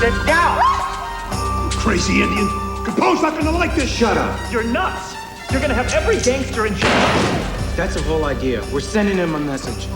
Sit down! You crazy Indian! Capone's not gonna like this! Shut up. You're nuts! You're gonna have every gangster in Chicago. That's the whole idea. We're sending him a message.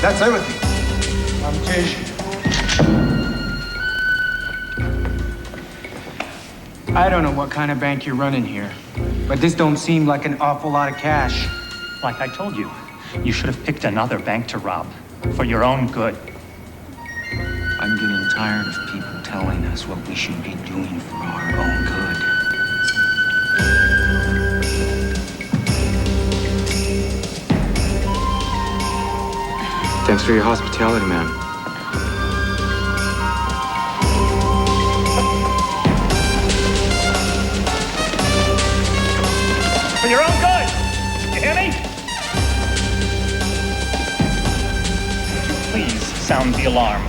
That's everything. I don't know what kind of bank you're running here, but this don't seem like an awful lot of cash. Like I told you, you should have picked another bank to rob. For your own good. I'm getting tired of people telling us what we should be doing for our own good. Thanks for your hospitality, man. For your own good! You hear me? Would you please sound the alarm?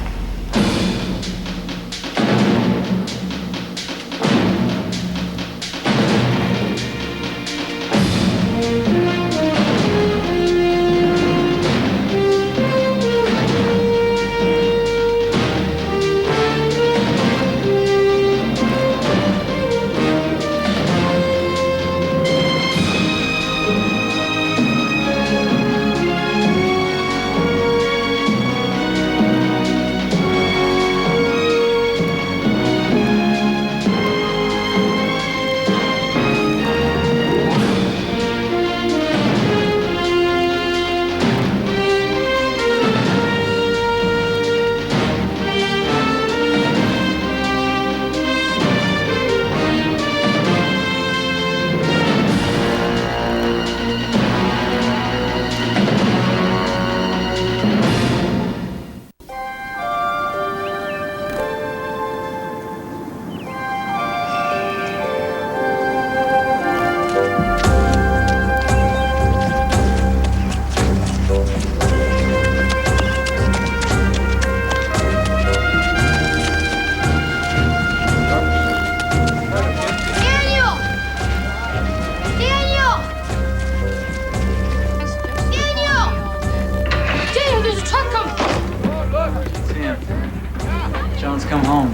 Come home.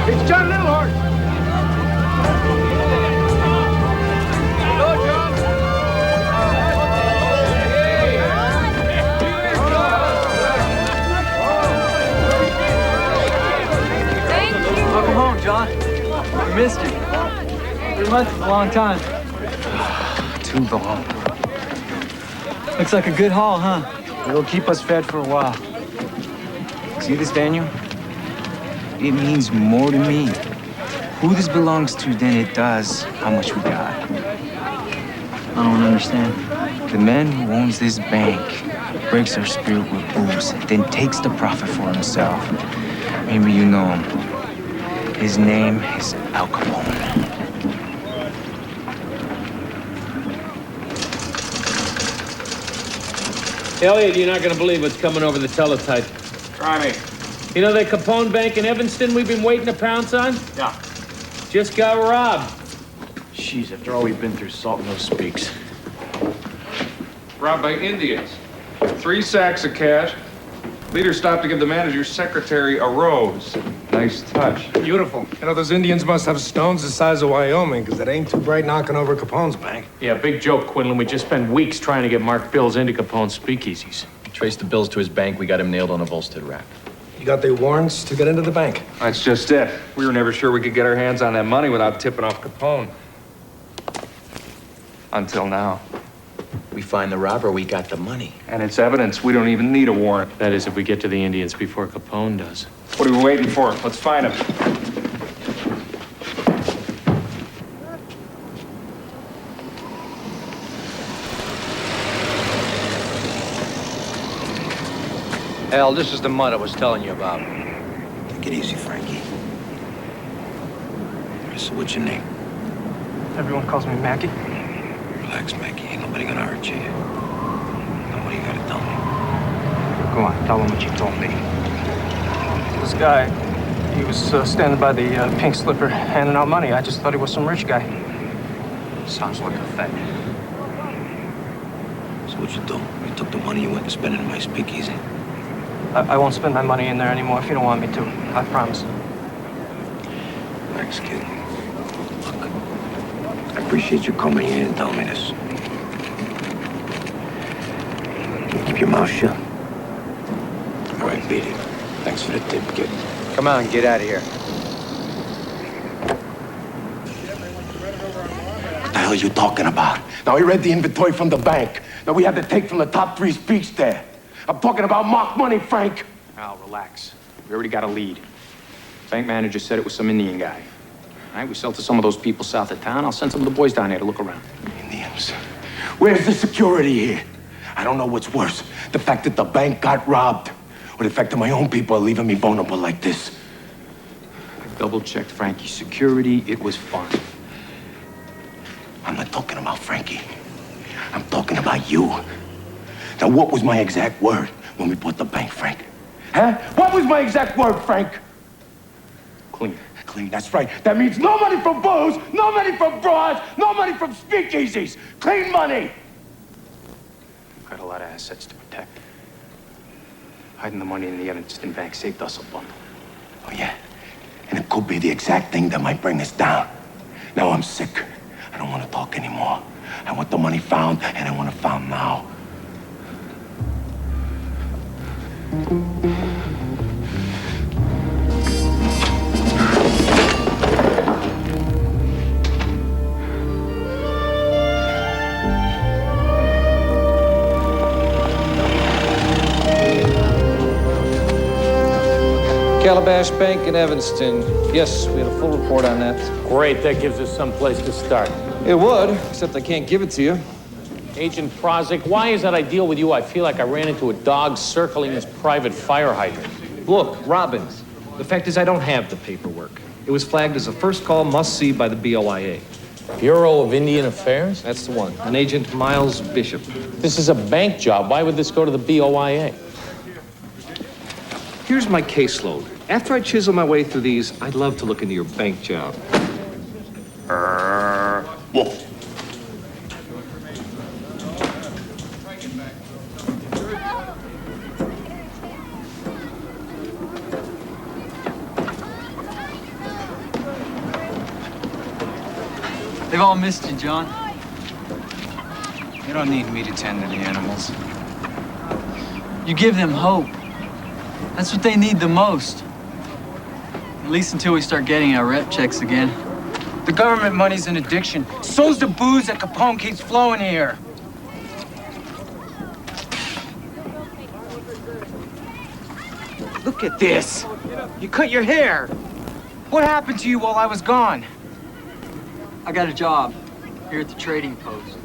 It's John Littlehart! Hello, John! Welcome home, John. We missed you. 3 months is a long time. Too long. Looks like a good haul, huh? It'll keep us fed for a while. See this, Daniel? It means more to me who this belongs to than it does how much we got. I don't understand. The man who owns this bank breaks our spirit with booze, then takes the profit for himself. Maybe you know him. His name is Al Capone. Elliot, you're not going to believe what's coming over the teletype. Try me. You know that Capone Bank in Evanston we've been waiting to pounce on? Yeah. Just got robbed. Jeez, after all we've been through, salt no speaks. Robbed by Indians. 3 sacks of cash. Leader stopped to give the manager's secretary a rose. Nice touch. Beautiful. You know, those Indians must have stones the size of Wyoming, because it ain't too bright knocking over Capone's bank. Yeah, big joke, Quinlan. We just spent weeks trying to get marked bills into Capone's speakeasies. Traced the bills to his bank. We got him nailed on a Volstead rack. You got the warrants to get into the bank? That's just it. We were never sure we could get our hands on that money without tipping off Capone. Until now. We find the robber, we got the money. And it's evidence we don't even need a warrant. That is, if we get to the Indians before Capone does. What are we waiting for? Let's find him. Al, this is the mud I was telling you about. Take it easy, Frankie. So what's your name? Everyone calls me Mackie. Relax, Mackie. Ain't nobody gonna hurt you. Now, what do you gotta tell me? Go on, tell them what you told me. This guy, he was standing by the pink slipper handing out money. I just thought he was some rich guy. Sounds like a fat. So what you do? You took the money you went to spend it in my speakeasy. I won't spend my money in there anymore if you don't want me to. I promise. Thanks, kid. Look, I appreciate you coming here and telling me this. Can you keep your mouth shut? All right, beat it. Thanks for the tip, kid. Come on, get out of here. What the hell are you talking about? Now, he read the inventory from the bank. Now, we had to take from the top 3 speaks there. I'm talking about mock money, Frank. Al, relax. We already got a lead. Bank manager said it was some Indian guy. All right, we sell to some of those people south of town. I'll send some of the boys down there to look around. Indians. Where's the security here? I don't know what's worse. The fact that the bank got robbed, or the fact that my own people are leaving me vulnerable like this. I double-checked Frankie's security. It was fine. I'm not talking about Frankie. I'm talking about you. Now, what was my exact word when we bought the bank, Frank? Huh? What was my exact word, Frank? Clean. Clean, that's right. That means no money from booze, no money from broads, no money from speakeasies. Clean money. We've got a lot of assets to protect. Hiding the money in the Evanston bank saved us a bundle. Oh, yeah? And it could be the exact thing that might bring us down. Now I'm sick. I don't want to talk anymore. I want the money found, and I want it found now. Calabash Bank in Evanston. Yes, we had a full report on that. Great, that gives us some place to start. It would, except I can't give it to you. Agent Prozik, why is that I deal with you? I feel like I ran into a dog circling his private fire hydrant. Look, Robbins, the fact is I don't have the paperwork. It was flagged as a first call must-see by the BOIA. Bureau of Indian Affairs? That's the one. An Agent Miles Bishop. This is a bank job. Why would this go to the BOIA? Here's my caseload. After I chisel my way through these, I'd love to look into your bank job. Wolf. They've all missed you, John. You don't need me to tend to the animals. You give them hope. That's what they need the most. At least until we start getting our rep checks again. The government money's an addiction. So's the booze that Capone keeps flowing here. Look at this. You cut your hair. What happened to you while I was gone? I got a job here at the trading post.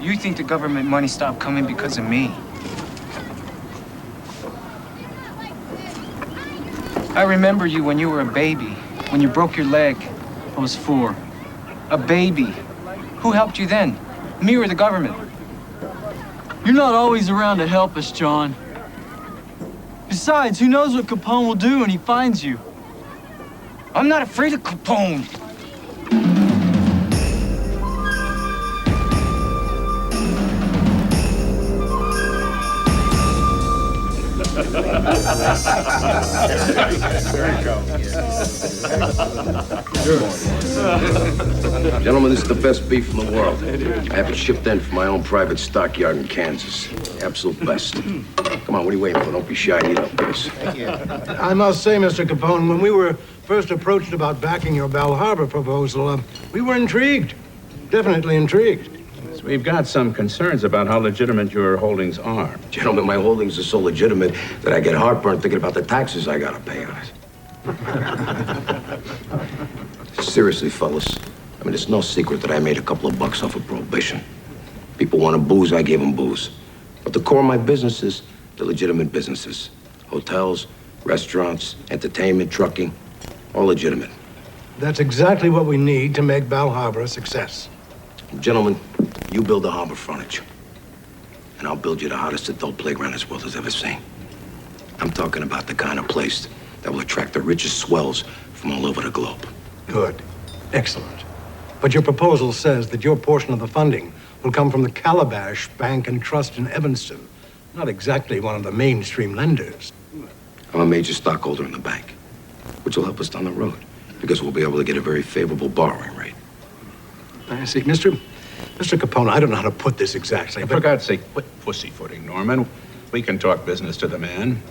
You think the government money stopped coming because of me? I remember you when you were a baby, when you broke your leg. I was 4. A baby. Who helped you then? Me or the government? You're not always around to help us, John. Besides, who knows what Capone will do when he finds you? I'm not afraid of Capone. Gentlemen, this is the best beef in the world. I have it shipped in from my own private stockyard in Kansas. Absolute best. Come on, what are you waiting for? Don't be shy. Eat up, please. I must say, Mr. Capone, when we were first approached about backing your Bal Harbor proposal, we were intrigued. Definitely intrigued. We've got some concerns about how legitimate your holdings are. Gentlemen, my holdings are so legitimate that I get heartburn thinking about the taxes I gotta pay on it. Seriously, fellas. I mean, it's no secret that I made a couple of bucks off of Prohibition. People wanted booze, I gave them booze. But the core of my business is the legitimate businesses. Hotels, restaurants, entertainment, trucking, all legitimate. That's exactly what we need to make Bal Harbor a success. Gentlemen, you build the harbor frontage. And I'll build you the hottest adult playground this world has ever seen. I'm talking about the kind of place that will attract the richest swells from all over the globe. Good. Excellent. But your proposal says that your portion of the funding will come from the Calabash Bank and Trust in Evanston. Not exactly one of the mainstream lenders. I'm a major stockholder in the bank, which will help us down the road, because we'll be able to get a very favorable borrowing rate. I see. Mr. Capone, I don't know how to put this exactly, For God's sake, quit pussyfooting, Norman. We can talk business to the man.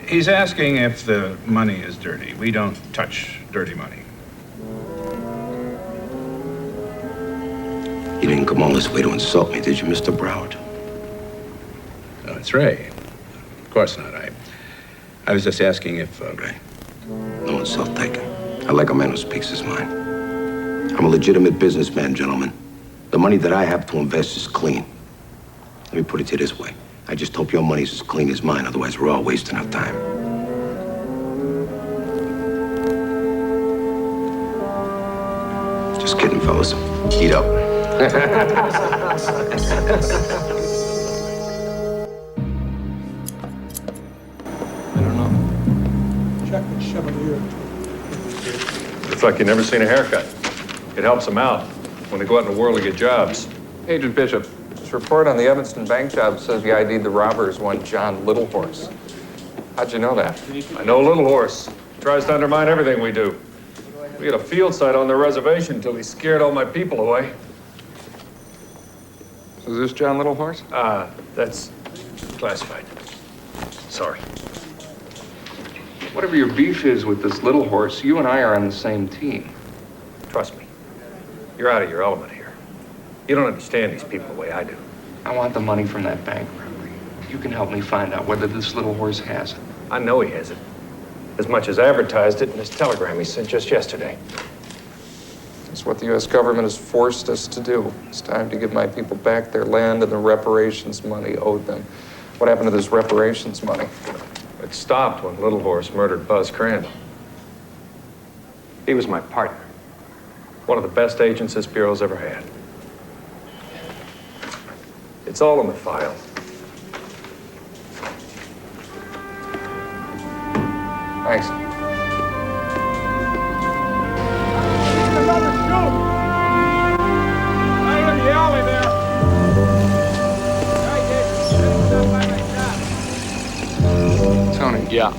He's asking if the money is dirty. We don't touch dirty money. You didn't come all this way to insult me, did you, Mr. Broward? No, it's Ray. Of course not. I was just asking if... Ray, no insult taken. I like a man who speaks his mind. I'm a legitimate businessman, gentlemen. The money that I have to invest is clean. Let me put it to you this way. I just hope your money's as clean as mine, otherwise we're all wasting our time. Just kidding, fellas. Eat up. It's like you've never seen a haircut. It helps them out when they go out in the world to get jobs. Agent Bishop, this report on the Evanston bank job says you ID'd the robbers, one John Littlehorse. How'd you know that? I know Little Horse. He tries to undermine everything we do. We had a field site on the reservation until he scared all my people away. So is this John Littlehorse? That's classified. Sorry. Whatever your beef is with this Littlehorse, you and I are on the same team. Trust me. You're out of your element here. You don't understand these people the way I do. I want the money from that bank robbery. You can help me find out whether this Littlehorse has it. I know he has it. As much as advertised it in his telegram he sent just yesterday. That's what the U.S. government has forced us to do. It's time to give my people back their land and the reparations money owed them. What happened to this reparations money? It stopped when Littlehorse murdered Buzz Crandall. He was my partner. One of the best agents this bureau's ever had. It's all in the file. Thanks. Another shoot! Right in the alley there. Tony. Yeah.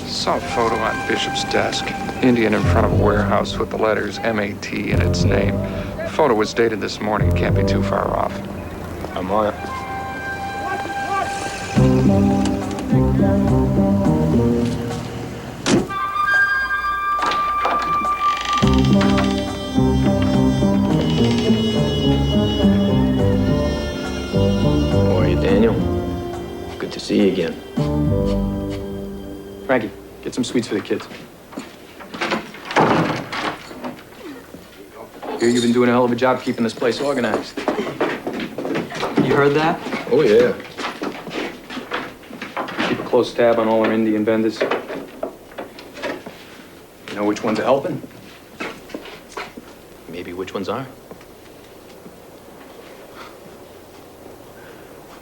Saw a photo on Bishop's desk. Indian in front of a warehouse with the letters MAT in its name. The photo was dated this morning. It can't be too far off. I'm on it. How are you, Daniel? Good to see you again. Frankie, get some sweets for the kids. Hear you've been doing a hell of a job keeping this place organized. You heard that? Oh, yeah. Keep a close tab on all our Indian vendors. You know which ones are helping? Maybe which ones aren't?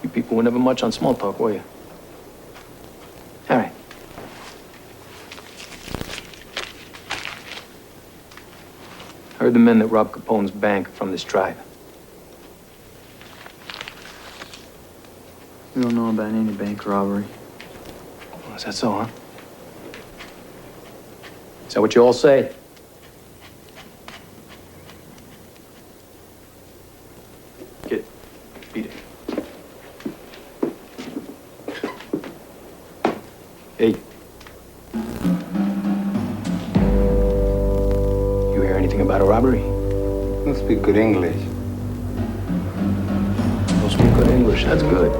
You people were never much on small talk, were you? All right. Heard the men that robbed Capone's bank are from this tribe. We don't know about any bank robbery. Oh, is that so, huh? Is that what you all say? Kid, beat it. Hey. You hear anything about a robbery? You speak good English. Don't speak good English, that's good.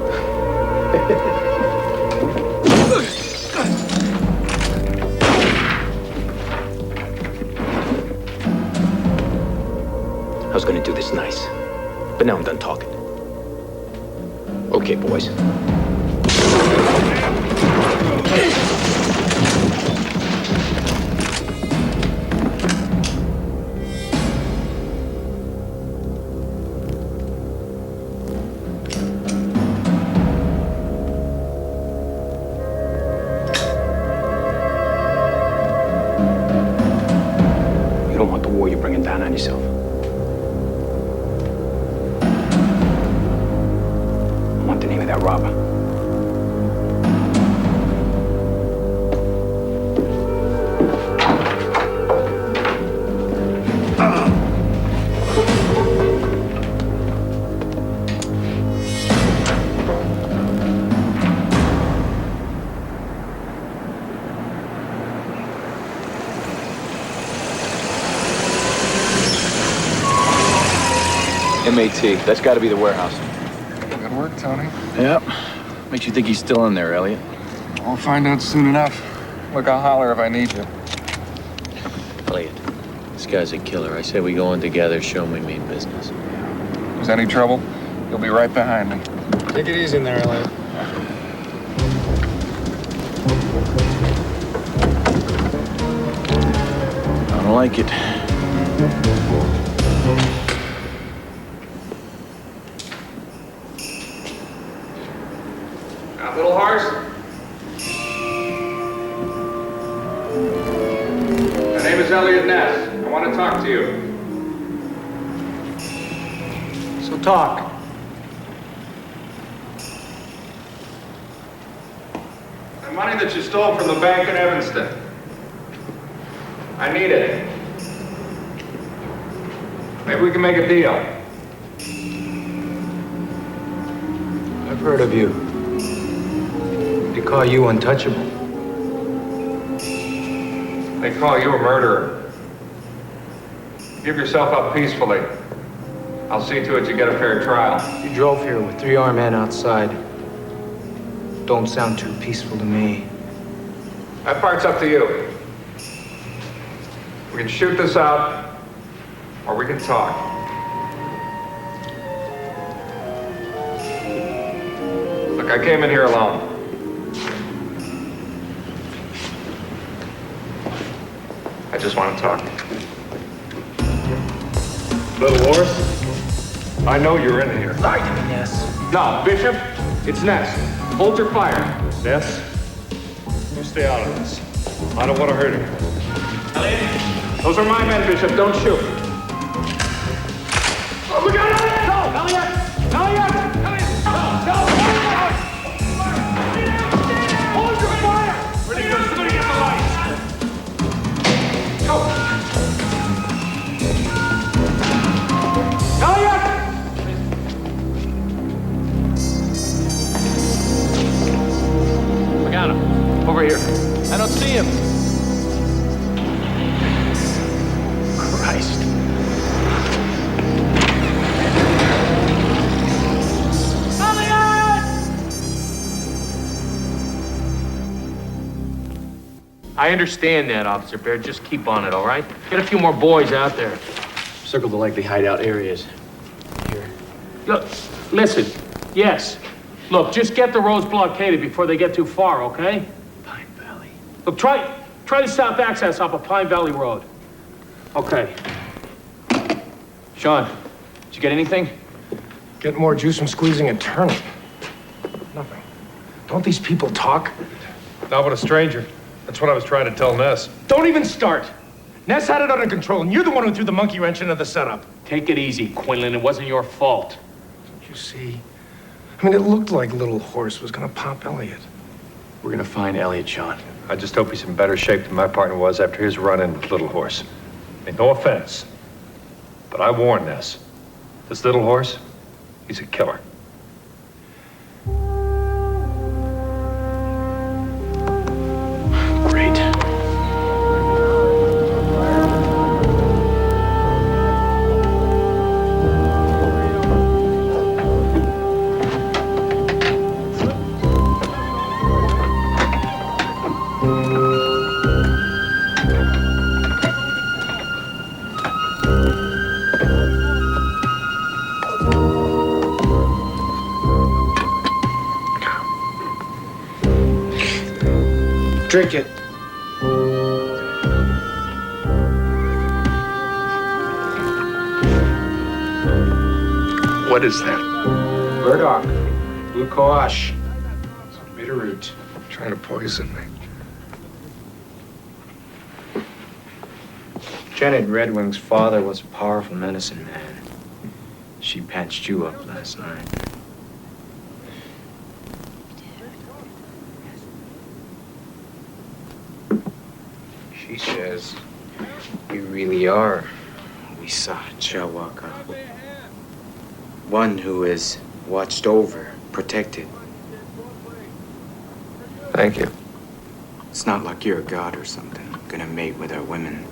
I was gonna do this nice, but now I'm done talking. Okay, boys. war you're bringing down on yourself. I want the name of that robber. MAT, that's got to be the warehouse. Good work, Tony. Yep. Makes you think he's still in there, Elliot. I'll find out soon enough. Look, I'll holler if I need you. Elliot, this guy's a killer. I say we go in together, show him we mean business. Is any trouble? You'll be right behind me. Take it easy in there, Elliot. I don't like it. Got little horse? My name is Elliot Ness. I want to talk to you. So talk. The money that you stole from the bank in Evanston. I need it. Maybe we can make a deal. I've heard of you. They call you untouchable. They call you a murderer. Give yourself up peacefully. I'll see to it you get a fair trial. You drove here with 3 armed men outside. Don't sound too peaceful to me. That part's up to you. We can shoot this out, or we can talk. Look, I came in here alone. I just want to talk. Little horse, I know you're in here. Lie to me, Ness. No, Bishop, it's Ness. Hold your fire. Ness, you stay out of this. I don't want to hurt him. Those are my men, Bishop. Don't shoot. Oh, look out, Elliot! No! Elliot! Elliot! Elliot! No! Hold your fire! Where'd he go? Somebody get the lights. Go! Elliot! I got him. Over here. I don't see him. Christ. I understand that, Officer Bear. Just keep on it, all right? Get a few more boys out there. Circle the likely hideout areas. Here. Look, listen. Yes. Look, just get the roads blockaded before they get too far, okay? Pine Valley. Look, try the south access off of Pine Valley Road. Okay. Sean, did you get anything? Get more juice from squeezing a turnip. Nothing. Don't these people talk? Not with a stranger. That's what I was trying to tell Ness. Don't even start. Ness had it under control, and you're the one who threw the monkey wrench into the setup. Take it easy, Quinlan. It wasn't your fault. Don't you see? I mean, it looked like Little Horse was gonna pop Elliot. We're gonna find Elliot, Sean. I just hope he's in better shape than my partner was after his run-in with Little Horse. I mean, no offense, but I warn Ness. This Little Horse, he's a killer. Great. Drink it. What is that? Burdock. Blue quash. Some bitter root. Trying to poison me. Lieutenant Redwing's father was a powerful medicine man. She patched you up last night. She says you really are Wisa Chawaka. One who is watched over, protected. Thank you. It's not like you're a god or something, gonna mate with our women.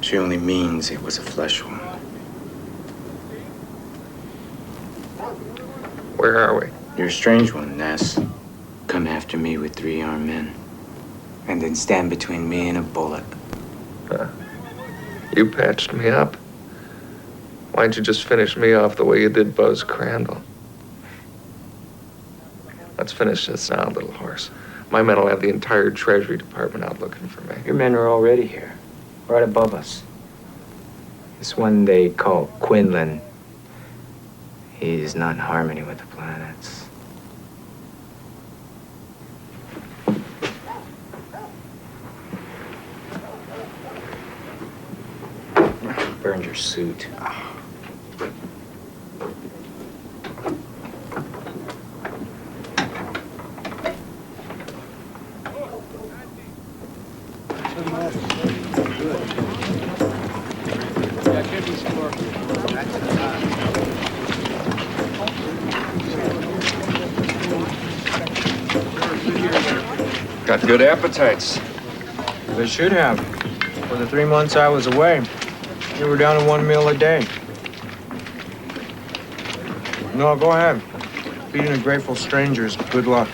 She only means it was a flesh wound. Where are we? You're a strange one, Ness. Come after me with 3 armed men. And then stand between me and a bullet. You patched me up. Why didn't you just finish me off the way you did Buzz Crandall? Let's finish this now, little horse. My men will have the entire Treasury Department out looking for me. Your men are already here, right above us. This one they call Quinlan. He's not in harmony with the planets. Burned your suit. Got good appetites. They should have. For the 3 months I was away, you were down to 1 meal a day. No, go ahead. Feeding a grateful stranger's good luck.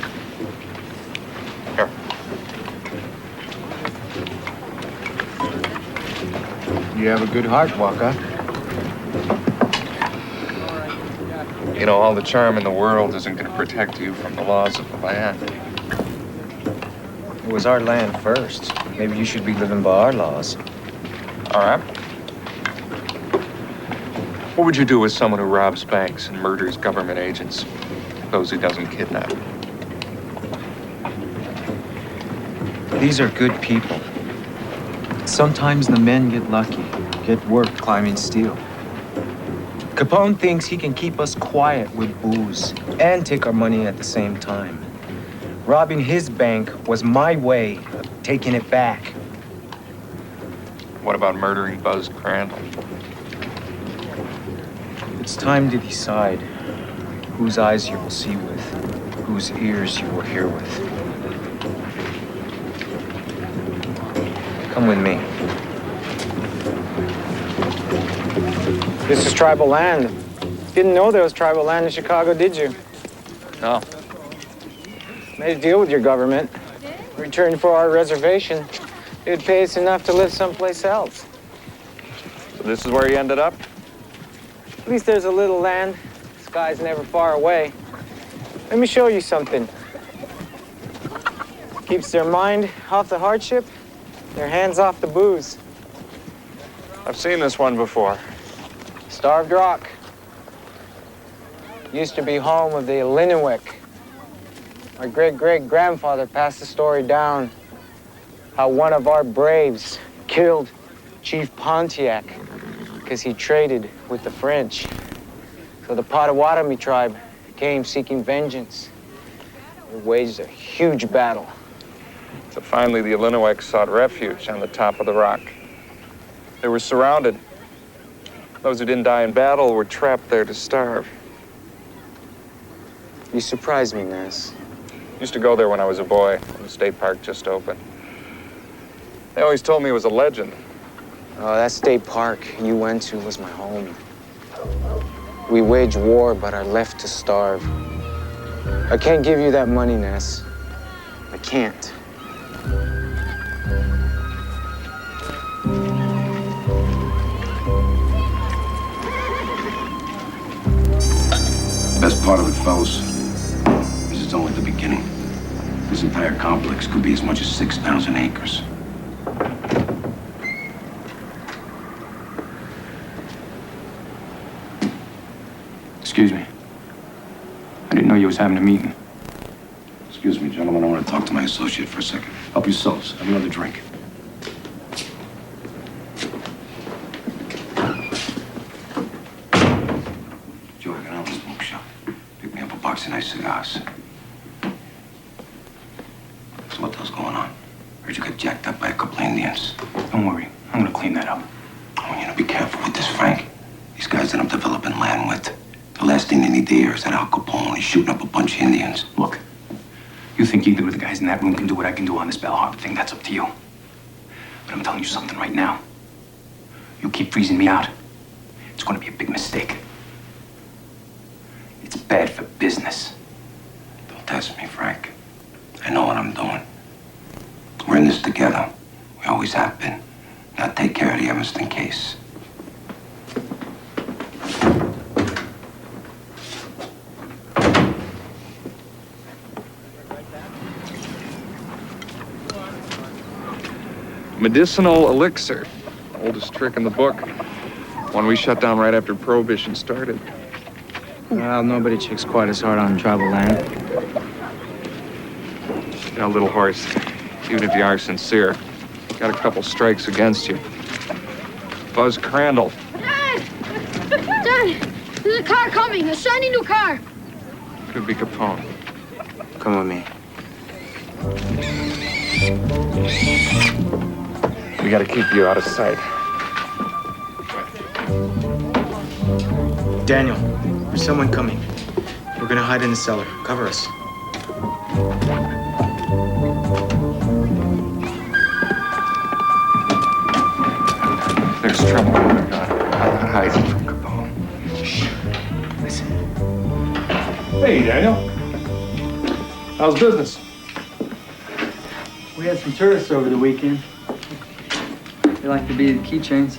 Here. You have a good heart, Waka. You know, all the charm in the world isn't going to protect you from the laws of the land. It was our land first. Maybe you should be living by our laws. All right. What would you do with someone who robs banks and murders government agents? Those he doesn't kidnap. These are good people. Sometimes the men get lucky, get work climbing steel. Capone thinks he can keep us quiet with booze and take our money at the same time. Robbing his bank was my way of taking it back. What about murdering Buzz Crandall? It's time to decide whose eyes you will see with, whose ears you will hear with. Come with me. This is tribal land. Didn't know there was tribal land in Chicago, did you? No. Made a deal with your government. In return for our reservation, it would pay us enough to live someplace else. So this is where you ended up? At least there's a little land. The sky's never far away. Let me show you something. Keeps their mind off the hardship, their hands off the booze. I've seen this one before. Starved Rock. Used to be home of the Illinois. My great-great-grandfather passed the story down how one of our braves killed Chief Pontiac because he traded with the French. So the Potawatomi tribe came seeking vengeance. They waged a huge battle. So finally the Illinois sought refuge on the top of the rock. They were surrounded. Those who didn't die in battle were trapped there to starve. You surprised me, Ness. Used to go there when I was a boy, when the state park just opened. They always told me it was a legend. Oh, that state park you went to was my home. We wage war, but are left to starve. I can't give you that money, Ness. I can't. The best part of it, fellas, is it's only the beginning. This entire complex could be as much as 6,000 acres. Excuse me. I didn't know you was having a meeting. Excuse me, gentlemen, I want to talk to my associate for a second. Help yourselves. Have another drink. cigars. So what the hell's going on? Heard you got jacked up by a couple Indians. Don't worry. I'm gonna clean that up. I want you to be careful with this, Frank. These guys that I'm developing land with, the last thing they need to hear is that Al Capone is shooting up a bunch of Indians. Look, you think either of the guys in that room can do what I can do on this bellhop thing? That's up to you. But I'm telling you something right now. You keep freezing me out, it's gonna be a big mistake. It's bad for business. Don't test me, Frank. I know what I'm doing. We're in this together. We always have been. Now take care of the Evanston case. Medicinal elixir. Oldest trick in the book. One we shut down right after Prohibition started. Well, nobody checks quite as hard on tribal land. Yeah, little horse. Even if you are sincere. Got a couple strikes against you. Buzz Crandall. Dad! Dad! There's a car coming, a shiny new car. Could be Capone. Come with me. We gotta keep you out of sight. Daniel, there's someone coming. We're gonna hide in the cellar. Cover us. There's trouble going on. I'm not hiding from Capone. Shh. Listen. Hey, Daniel. How's business? We had some tourists over the weekend. They like to be the keychains.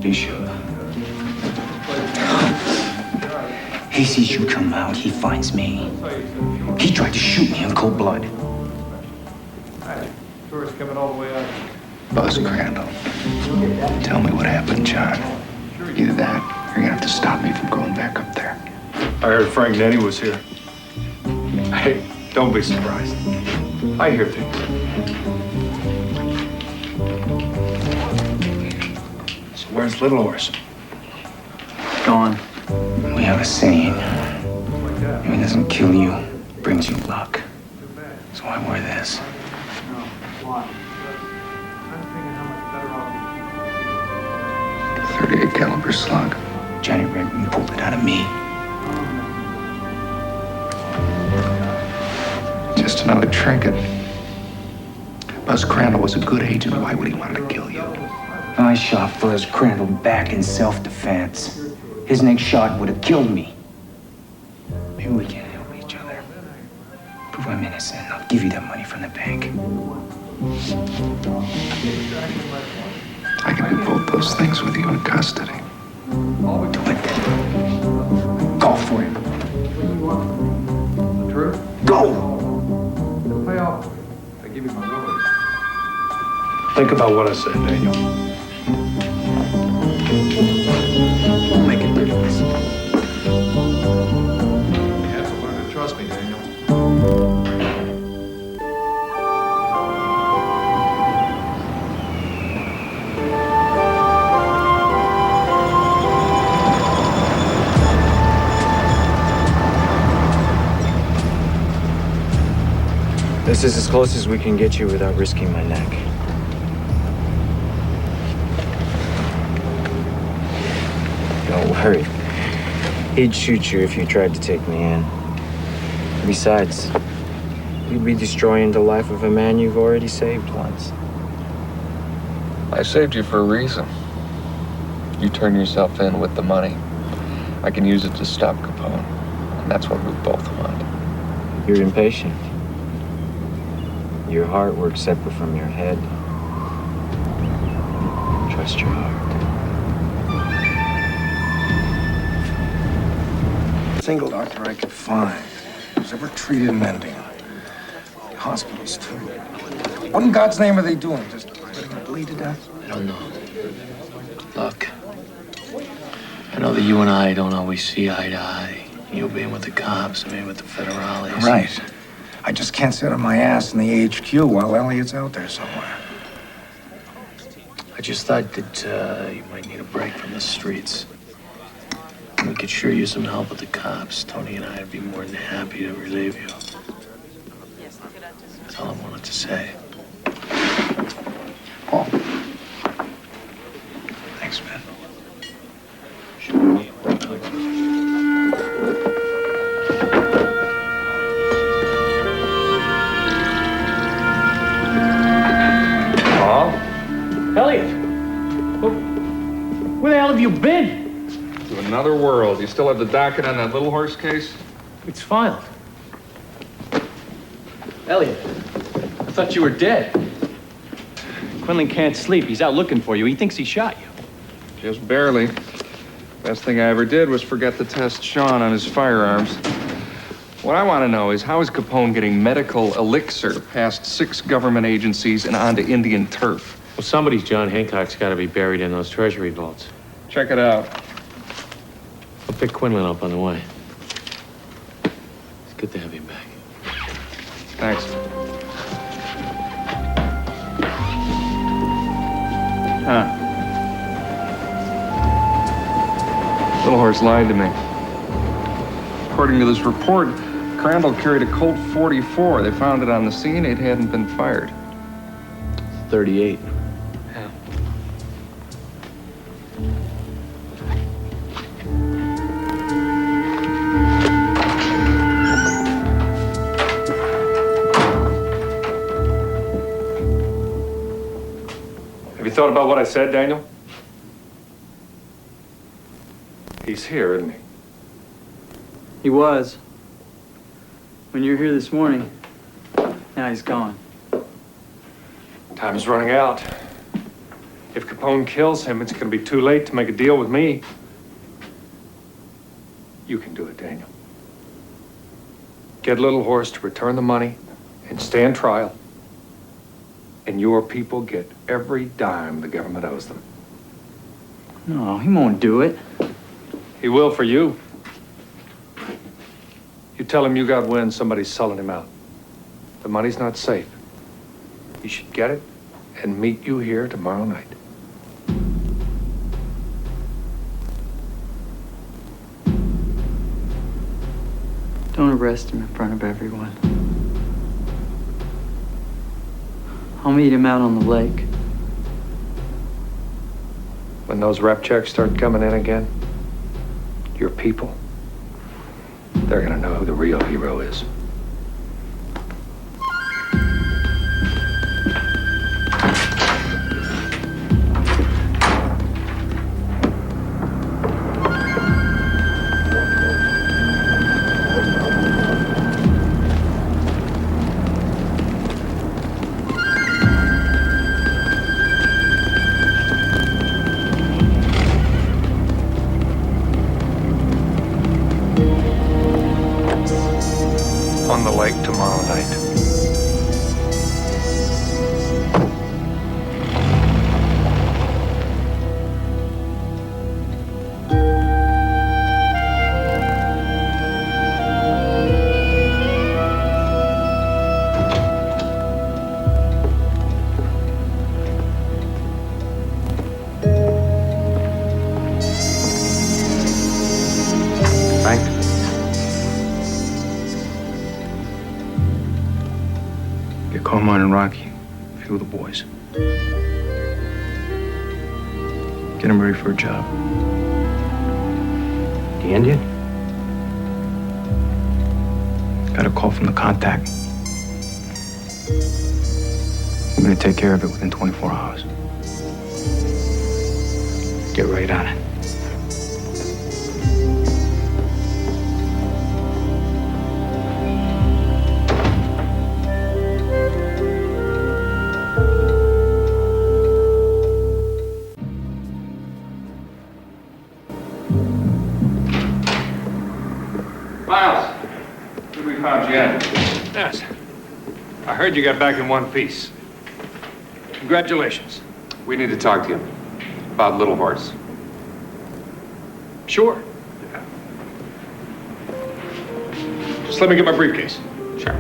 Be sure. He sees you come out, he finds me. He tried to shoot me in cold blood. Hey, tourists coming all the way out. Buzz Crandall. Tell me what happened, John. Either that, or you're gonna have to stop me from going back up there. I heard Frank Nenny was here. Hey, don't be surprised. I hear things. So where's Little Horse? Gone. We have a saying. If it doesn't kill you, it brings you luck. So I wear this. .38 caliber slug. Johnny Redman pulled it out of me. Just another trinket. Buzz Crandall was a good agent. Why would he want to kill you? I shot Buzz Crandall back in self-defense. His next shot would have killed me. Maybe we can help each other. Prove I'm innocent. I'll give you that money from the bank. I can do both those things with you in custody. Do it then. Go for it. The truth? Go! It'll pay off for you. I give you my word. Think about what I said, Daniel. We'll make a difference. You have to learn to trust me, Daniel. This is as close as we can get you without risking my neck. Don't worry. He'd shoot you if you tried to take me in. Besides, you'd be destroying the life of a man you've already saved once. I saved you for a reason. You turn yourself in with the money. I can use it to stop Capone. And that's what we both want. You're impatient. Your heart works separate from your head. Trust your heart. Single doctor I could find who's ever treated an Indian. Hospitals, too. What in God's name are they doing? Just letting them bleed to death? I don't know. Look, I know that you and I don't always see eye to eye. You being with the cops, me with the federales. Right. I just can't sit on my ass in the HQ while Elliott's out there somewhere. I just thought that you might need a break from the streets. We could sure use some help with the cops, Tony and I would be more than happy to relieve you. That's all I wanted to say. Paul. Thanks, man. Paul? Elliot! Where the hell have you been? To another world. You still have the docket on that little horse case? It's filed. Elliot, I thought you were dead. Quinlan can't sleep. He's out looking for you. He thinks he shot you. Just barely. Best thing I ever did was forget to test Sean on his firearms. What I want to know is how is Capone getting medical elixir past 6 government agencies and onto Indian turf? Well, somebody's John Hancock's got to be buried in those treasury vaults. Check it out. I'll pick Quinlan up on the way. It's good to have you back. Thanks. Little horse lied to me. According to this report, Crandall carried a Colt 44. They found it on the scene. It hadn't been fired. 38. Yeah. Have you thought about what I said, Daniel? He's here, isn't he? He was. When you were here this morning, now he's gone. Time is running out. If Capone kills him, it's going to be too late to make a deal with me. You can do it, Daniel. Get Little Horse to return the money and stand trial. And your people get every dime the government owes them. No, he won't do it. He will for you. You tell him you got wind somebody's selling him out. The money's not safe. He should get it and meet you here tomorrow night. Don't arrest him in front of everyone. I'll meet him out on the lake. When those rep checks start coming in again, your people, they're gonna know who the real hero is. On the lake tomorrow night. Frank? Get Carmine and Rocky, a few of the boys. Get them ready for a job. The Indian? Got a call from the contact. I'm gonna take care of it within 24 hours. Get right on it. Miles, who we found you at? Yes. I heard you got back in one piece. Congratulations. We need to talk to you about Little Horse. Sure. Just let me get my briefcase. Sure.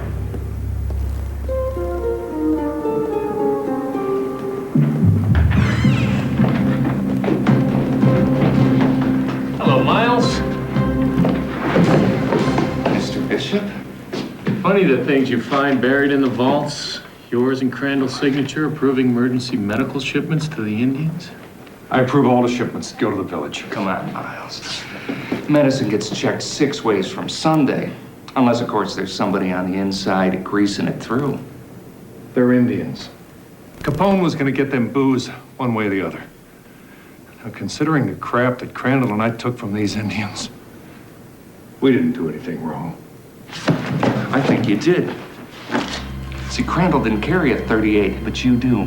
Hello, Miles. funny the things you find buried in the vaults. Yours and Crandall's signature approving emergency medical shipments to the Indians. I approve all the shipments. Go to the village. Come on, Miles. Medicine gets checked 6 ways from Sunday. Unless, of course, there's somebody on the inside greasing it through. They're Indians. Capone was gonna get them booze one way or the other. Now, considering the crap that Crandall and I took from these Indians, we didn't do anything wrong. I think you did. See, Crandall didn't carry a .38, but you do.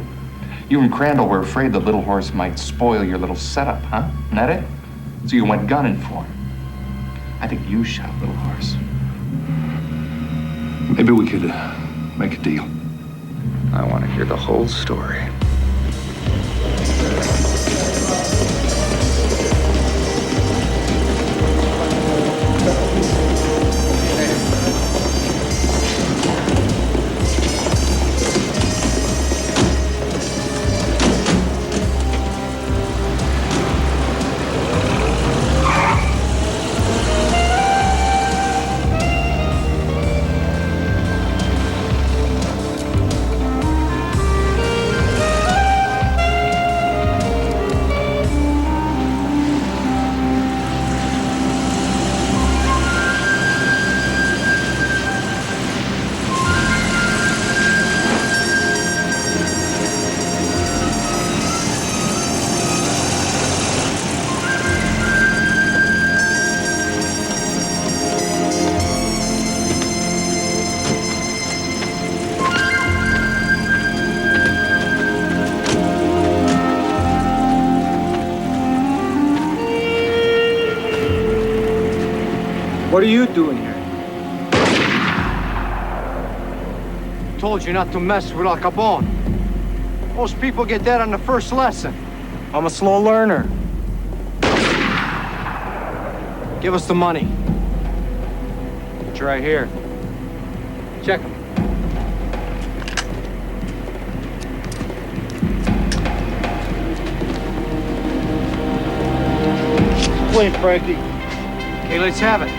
You and Crandall were afraid the little horse might spoil your little setup, huh? Isn't that it? So you went gunning for him. I think you shot little horse. Maybe we could make a deal. I want to hear the whole story. What are you doing here? Told you not to mess with Al Capone. Most people get that on the first lesson. I'm a slow learner. Give us the money. It's right here. Check 'em. Wait, Frankie. Okay, let's have it.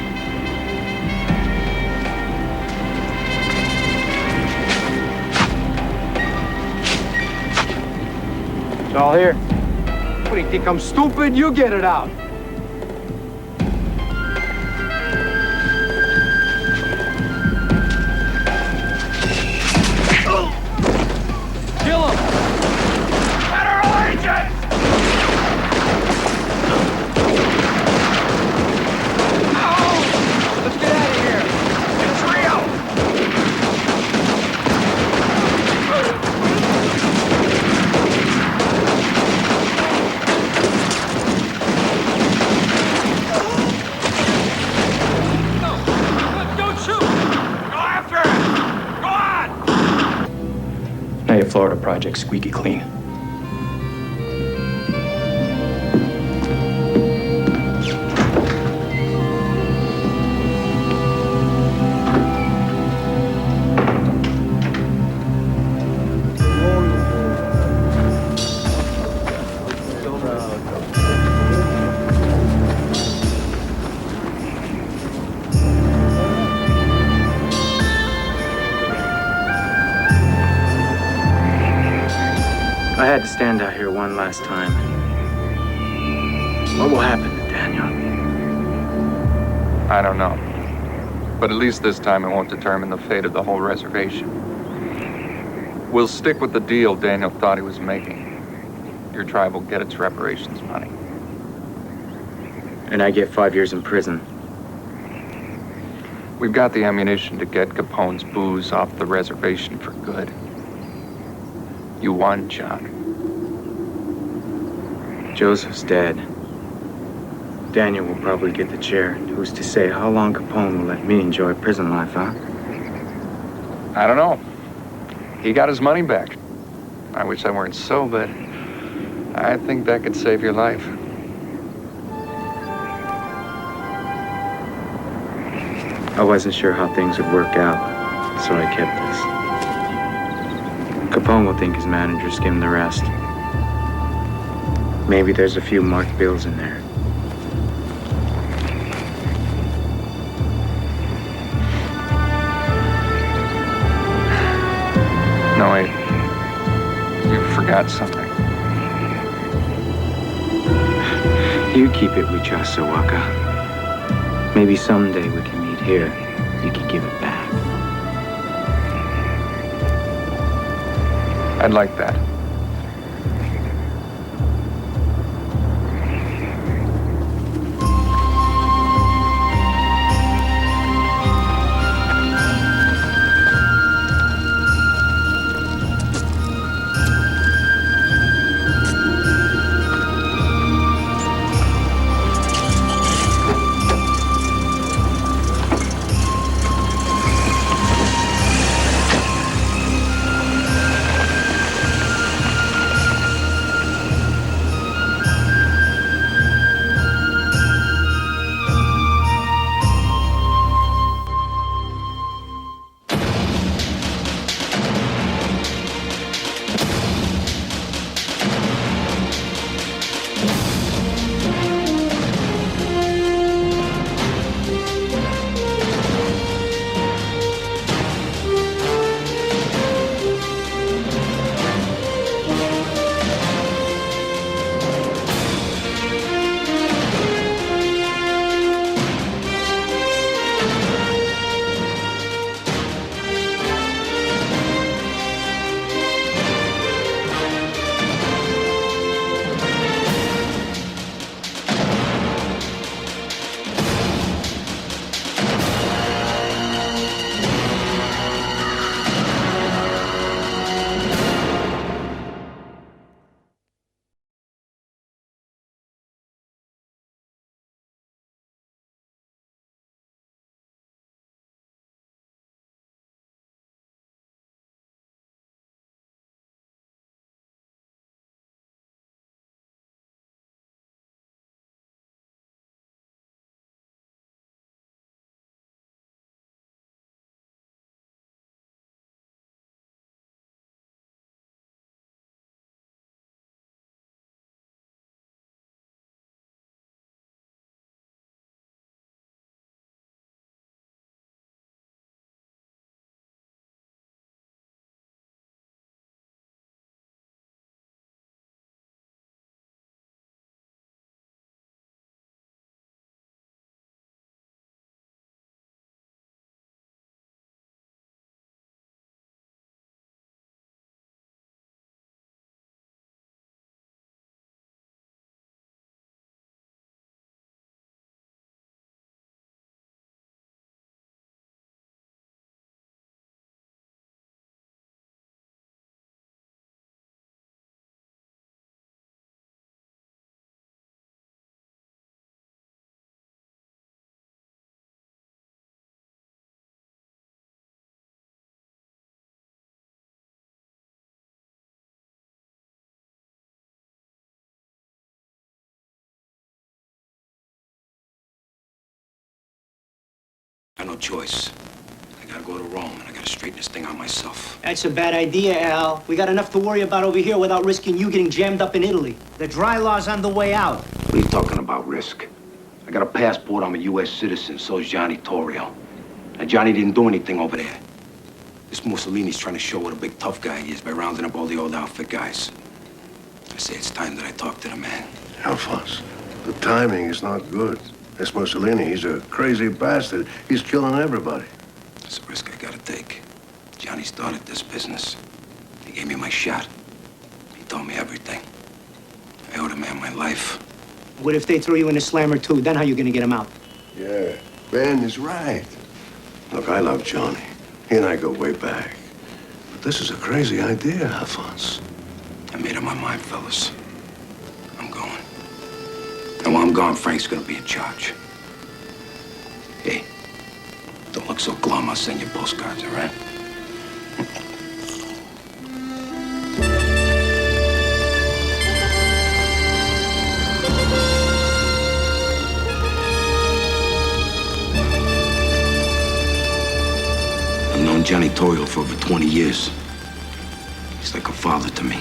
It's all here. What do you think, I'm stupid? You get it out. Kill him! Federal agents! Let's get out of here. It's real! Now your Florida project's squeaky clean. I had to stand out here one last time. What will happen to Daniel? I don't know. But at least this time it won't determine the fate of the whole reservation. We'll stick with the deal Daniel thought he was making. Your tribe will get its reparations money. And I get 5 years in prison. We've got the ammunition to get Capone's booze off the reservation for good. You won, John. Joseph's dead. Daniel will probably get the chair. Who's to say how long Capone will let me enjoy prison life, huh? I don't know. He got his money back. I wish I weren't so, but I think that could save your life. I wasn't sure how things would work out, so I kept this. Capone will think his manager skimmed the rest. Maybe there's a few marked bills in there. No, wait. You forgot something. You keep it with us, Sawaka. Maybe someday we can meet here. You can give it back. I'd like that. I got no choice. I gotta go to Rome, and I gotta straighten this thing out myself. That's a bad idea, Al. We got enough to worry about over here without risking you getting jammed up in Italy. The dry law's on the way out. What are you talking about, risk? I got a passport, I'm a U.S. citizen, so's Johnny Torrio. And Johnny didn't do anything over there. This Mussolini's trying to show what a big tough guy he is by rounding up all the old outfit guys. I say it's time that I talk to the man. Alphonse, the timing is not good. This Mussolini, he's a crazy bastard. He's killing everybody. It's a risk I gotta take. Johnny started this business. He gave me my shot. He told me everything. I owed a man my life. What if they throw you in a slammer too? Then how you gonna get him out? Yeah, Ben is right. Look, I love Johnny. He and I go way back. But this is a crazy idea, Alphonse. I made up my mind, fellas. I'm going. And while I'm gone, Frank's gonna be in charge. Hey, don't look so glum. I'll send you postcards, all right? I've known Johnny Torrio for over 20 years. He's like a father to me.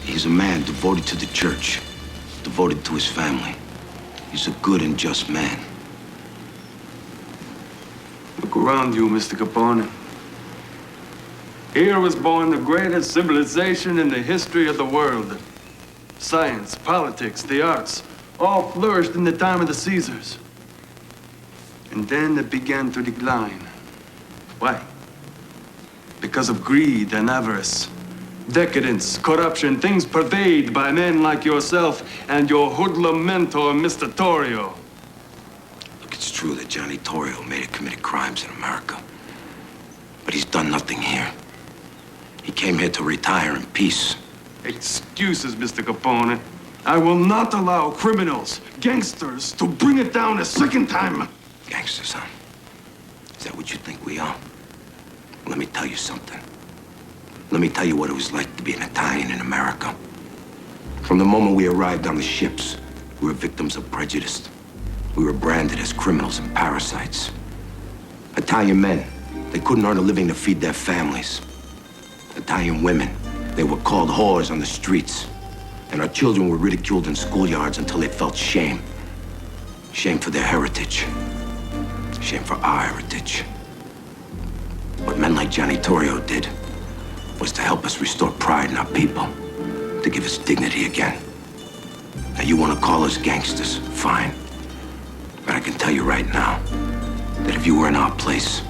He's a man devoted to the church, devoted to his family. He's a good and just man. Look around you, Mr. Capone. Here was born the greatest civilization in the history of the world. Science, politics, the arts, all flourished in the time of the Caesars. And then it began to decline. Why? Because of greed and avarice. Decadence, corruption, things pervaded by men like yourself and your hoodlum mentor, Mr. Torrio. Look, it's true that Johnny Torrio may have committed crimes in America. But he's done nothing here. He came here to retire in peace. Excuses, Mr. Capone. I will not allow criminals, gangsters, to bring it down a second time. Gangsters, huh? Is that what you think we are? Let me tell you something. Let me tell you what it was like to be an Italian in America. From the moment we arrived on the ships, we were victims of prejudice. We were branded as criminals and parasites. Italian men, they couldn't earn a living to feed their families. Italian women, they were called whores on the streets. And our children were ridiculed in schoolyards until they felt shame. Shame for their heritage. Shame for our heritage. What men like Johnny Torrio did was to help us restore pride in our people, to give us dignity again. Now, you want to call us gangsters, fine. But I can tell you right now that if you were in our place,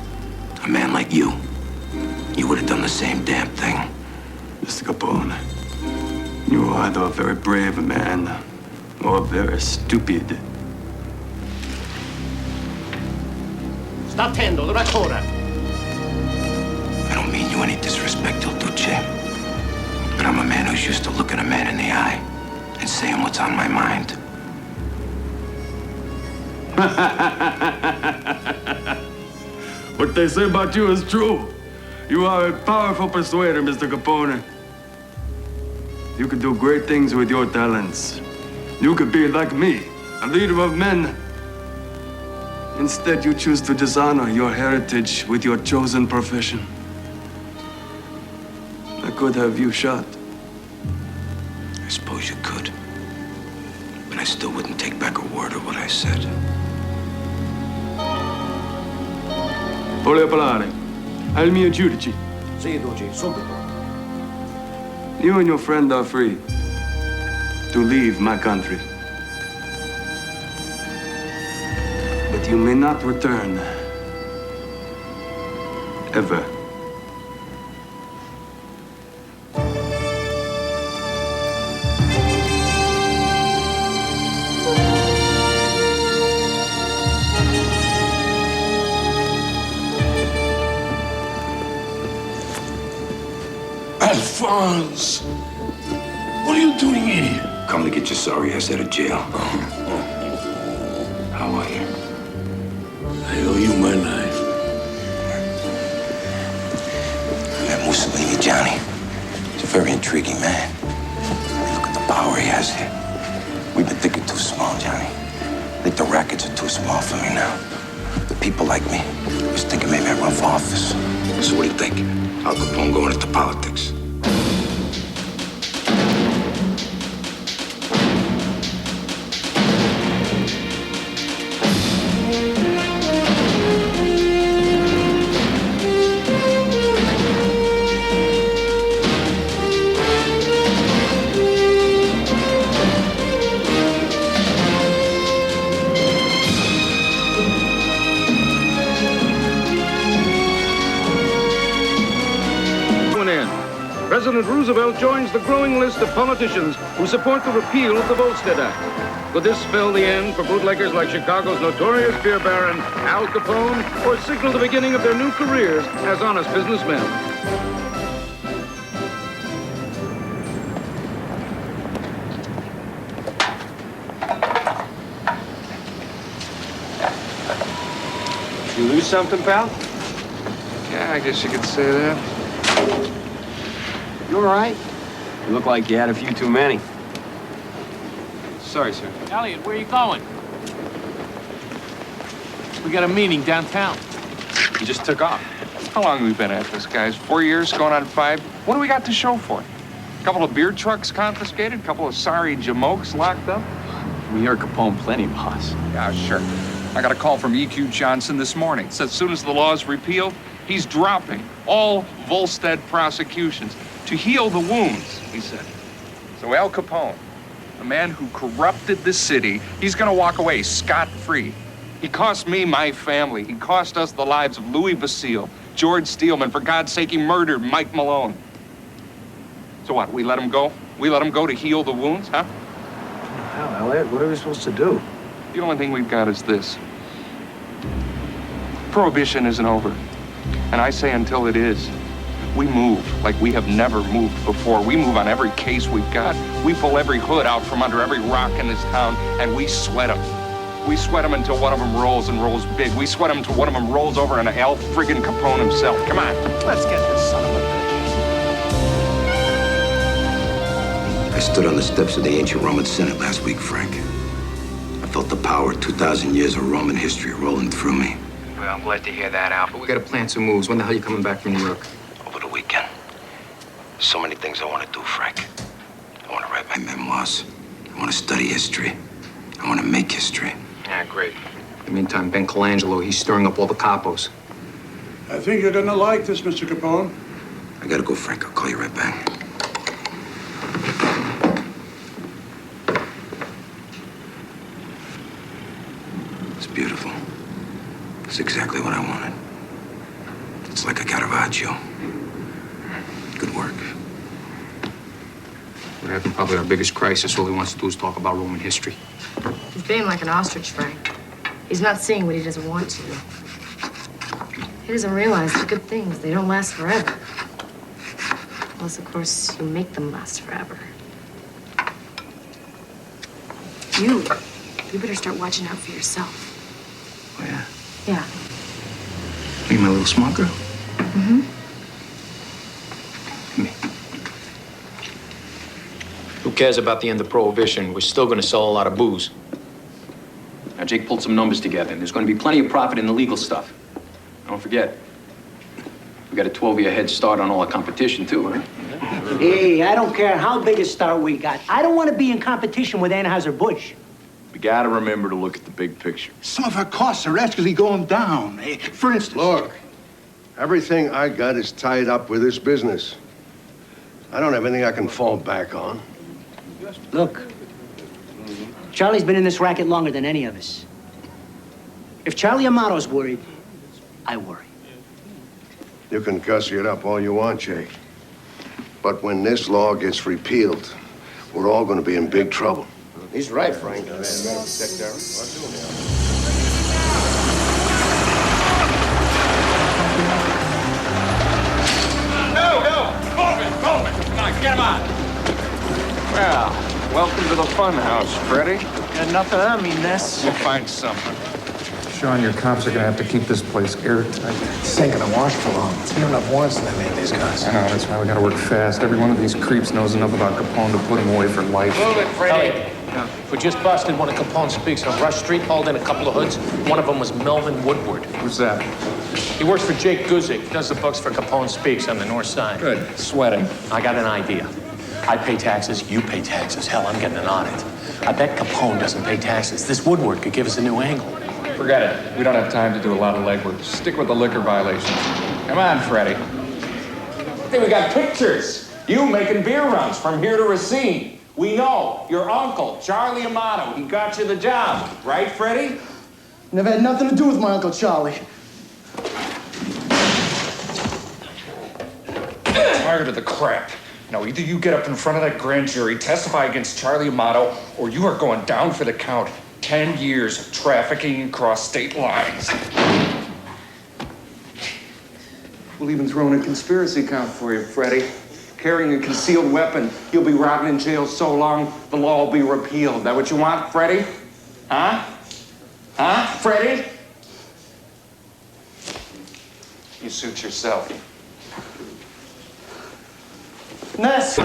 a man like you would have done the same damn thing. Mr. Capone, you are either a very brave man or very stupid. Sta attento, dottore. I don't mean you any disrespect, Il Duce. But I'm a man who's used to looking a man in the eye and saying what's on my mind. What they say about you is true. You are a powerful persuader, Mr. Capone. You could do great things with your talents. You could be like me, a leader of men. Instead, you choose to dishonor your heritage with your chosen profession. I could have you shot. I suppose you could. But I still wouldn't take back a word of what I said. Voglio parlare al mio giudice. Sì, Duce, subito. You and your friend are free to leave my country. But you may not return. Ever. Alphonse! What are you doing here? Come to get your sorry ass out of jail. How are you? I owe you my life. That Mussolini, Johnny, he's a very intriguing man. Look at the power he has here. We've been thinking too small, Johnny. I think the rackets are too small for me now. The people like me, I was thinking maybe I'd run for office. So what do you think? Al Capone going into politics? President Roosevelt joins the growing list of politicians who support the repeal of the Volstead Act. Could this spell the end for bootleggers like Chicago's notorious beer baron, Al Capone, or signal the beginning of their new careers as honest businessmen? You lose something, pal? Yeah, I guess you could say that. You all right? You look like you had a few too many. Sorry, sir. Elliot, where are you going? We got a meeting downtown. You just took off. How long have we been at this, guys? 4 years, going on 5? What do we got to show for it? A couple of beer trucks confiscated? A couple of sorry jamokes locked up? We hear Capone plenty, boss. Yeah, sure. I got a call from E.Q. Johnson this morning. Said as soon as the law is repealed, He's dropping all Volstead prosecutions to heal the wounds, he said. So Al Capone, a man who corrupted the city, he's gonna walk away scot-free. He cost me my family. He cost us the lives of Louis Basile, George Steelman. For God's sake, he murdered Mike Malone. So what, we let him go? We let him go to heal the wounds, huh? Hell, Elliot, what are we supposed to do? The only thing we've got is this. Prohibition isn't over. And I say until it is, we move like we have never moved before. We move on every case we've got. We pull every hood out from under every rock in this town, and we sweat them. We sweat them until one of them rolls and rolls big. We sweat them until one of them rolls over into Al friggin' Capone himself. Come on, let's get this son of a bitch. I stood on the steps of the ancient Roman Senate last week, Frank. I felt the power of 2,000 years of Roman history rolling through me. Well, I'm glad to hear that, Al. But we gotta plan some moves. When the hell are you coming back from New York? Over the weekend. So many things I want to do, Frank. I want to write my memoirs. I want to study history. I want to make history. Yeah, great. In the meantime, Ben Colangelo, he's stirring up all the capos. I think you're gonna like this, Mr. Capone. I gotta go, Frank. I'll call you right back. It's beautiful. It's exactly what I wanted. It's like a Caravaggio. Good work. We're having probably our biggest crisis. All he wants to do is talk about Roman history. He's being like an ostrich, Frank. He's not seeing what he doesn't want to. He doesn't realize the good things, they don't last forever. Unless, of course, you make them last forever. You better start watching out for yourself. Oh, yeah? Yeah. You my little smart girl? Mm-hmm. Who cares about the end of Prohibition? We're still gonna sell a lot of booze. Now, Jake pulled some numbers together, and there's gonna be plenty of profit in the legal stuff. Don't forget, we got a 12-year head start on all our competition, too, huh? Hey, I don't care how big a start we got. I don't want to be in competition with Anheuser-Busch. We gotta remember to look at the big picture. Some of our costs are actually going down. For instance... Look, everything I got is tied up with this business. I don't have anything I can fall back on. Look, Charlie's been in this racket longer than any of us. If Charlie Amato's worried, I worry. You can gussy it up all you want, Jake. But when this law gets repealed, we're all going to be in big trouble. He's right, Frank. No! Move it! Come on, get him on! Well, welcome to the fun house, Freddie. Got nothing on me, Ness. We'll find something. Sean, your cops are gonna have to keep this place airtight. This ain't gonna wash for long. It's near enough warrants than any of these guys. I know, that's why we gotta work fast. Every one of these creeps knows enough about Capone to put him away for life. Move it, Freddie. We just busted one of Capone Speaks on Rush Street, hauled in a couple of hoods. One of them was Melvin Woodward. Who's that? He works for Jake Guzik, does the books for Capone Speaks on the north side. Good. Sweating. I got an idea. I pay taxes, you pay taxes. Hell, I'm getting an audit. I bet Capone doesn't pay taxes. This Woodward could give us a new angle. Forget it. We don't have time to do a lot of legwork. Stick with the liquor violations. Come on, Freddie. Hey, we got pictures. You making beer runs from here to Racine. We know your uncle, Charlie Amato, he got you the job. Right, Freddie? Never had nothing to do with my Uncle Charlie. Tired of the crap. Now, either you get up in front of that grand jury, testify against Charlie Amato, or you are going down for the count. 10 years of trafficking across state lines. We'll even throw in a conspiracy count for you, Freddie. Carrying a concealed weapon, you'll be rotting in jail so long, the law will be repealed. That what you want, Freddie? Huh? Huh, Freddie? You suit yourself. Ness!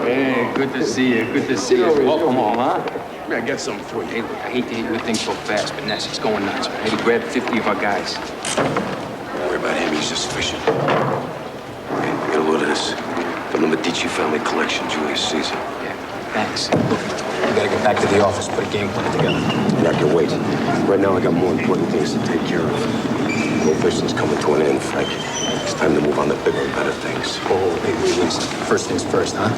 Hey, good to see you. Good to see you. Welcome home, huh? I got something for you. Hey, I hate to hit your thing so fast, but Ness, it's going nuts. I had to grab 50 of our guys. Don't worry about him, he's just fishing. Okay, I got a load of this. From the Medici family collection, Julius Caesar. Yeah. Thanks. We gotta get back to the office, put a game plan together. That can wait. Right now, I got more important things to take care of. Prohibition's coming to an end, Frank. It's time to move on to bigger and better things. Oh, hey, wait. First things first, huh?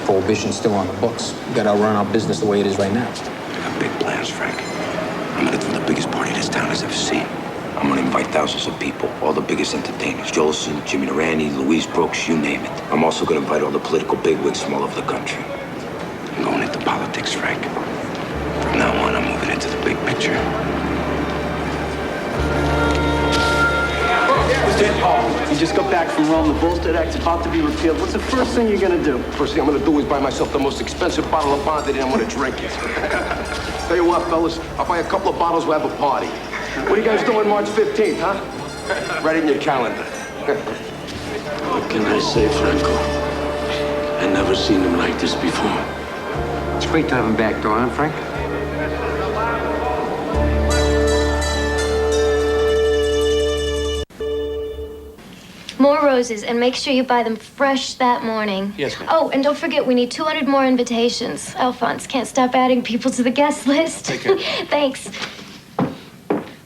Prohibition's still on the books. We gotta run our business the way it is right now. I got big plans, Frank. I'm gonna throw the biggest party this town has ever seen. I'm gonna invite thousands of people, all the biggest entertainers. Jolson, Jimmy Durante, Louise Brooks, you name it. I'm also gonna invite all the political bigwigs from all over the country. I'm going into politics, Frank. From now on, I'm moving into the big picture. You just got back from Rome. The Volstead Act's about to be repealed. What's the first thing you're gonna do? First thing I'm gonna do is buy myself the most expensive bottle of Bondi, and I'm gonna drink it. Tell you what, fellas, I'll buy a couple of bottles, we'll have a party. What are you guys doing March 15th, huh? Right in your calendar. What can I say, Franco? I never seen him like this before. It's great to have him back, though, huh, Frank? More roses, and make sure you buy them fresh that morning. Yes, ma'am. Oh, and don't forget, we need 200 more invitations. Alphonse can't stop adding people to the guest list. Take care. Thanks.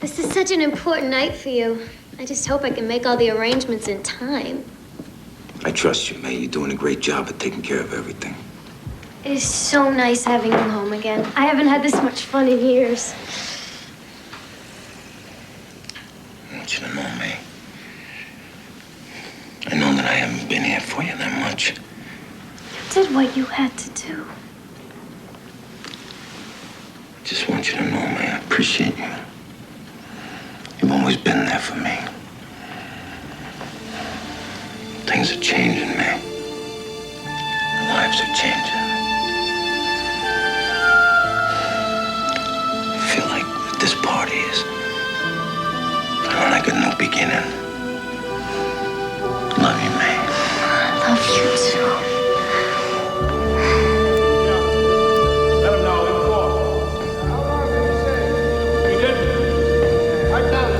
This is such an important night for you. I just hope I can make all the arrangements in time. I trust you, man. You're doing a great job of taking care of everything. It is so nice having you home again. I haven't had this much fun in years. I want you to know, May. I know that I haven't been here for you that much. You did what you had to do. I just want you to know, May, I appreciate you. You've always been there for me. Things are changing, man. Lives are changing. I feel like what this party is kind of like a new beginning. Love you, man. I love you too. Let him know, enforce. How long did you say? You did? Right down.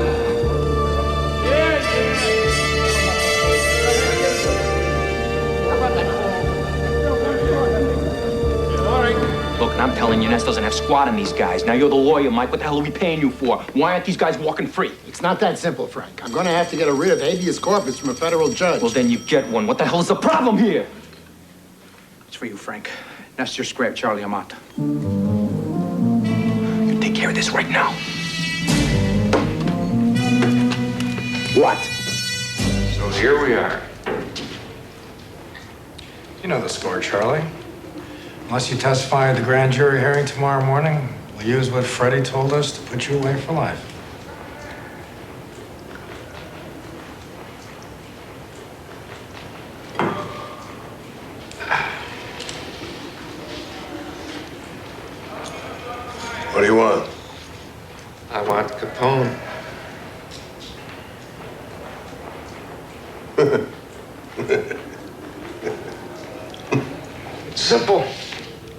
Look, and I'm telling you, Ness doesn't have squat in these guys. Now, you're the lawyer, Mike. What the hell are we paying you for? Why aren't these guys walking free? It's not that simple, Frank. I'm gonna have to get a writ of habeas corpus from a federal judge. Well, then you get one. What the hell is the problem here? It's for you, Frank. Ness just grabbed Charlie Amato. You take care of this right now. What? So here we are. You know the score, Charlie. Unless you testify at the grand jury hearing tomorrow morning, we'll use what Freddie told us to put you away for life. What do you want? I want Capone. It's simple.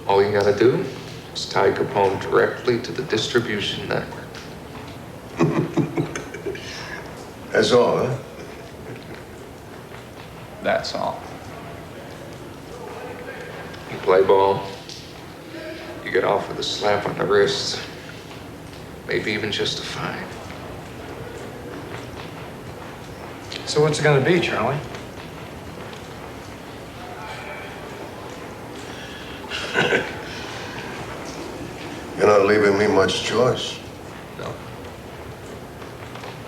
All you gotta do is tie Capone directly to the distribution network. That's all, huh? That's all. You play ball, you get off with a slap on the wrist, maybe even just a fine. So what's it gonna be, Charlie? You're not leaving me much choice. No.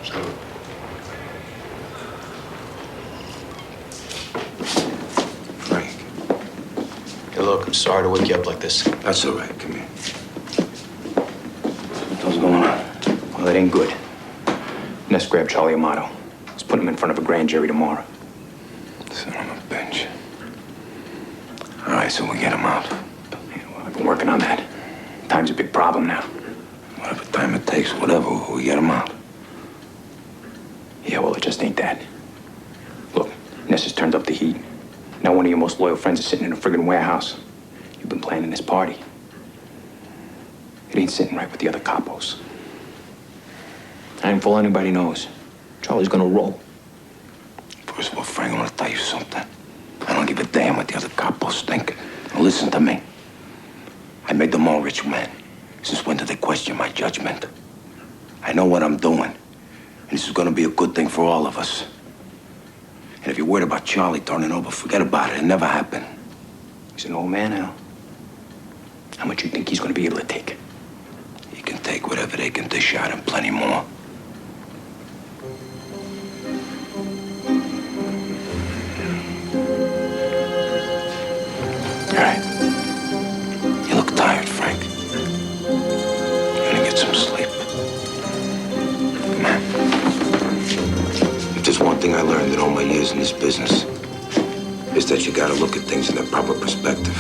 So, Frank. Hey, look, I'm sorry to wake you up like this. That's all right. Come here. What's going on? Well, it ain't good. Ness grabbed Charlie Amato. Let's put him in front of a grand jury tomorrow. Son of a bitch. All right, so we get him out. I've been working on that. Time's a big problem now. Whatever time it takes, whatever, we get him out. Yeah, well, it just ain't that. Look, Ness has turned up the heat. Now one of your most loyal friends is sitting in a friggin' warehouse. You've been planning this party. It ain't sitting right with the other capos. And for all anybody knows, Charlie's gonna roll. First of all, Frank, I want to tell you something. I don't give a damn what the other capos think. Now listen to me. rich men. Since when do they question my judgment? I know what I'm doing. And this is gonna be a good thing for all of us. And if you're worried about Charlie turning over, forget about it. It never happened. He's an old man now. How much you think he's gonna be able to take? He can take whatever they can dish out and plenty more. All right. You look tired, Frank. You're gonna get some sleep. Come on. If there's one thing I learned in all my years in this business, it's that you gotta look at things in their proper perspective.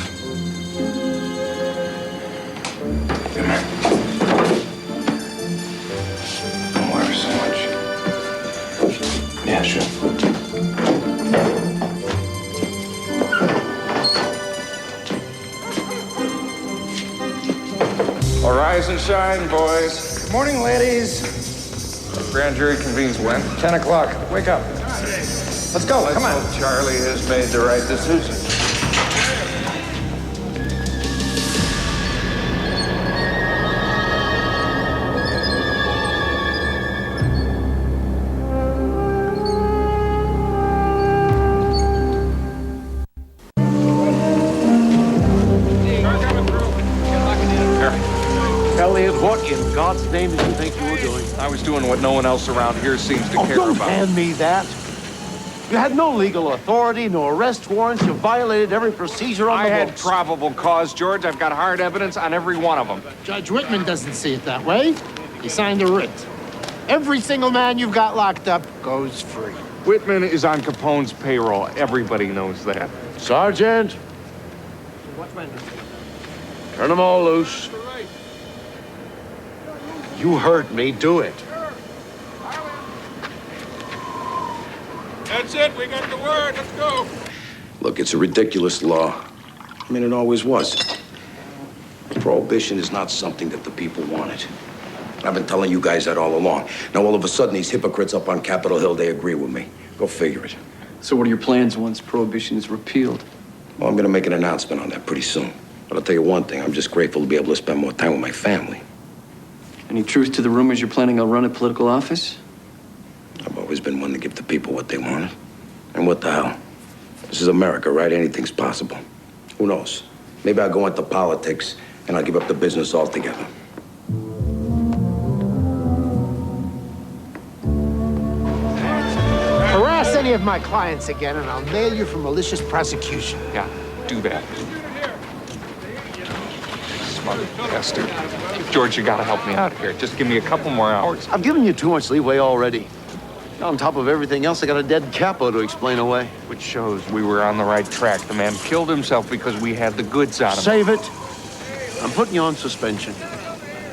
Come on. Don't worry so much. Yeah, sure. Rise and shine, boys. Good morning, ladies. Grand jury convenes when? 10 o'clock. Wake up. Let's go. Come on. Let's hope Charlie has made the right decision. Elliot, what in God's name did you think you were doing? I was doing what no one else around here seems to care Don't about. hand me that. You had no legal authority, no arrest warrants. You violated every procedure on the I had books. probable cause, George. I've got hard evidence on every one of them. Judge Whitman doesn't see it that way. He signed a writ. Every single man you've got locked up goes free. Whitman is on Capone's payroll. Everybody knows that. Sergeant, turn them all loose. You heard me. Do it. That's it. We got the word. Let's go. Look, it's a ridiculous law. I mean, it always was. Prohibition is not something that the people wanted. I've been telling you guys that all along. Now, all of a sudden, these hypocrites up on Capitol Hill, they agree with me. Go figure it. So what are your plans once Prohibition is repealed? Well, I'm gonna make an announcement on that pretty soon. But I'll tell you one thing, I'm just grateful to be able to spend more time with my family. Any truth to the rumors you're planning on running political office? I've always been one to give the people what they wanted. And what the hell? This is America, right? Anything's possible. Who knows? Maybe I'll go into politics and I'll give up the business altogether. Harass any of my clients again, and I'll nail you for malicious prosecution. Yeah, do that. Smart bastard. George, you gotta help me out here. Just give me a couple more hours. I've given you too much leeway already. On top of everything else, I got a dead capo to explain away. Which shows we were on the right track. The man killed himself because we had the goods on him. Save it. I'm putting you on suspension.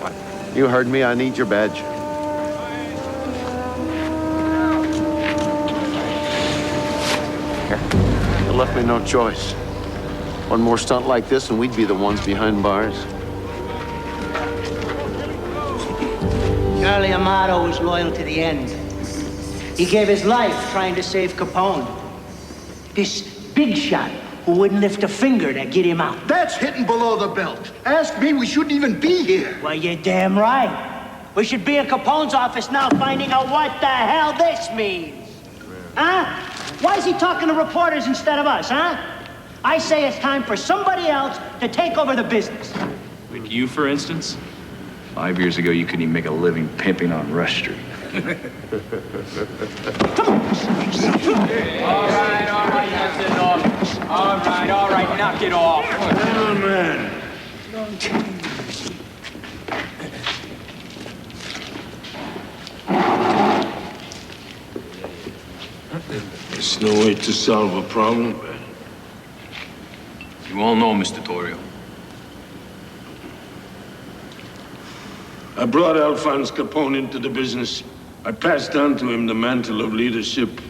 What? You heard me. I need your badge. Here. You left me no choice. One more stunt like this, and we'd be the ones behind bars. Charlie Amato was loyal to the end. He gave his life trying to save Capone. This big shot who wouldn't lift a finger to get him out. That's hitting below the belt. Ask me, we shouldn't even be here. Well, you're damn right. We should be in Capone's office now finding out what the hell this means. Huh? Why is he talking to reporters instead of us, huh? I say it's time for somebody else to take over the business. Like you, for instance? 5 years ago, you couldn't even make a living pimping on Rush Street. All right, that's enough. All right, knock it off. Oh, man. There's no way to solve a problem. You all know, Mr. Torrio. I brought Alphonse Capone into the business. I passed on to him the mantle of leadership.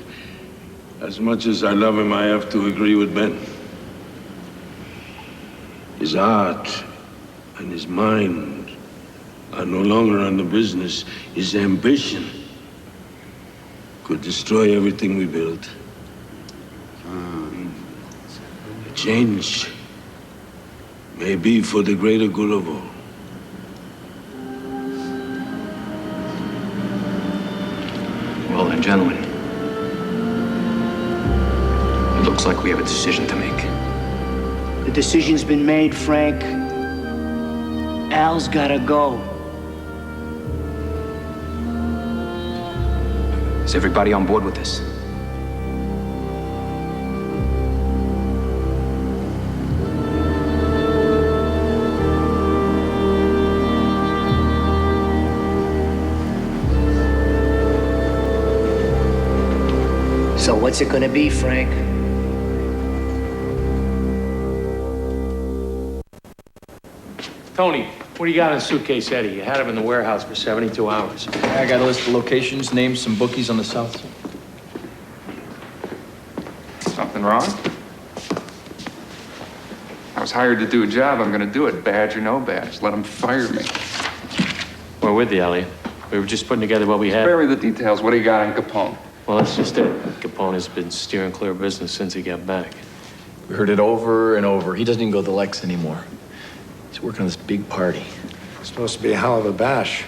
As much as I love him, I have to agree with Ben. His heart and his mind are no longer on the business. His ambition could destroy everything we built. A change may be for the greater good of all. gentlemen, it looks like we have a decision to make. The decision's been made, Frank. Al's gotta go. Is everybody on board with this? So what's it gonna be, Frank? Tony, what do you got in suitcase Eddie? You had him in the warehouse for 72 hours. I got a list of locations, names, some bookies on the south side. Something wrong? I was hired to do a job. I'm gonna do it, badge or no badge. Let them fire me. We're with you, Elliot. We were just putting together what we had. Spare me the details. What do you got on Capone? Well, that's just it. Capone has been steering clear of business since he got back. We heard it over and over. He doesn't even go to the Lex anymore. He's working on this big party. It's supposed to be a hell of a bash.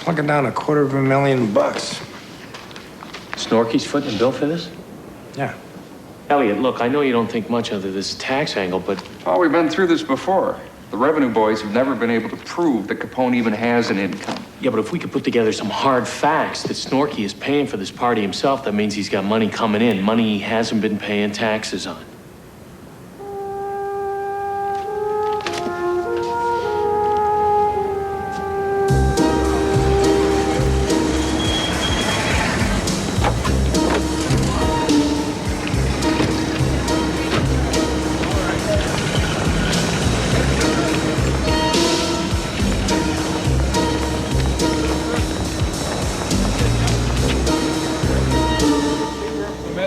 Plunking down $250,000. Snorky's footing the bill for this? Yeah. Elliot, look, I know you don't think much of this tax angle, but... Oh, we've been through this before. The revenue boys have never been able to prove that Capone even has an income. Yeah, but if we could put together some hard facts that Snorky is paying for this party himself, that means he's got money coming in, money he hasn't been paying taxes on.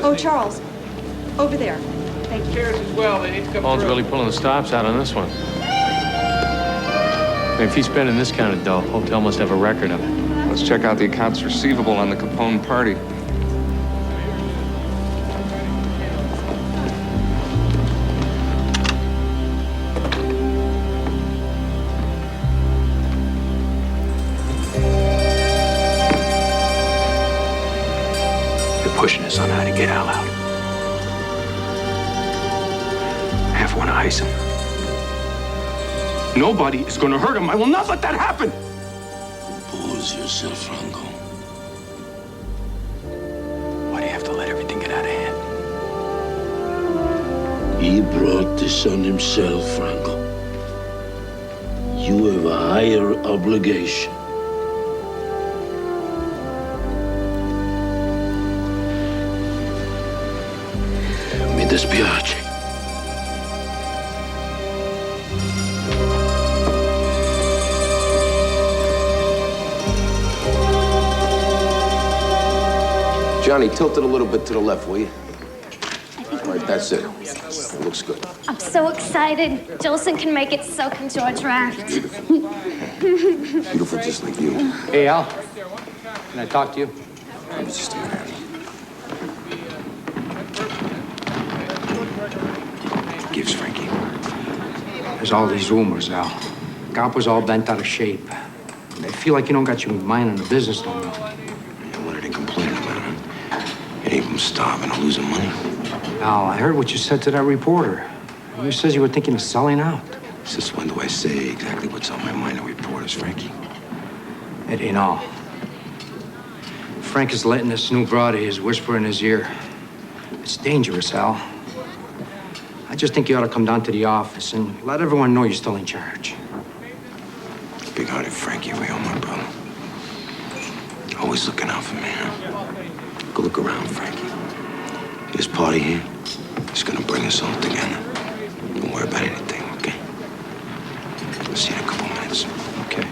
Oh, Charles, over there. Thank you. Chairs as well. They need to come Paul's really pulling the stops out on this one. If he's spending this kind of dough, hotel must have a record of it. Let's check out the accounts receivable on the Capone party. They're pushing us on how to get Al out. Half want to ice him. Nobody is going to hurt him. I will not let that happen. Compose yourself, Franco. Why do you have to let everything get out of hand? He brought this on himself, Franco. You have a higher obligation. Mi dispiace. Johnny, tilt it a little bit to the left, will you? All right, that's it. It looks good. I'm so excited. Jolson can make it, so can George Raft. Beautiful, just like you. Hey, Al. Can I talk to you? Just a minute. Gives, Frankie. There's all these rumors, Al. Gapa's all bent out of shape. I feel like you don't got your mind on the business no more. What are they complaining about? Any of them starving or losing money? Al, I heard what you said to that reporter. You says you were thinking of selling out. Since when do I say exactly what's on my mind to reporters, Frankie? It ain't all. Frank is letting this new broad of his whisper in his ear. It's dangerous, Al. I just think you ought to come down to the office and let everyone know you're still in charge. Big-hearted Frankie, real, my brother. Always looking out for me, huh? Go look around, Frankie. This party here is gonna bring us all together. Don't worry about anything, okay? I'll see you in a couple minutes. Okay.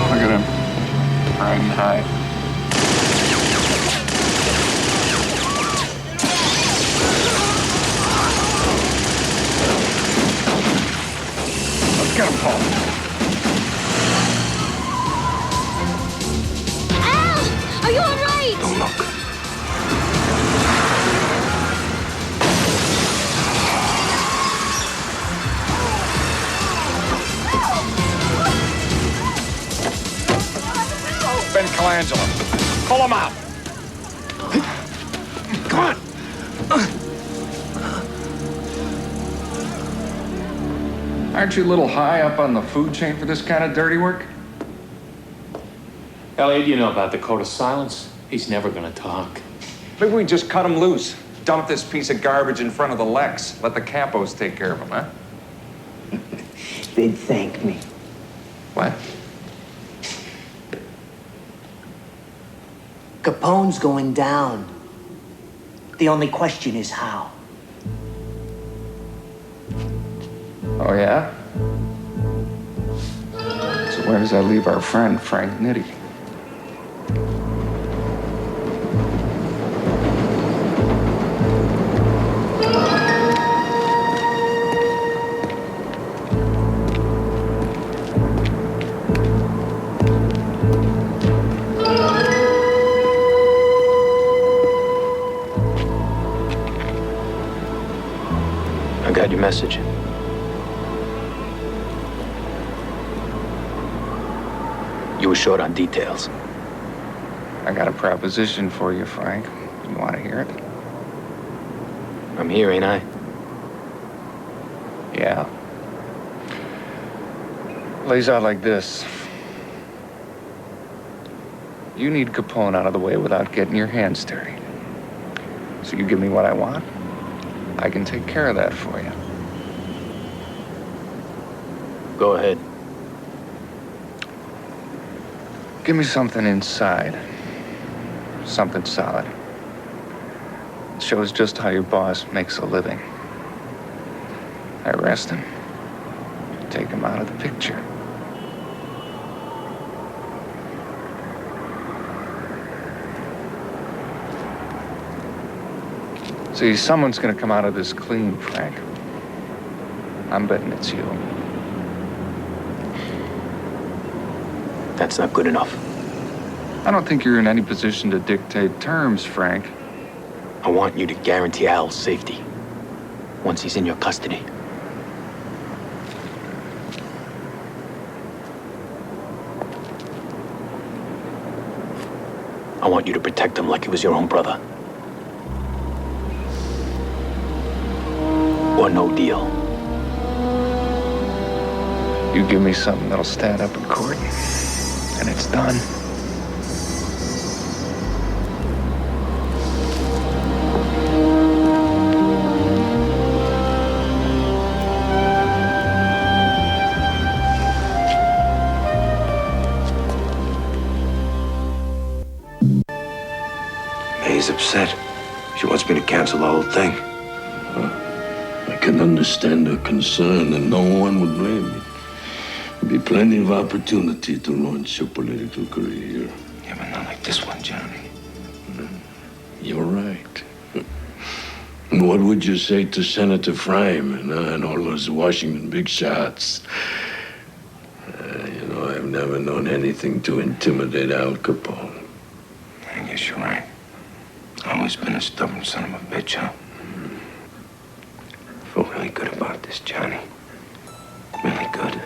Look at him. Riding high. Let's get him, Paul. Angela. Pull him out. Come on. Aren't you a little high up on the food chain for this kind of dirty work? Elliot, you know about the code of silence? He's never gonna talk. Maybe we just cut him loose. Dump this piece of garbage in front of the Lex. Let the Capos take care of him, huh? They'd thank me. What? Capone's going down. The only question is how. Oh, yeah? So where does that leave our friend, Frank Nitti? I got your message. You were short on details. I got a proposition for you, Frank. You want to hear it? I'm here, ain't I? Yeah. Lays out like this. You need Capone out of the way without getting your hands dirty. So you give me what I want, I can take care of that for you. Go ahead. Give me something inside. Something solid. It shows just how your boss makes a living. I arrest him. Take him out of the picture. See, someone's gonna come out of this clean, Frank. I'm betting it's you. That's not good enough. I don't think you're in any position to dictate terms, Frank. I want you to guarantee Al's safety once he's in your custody. I want you to protect him like he was your own brother. Or no deal. You give me something that'll stand up in court, and it's done. May's upset. She wants me to cancel the whole thing. I can understand her concern, and no one would blame me. There'll be plenty of opportunity to launch your political career. Yeah, but not like this one, Johnny. You're right. And what would you say to Senator Fryman and all those Washington big shots? You know, I've never known anything to intimidate Al Capone. I guess you're right. I've always been a stubborn son of a bitch, huh? I feel really good about this, Johnny. Really good.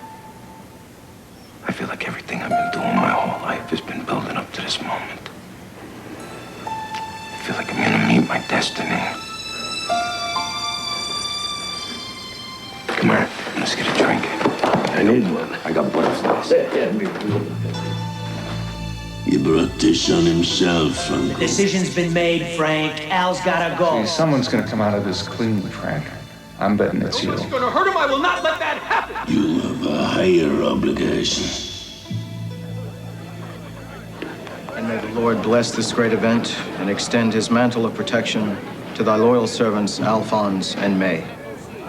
I feel like everything I've been doing my whole life has been building up to this moment. I feel like I'm gonna meet my destiny. Come here, let's get a drink. I need one. I got butterflies. He brought this on himself, The decision's been made, Frank. Al's gotta go. See, someone's gonna come out of this clean, Frank. I'm betting it's you. Gonna hurt him. I will not let that happen. You have a higher obligation. And may the Lord bless this great event and extend his mantle of protection to thy loyal servants, Alphonse and May.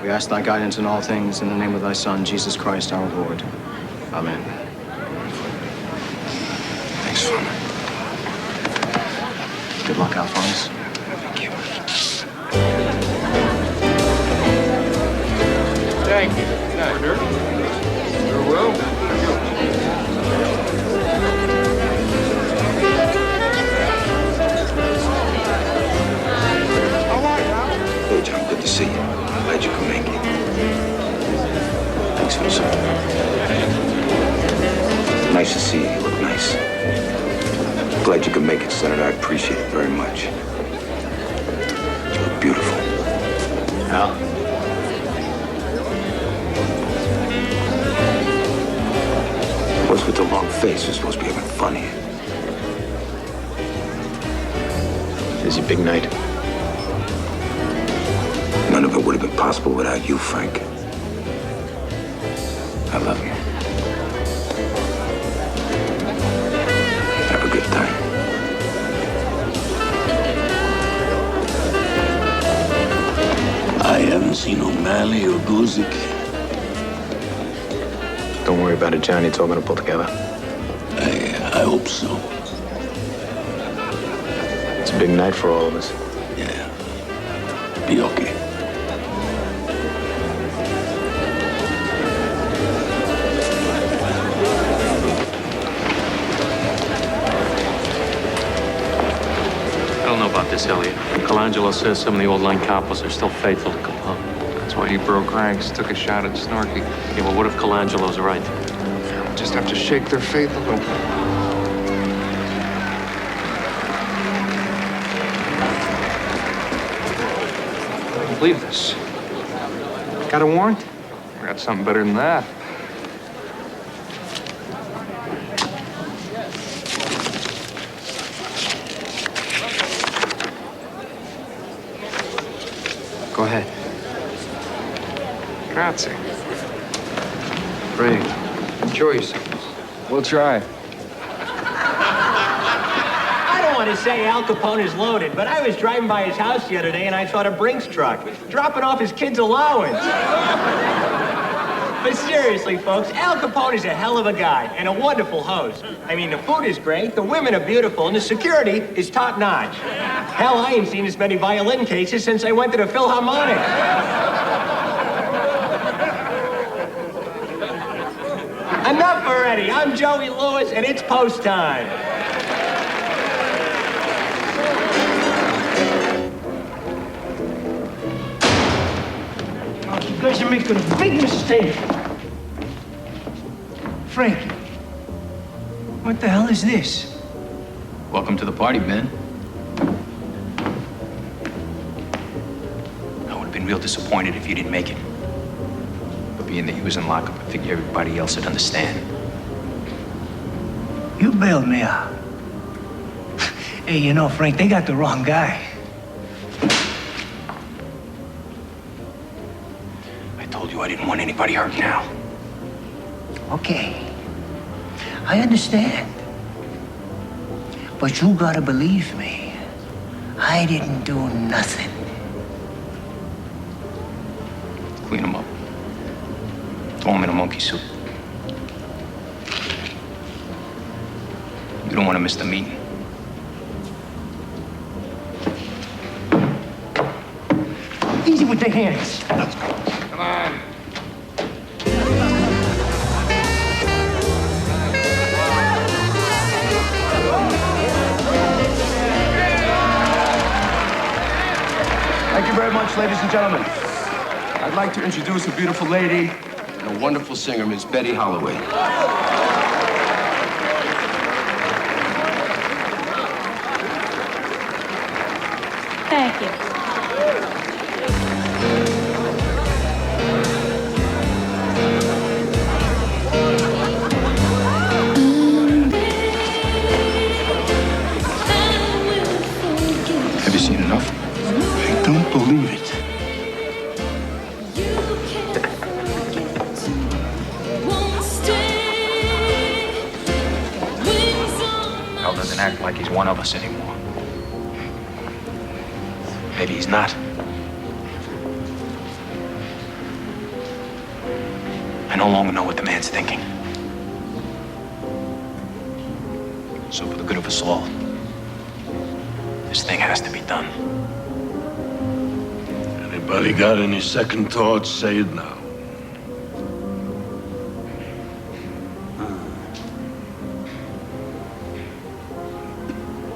We ask thy guidance in all things in the name of thy Son, Jesus Christ our Lord. Amen. Thanks, Father. Good luck, Alphonse. Thank you. Thank you. Sure will. Hey, John, good to see you. Glad you could make it. Thanks for the support. Nice to see you. You look nice. Glad you could make it, Senator. I appreciate it very much. You look beautiful. Al? What's with the long face? You're supposed to be having fun here. Is your big night? None of it would have been possible without you, Frank. I love you. Have a good time. I haven't seen O'Malley or Guzik. Don't worry about it, Johnny. It's all gonna pull together. I hope so. It's a big night for all of us. Yeah. Be okay. I don't know about this, Elliot. Colangelo says some of the old line capos are still faithful to Capone. That's why he broke ranks, took a shot at Snorky. Yeah, well, what if Colangelo's right? We'll just have to shake their faith a little. I don't believe this. Got a warrant? I got something better than that. Go ahead. Grazie. Frank, enjoy yourself. We'll try. I don't want to say Al Capone is loaded, but I was driving by his house the other day and I saw a Brinks truck dropping off his kid's allowance. But seriously, folks, Al Capone is a hell of a guy and a wonderful host. I mean, the food is great, the women are beautiful, and the security is top-notch. Hell, I ain't seen as many violin cases since I went to the Philharmonic. Enough already. I'm Joey Lewis, and it's post time. You guys are making a big mistake. Frankie, what the hell is this? Welcome to the party, Ben. I would have been real disappointed if you didn't make it. But being that you was in lockup, I figure everybody else would understand. You bailed me out. Hey, you know, Frank, they got the wrong guy. I told you I didn't want anybody hurt now. Okay. I understand. But you gotta believe me. I didn't do nothing. Clean him up. Throw him in a monkey suit. You don't want to miss the meeting. Easy with the hands. Let's go. Come on. Thank you very much, ladies and gentlemen. I'd like to introduce a beautiful lady and a wonderful singer, Miss Betty Holloway. Thank you. Have you seen enough? I don't believe it. Al doesn't act like he's one of us anymore. Maybe he's not. I no longer know what the man's thinking. So for the good of us all, this thing has to be done. Anybody got any second thoughts? Say it now.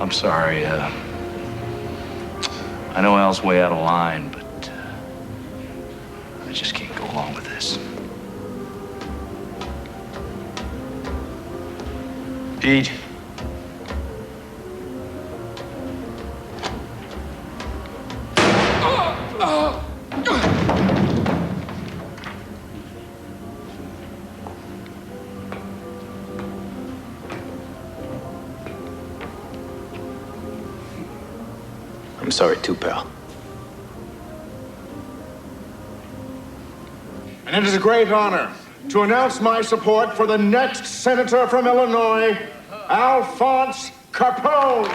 I'm sorry. I know Al's way out of line, but I just can't go along with this. Pete, sorry too, pal. And it is a great honor to announce my support for the next senator from Illinois, Alphonse Capone.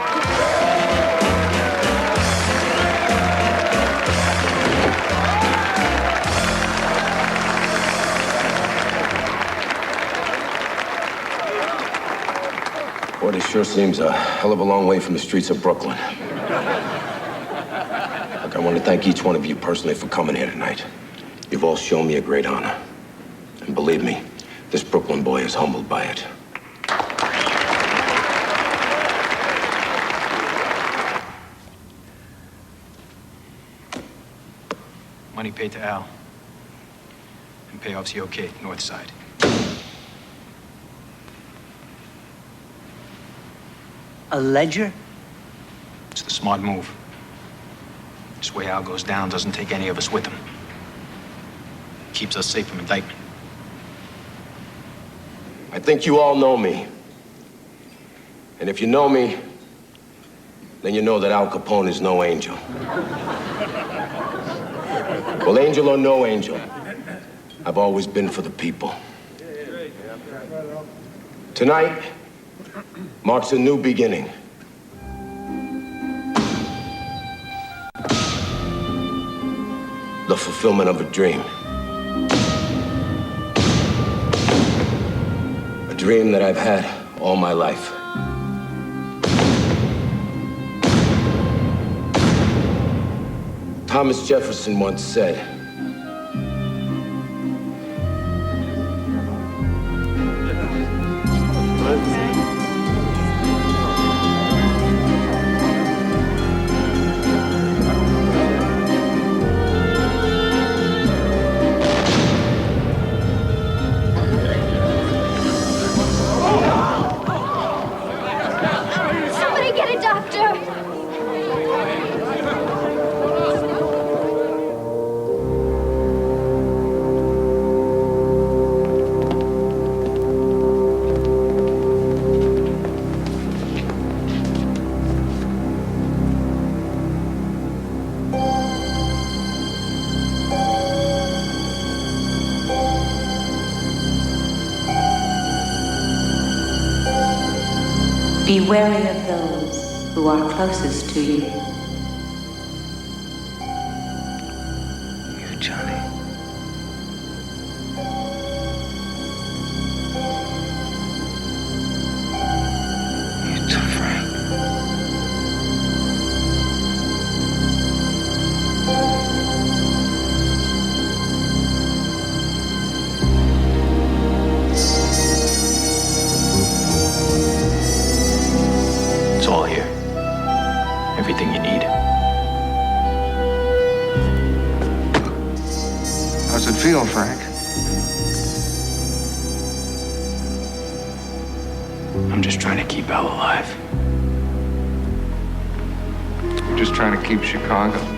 Boy, this sure seems a hell of a long way from the streets of Brooklyn. Look, I want to thank each one of you personally for coming here tonight. You've all shown me a great honor. And believe me, this Brooklyn boy is humbled by it. Money paid to Al. And payoffs he okayed, north side. A ledger? It's the smart move. This way Al goes down doesn't take any of us with him. Keeps us safe from indictment. I think you all know me. And if you know me, then you know that Al Capone is no angel. Well, angel or no angel, I've always been for the people. Tonight marks a new beginning. The fulfillment of a dream. A dream that I've had all my life. Thomas Jefferson once said, Somebody get a doctor! Be wary of those who are closest to you. You, Johnny. You too, Frank. It's all here. Everything you need. How's it feel, Frank? I'm just trying to keep Al alive. We're just trying to keep Chicago.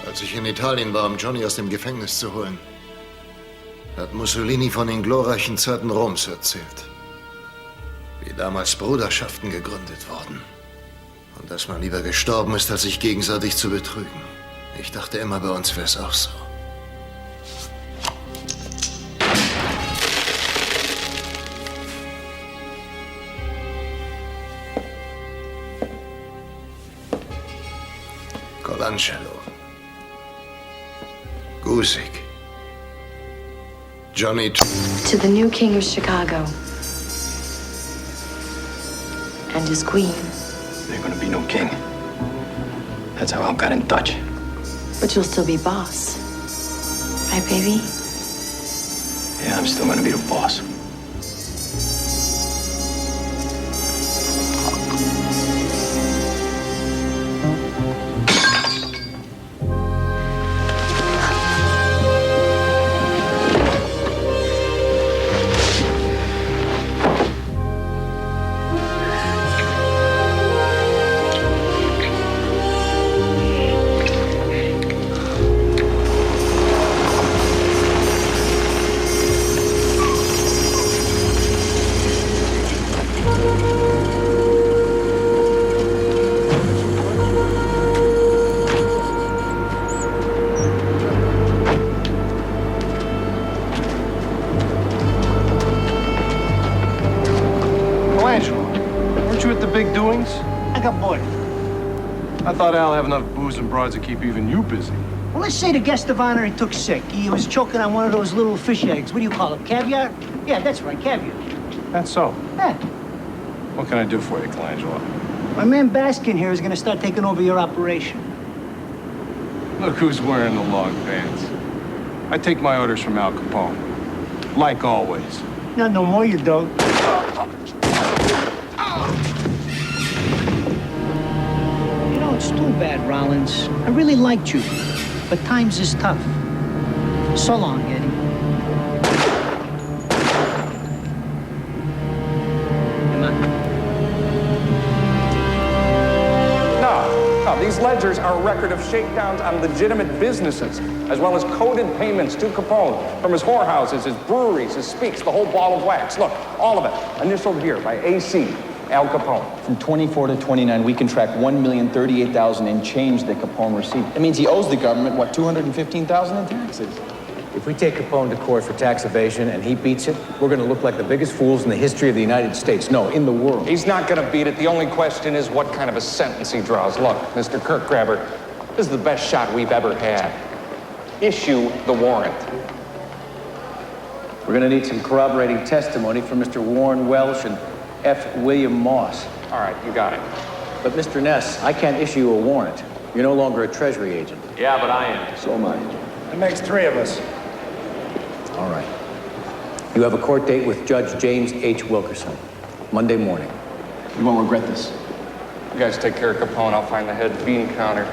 Als ich in Italien war, um Johnny aus dem Gefängnis zu holen, hat Mussolini von den glorreichen Zeiten Roms erzählt. Wie damals Bruderschaften gegründet wurden. Und dass man lieber gestorben ist, als sich gegenseitig zu betrügen. Ich dachte immer, bei uns wäre es auch so. Colangelo. Gusig. Johnny... To the new king of Chicago. And his queen. There's gonna be no king. That's how Al got in Dutch. But you'll still be boss. Right, baby? Yeah, I'm still gonna be the boss. I thought Al had enough booze and broads to keep even you busy. Well, let's say the guest of honor, he took sick. He was choking on one of those little fish eggs. What do you call it, caviar? Yeah, that's right, caviar. That's so. Yeah. What can I do for you, Colangelo? My man Baskin here is going to start taking over your operation. Look who's wearing the long pants. I take my orders from Al Capone. Like always. Not no more you don't. You know, it's too bad, Rollins. I really liked you, but times is tough. So long, Eddie. Come on. No, these ledgers are a record of shakedowns on legitimate businesses, as well as coded payments to Capone from his whorehouses, his breweries, his speaks, the whole ball of wax. Look, all of it, initialed here by AC, Al Capone. From 24 to 29, we can track $1,038,000 in change that Capone received. That means he owes the government, what, $215,000 in taxes? If we take Capone to court for tax evasion and he beats it, we're going to look like the biggest fools in the history of the United States. No, in the world. He's not going to beat it. The only question is what kind of a sentence he draws. Look, Mr. Kirkgrabber, this is the best shot we've ever had. Issue the warrant. We're going to need some corroborating testimony from Mr. Warren Welsh and F. William Moss. All right, you got it. But, Mr. Ness, I can't issue you a warrant. You're no longer a Treasury agent. Yeah, but I am. So am I. That makes three of us. All right. You have a court date with Judge James H. Wilkerson, Monday morning. You won't regret this. You guys take care of Capone. I'll find the head bean counter.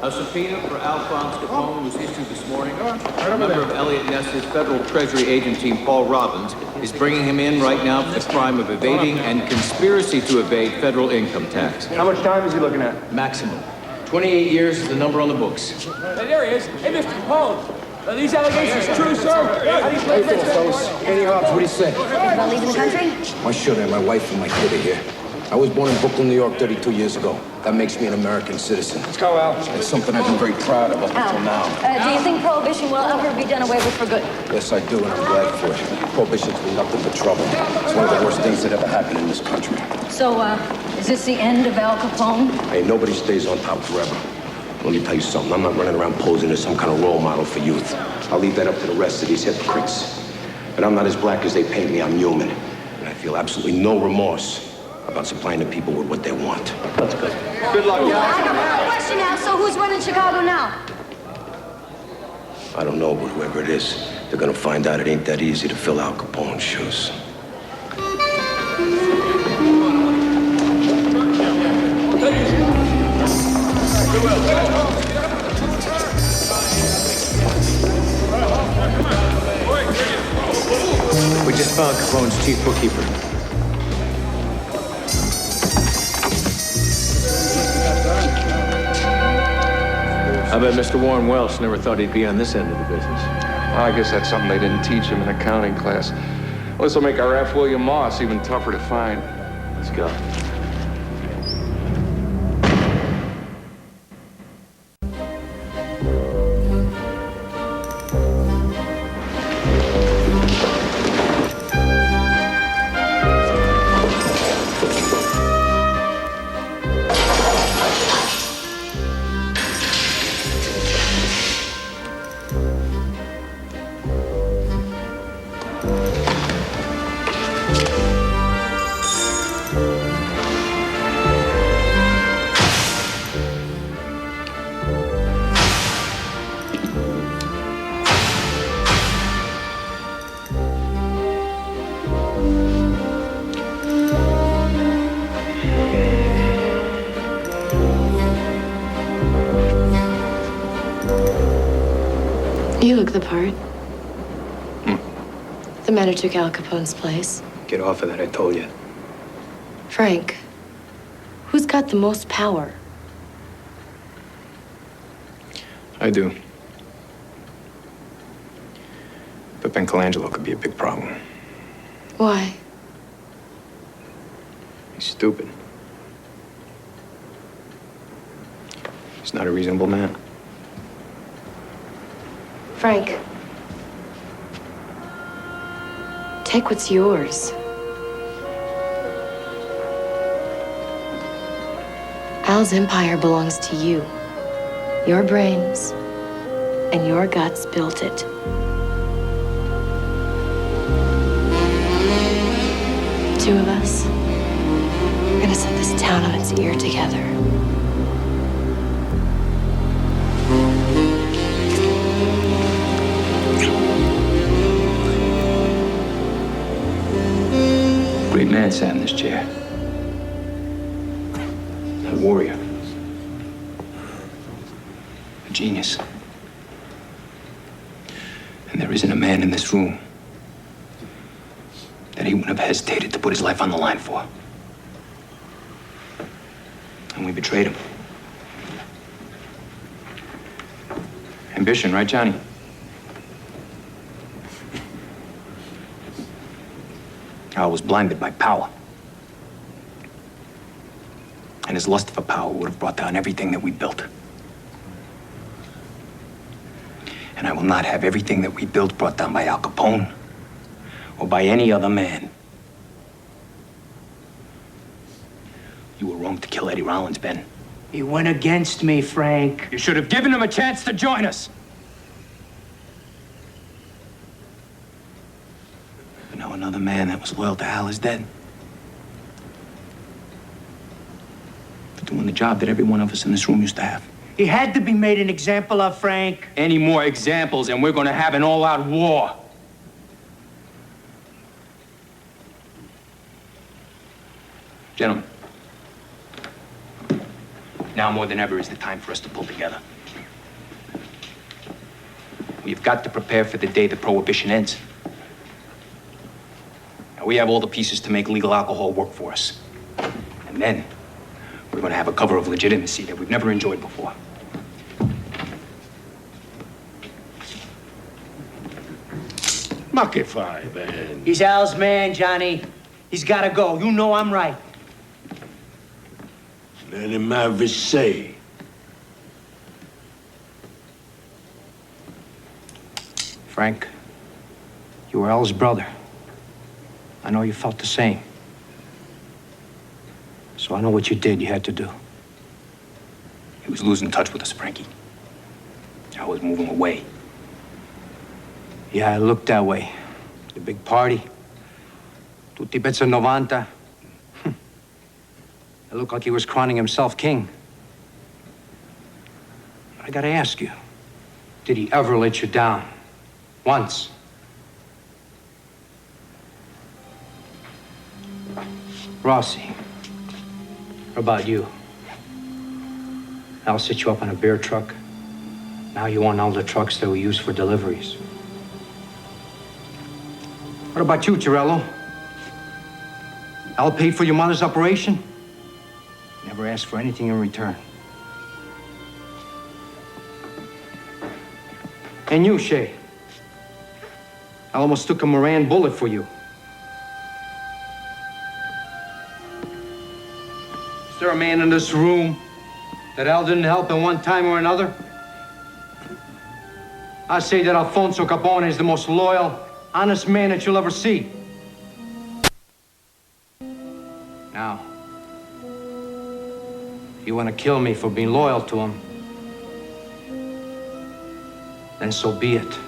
A subpoena for Alphonse Capone was issued this morning. A member of Elliott Ness's Federal Treasury agent team, Paul Robbins, is bringing him in right now for the crime of evading and conspiracy to evade federal income tax. How much time is he looking at? Maximum. 28 years is the number on the books. Hey, there he is. Hey, Mr. Capone. Are these allegations true, sir? Hey, fellas. Andy Hobbs, what do you say? About leaving the country? Why should I? My wife and my kid are here. I was born in Brooklyn, New York, 32 years ago. That makes me an American citizen. Let's go, Al. It's something I've been very proud of up until now. Do you think Prohibition will ever be done away with for good? Yes, I do, and I'm glad for it. Prohibition's been nothing but trouble. It's one of the worst things that ever happened in this country. So, is this the end of Al Capone? Hey, nobody stays on top forever. Let me tell you something. I'm not running around posing as some kind of role model for youth. I'll leave that up to the rest of these hypocrites. But I'm not as black as they paint me. I'm human. And I feel absolutely no remorse about supplying the people with what they want. That's good. Good luck. I got one question now. So who's running Chicago now? I don't know, but whoever it is, they're gonna find out it ain't that easy to fill out Capone's shoes. We just found Capone's chief bookkeeper. I bet Mr. Warren Welsh never thought he'd be on this end of the business. Well, I guess that's something they didn't teach him in accounting class. Well, this will make our F. William Moss even tougher to find. Let's go. You look the part. The man who took Al Capone's place. Get off of that, I told you. Frank, who's got the most power? I do. But Michelangelo could be a big problem. Why? He's stupid. He's not a reasonable man. Frank, take what's yours. Al's empire belongs to you. Your brains and your guts built it. The two of us, we're gonna set this town on its ear together. Great man sat in this chair. A warrior. A genius. And there isn't a man in this room that he wouldn't have hesitated to put his life on the line for. And we betrayed him. Ambition, right, Johnny? I was blinded by power. And his lust for power would have brought down everything that we built. And I will not have everything that we built brought down by Al Capone or by any other man. You were wrong to kill Eddie Rollins, Ben. He went against me, Frank. You should have given him a chance to join us. But now another man that was loyal to Al is dead. For doing the job that every one of us in this room used to have. He had to be made an example of, Frank. Any more examples and we're gonna have an all-out war. Gentlemen, now more than ever is the time for us to pull together. We've got to prepare for the day the prohibition ends. Now, we have all the pieces to make legal alcohol work for us. And then we're gonna have a cover of legitimacy that we've never enjoyed before. Muckify, man. He's Al's man, Johnny. He's gotta go. You know I'm right. Let him have his say. Frank, you were Al's brother. I know you felt the same. So I know what you did, you had to do. He was losing touch with us, Frankie. I was moving away. Yeah, it looked that way. The big party. Tutti pezzi 90. It looked like he was crowning himself king. But I gotta ask you, did he ever let you down? Once? Rossi, what about you? Al set you up on a beer truck. Now you want all the trucks that we use for deliveries. What about you, Torello? Al paid for your mother's operation? Never asked for anything in return. And you, Shay. I almost took a Moran bullet for you. Is there a man in this room that Al didn't help in one time or another? I say that Alfonso Capone is the most loyal, honest man that you'll ever see. Now, you want to kill me for being loyal to him, then so be it.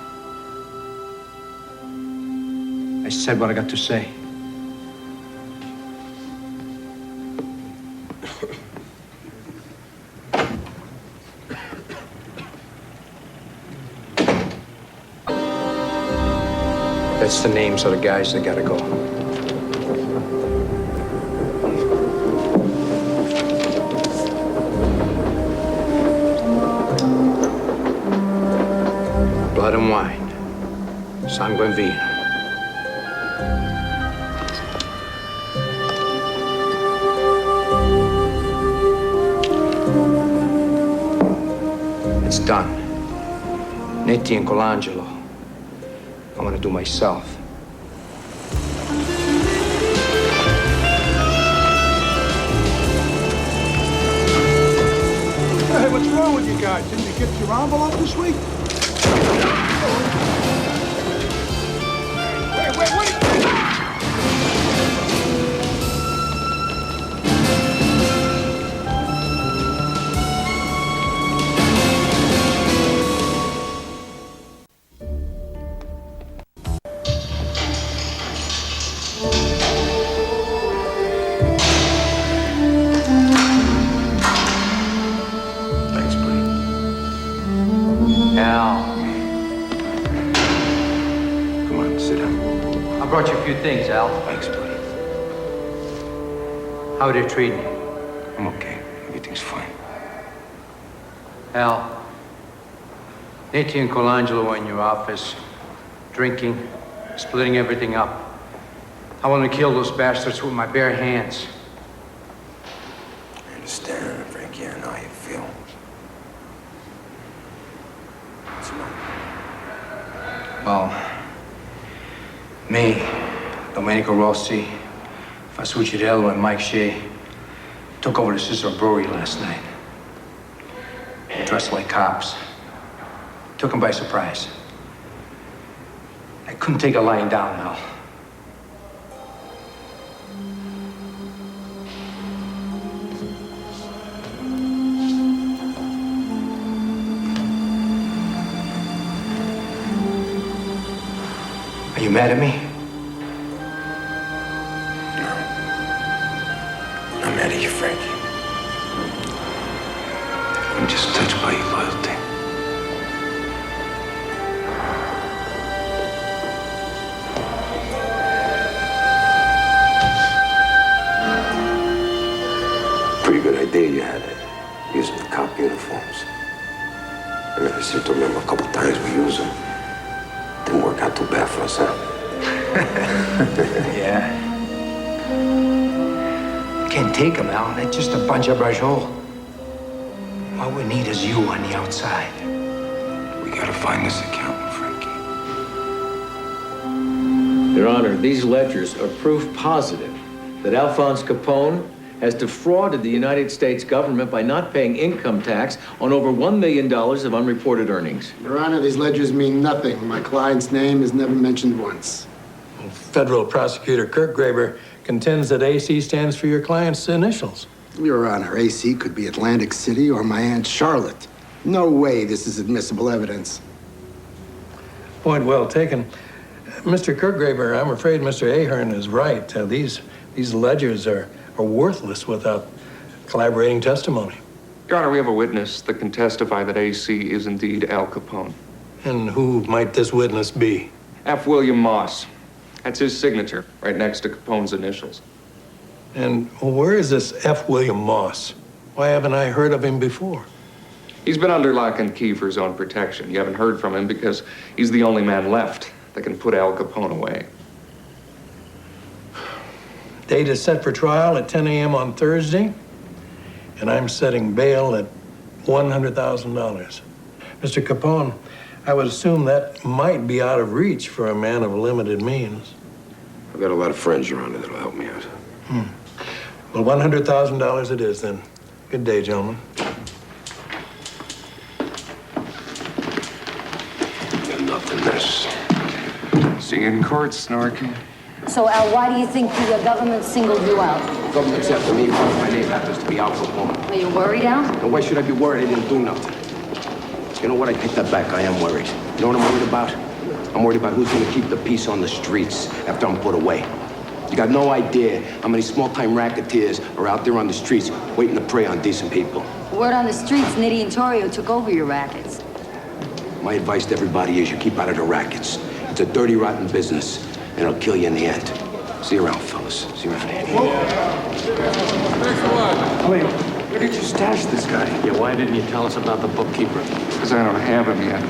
I said what I got to say. That's the names of the guys that gotta go. Blood and wine. Sangue and vino. It's done. Netti and Colangelo. I'm gonna do myself. Hey, what's wrong with you guys? Didn't you get your envelope this week? Wait! I brought you a few things, Al. Thanks, buddy. How are they treating you? I'm okay. Everything's fine. Al, Netti and Colangelo were in your office, drinking, splitting everything up. I want to kill those bastards with my bare hands. I understand, Frankie. I know how you feel. Well, me, Domenico Rossi, Fasuccidello, and Mike Shea took over the Cicero Brewery last night. Dressed like cops. Took them by surprise. I couldn't take a lying down now. Are you mad at me? I'm mad at you, Frankie. I'm just touched by your loyalty. Pretty good idea you had it, using the cop uniforms. I never seem to remember a couple times we used them. Didn't work out too bad for us, huh? Yeah. Can't take them, Al. They're just a bunch of brajol. What we need is you on the outside. We gotta find this accountant, Frankie. Your Honor, these ledgers are proof positive that Alphonse Capone has defrauded the United States government by not paying income tax on over $1 million of unreported earnings. Your Honor, these ledgers mean nothing. My client's name is never mentioned once. Federal Prosecutor Kirk Graber contends that AC stands for your client's initials. Your Honor, AC could be Atlantic City or my Aunt Charlotte. No way this is admissible evidence. Point well taken. Mr. Kirk Graber, I'm afraid Mr. Ahern is right. These ledgers are worthless without collaborating testimony. Your Honor, we have a witness that can testify that AC is indeed Al Capone. And who might this witness be? F. William Moss. That's his signature, right next to Capone's initials. And where is this F. William Moss? Why haven't I heard of him before? He's been under lock and key for his own protection. You haven't heard from him because he's the only man left that can put Al Capone away. Date is set for trial at 10 a.m. on Thursday, and I'm setting bail at $100,000. Mr. Capone, I would assume that might be out of reach for a man of limited means. I've got a lot of friends, Your Honor, that'll help me out. Well, $100,000 it is then. Good day, gentlemen. Got nothing, Ness. See you in court, Snorky. So, Al, why do you think the government singled you out? The government's after me because my name happens to be Al Capone. Are you worried, Al? And why should I be worried? I didn't do nothing. You know what? I take that back. I am worried. You know what I'm worried about? I'm worried about who's going to keep the peace on the streets after I'm put away. You got no idea how many small-time racketeers are out there on the streets waiting to prey on decent people. Word on the streets, Nitty and Torrio took over your rackets. My advice to everybody is you keep out of the rackets. It's a dirty, rotten business, and it'll kill you in the end. See you around, fellas. See you around. Wait, where did you stash this guy? Yeah, why didn't you tell us about the bookkeeper? Because I don't have him yet.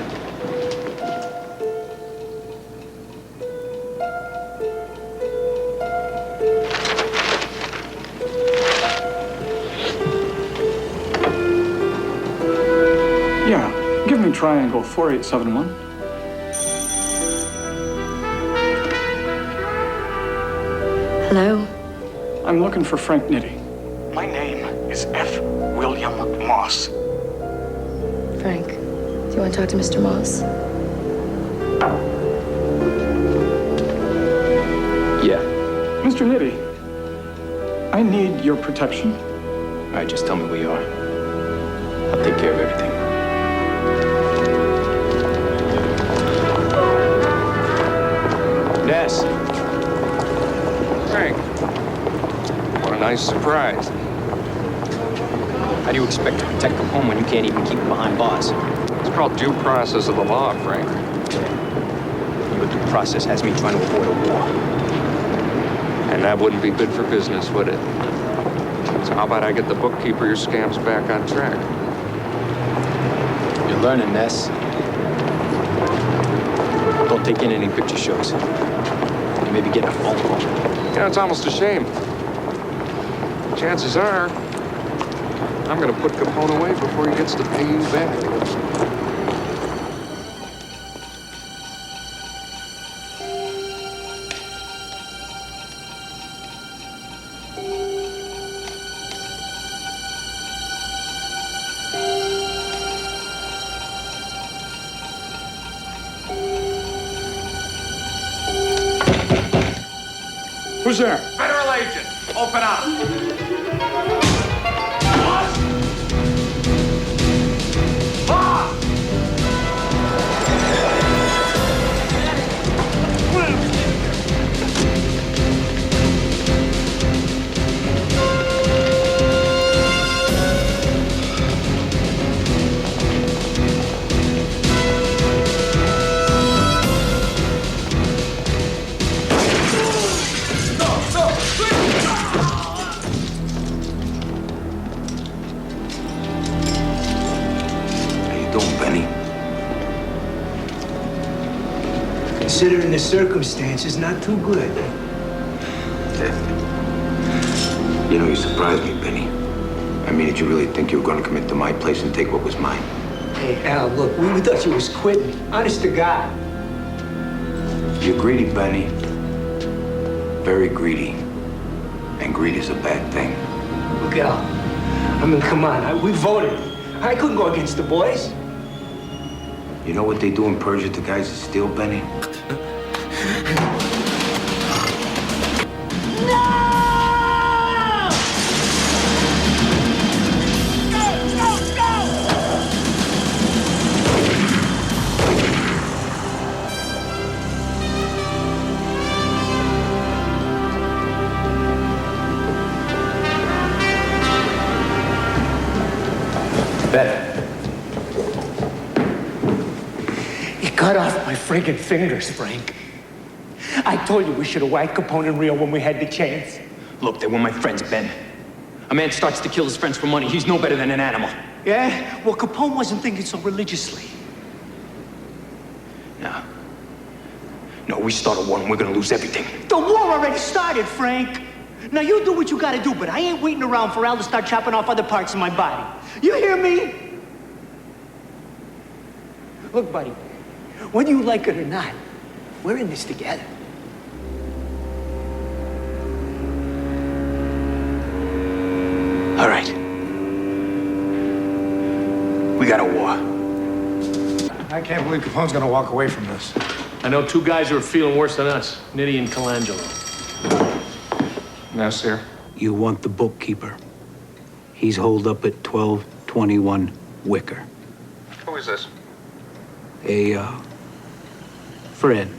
Yeah, give me triangle 4871. Hello? I'm looking for Frank Nitti. My name is F. William Moss. Frank, do you want to talk to Mr. Moss? Yeah. Mr. Nitti, I need your protection. All right, just tell me where you are. I'll take care of everything. Ness. Frank. What a nice surprise. How do you expect to protect Capone when you can't even keep him behind bars? It's called due process of the law, Frank. Your due process has me trying to avoid a war. And that wouldn't be good for business, would it? So how about I get the bookkeeper your scams back on track? You're learning, Ness. Don't take in any picture shows. You may be getting a phone call. Yeah, it's almost a shame. Chances are, I'm gonna put Capone away before he gets to pay you back. Who's there? Federal agent, open up. Considering the circumstances, not too good. You know, you surprised me, Benny. I mean, did you really think you were going to come into my place and take what was mine? Hey, Al, look, we thought you was quitting. Honest to God. You're greedy, Benny. Very greedy. And greed is a bad thing. Look, Al, I mean, come on. We voted. I couldn't go against the boys. You know what they do in Persia to guys that steal, Benny? Cut off my friggin' fingers, Frank. I told you we should have whacked Capone and Rio when we had the chance. Look, they were my friends, Ben. A man starts to kill his friends for money. He's no better than an animal. Yeah? Well, Capone wasn't thinking so religiously. No, we start a war and we're gonna lose everything. The war already started, Frank. Now, you do what you gotta do, but I ain't waiting around for Al to start chopping off other parts of my body. You hear me? Look, buddy, Whether you like it or not, we're in this together. All right. We got a war. I can't believe Capone's gonna walk away from this. I know two guys who are feeling worse than us, Nitti and Colangelo. Ness here. You want the bookkeeper. He's holed up at 1221 Wicker. Who is this? A, friend.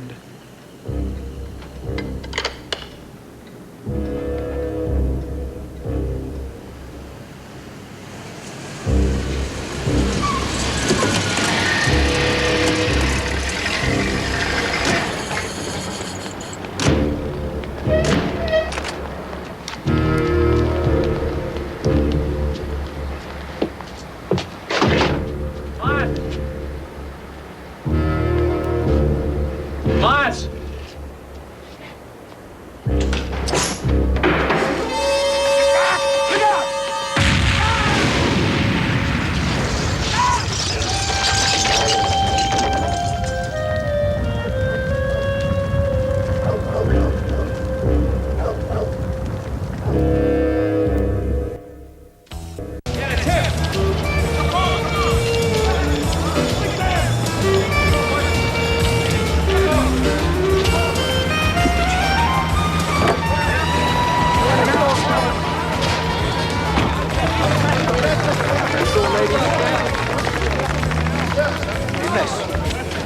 Mats!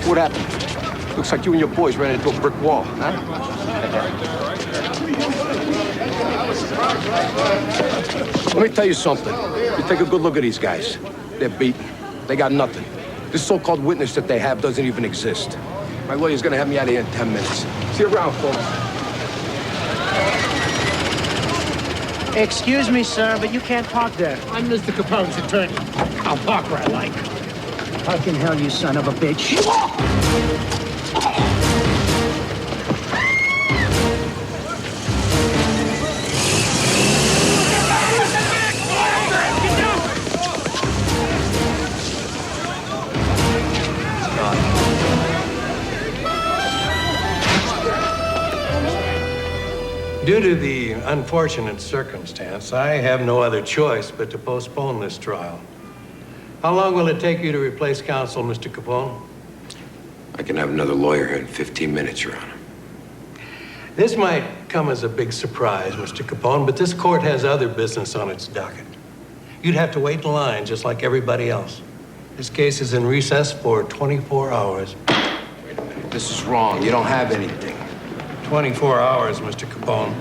What happened? Looks like you and your boys ran into a brick wall, huh? Let me tell you something. You take a good look at these guys. They're beaten. They got nothing. This so-called witness that they have doesn't even exist. My lawyer's gonna have me out of here in 10 minutes. See you around, folks. Excuse me, sir, but you can't park there. I'm Mr. Capone's attorney. I'll park where I like. Park in hell, you son of a bitch. Due to the unfortunate circumstance, I have no other choice but to postpone this trial. How long will it take you to replace counsel, Mr. Capone? I can have another lawyer here in 15 minutes, Your Honor. This might come as a big surprise, Mr. Capone, but this court has other business on its docket. You'd have to wait in line just like everybody else. This case is in recess for 24 hours. Wait a minute. This is wrong. You don't have anything. 24 hours, Mr. Capone.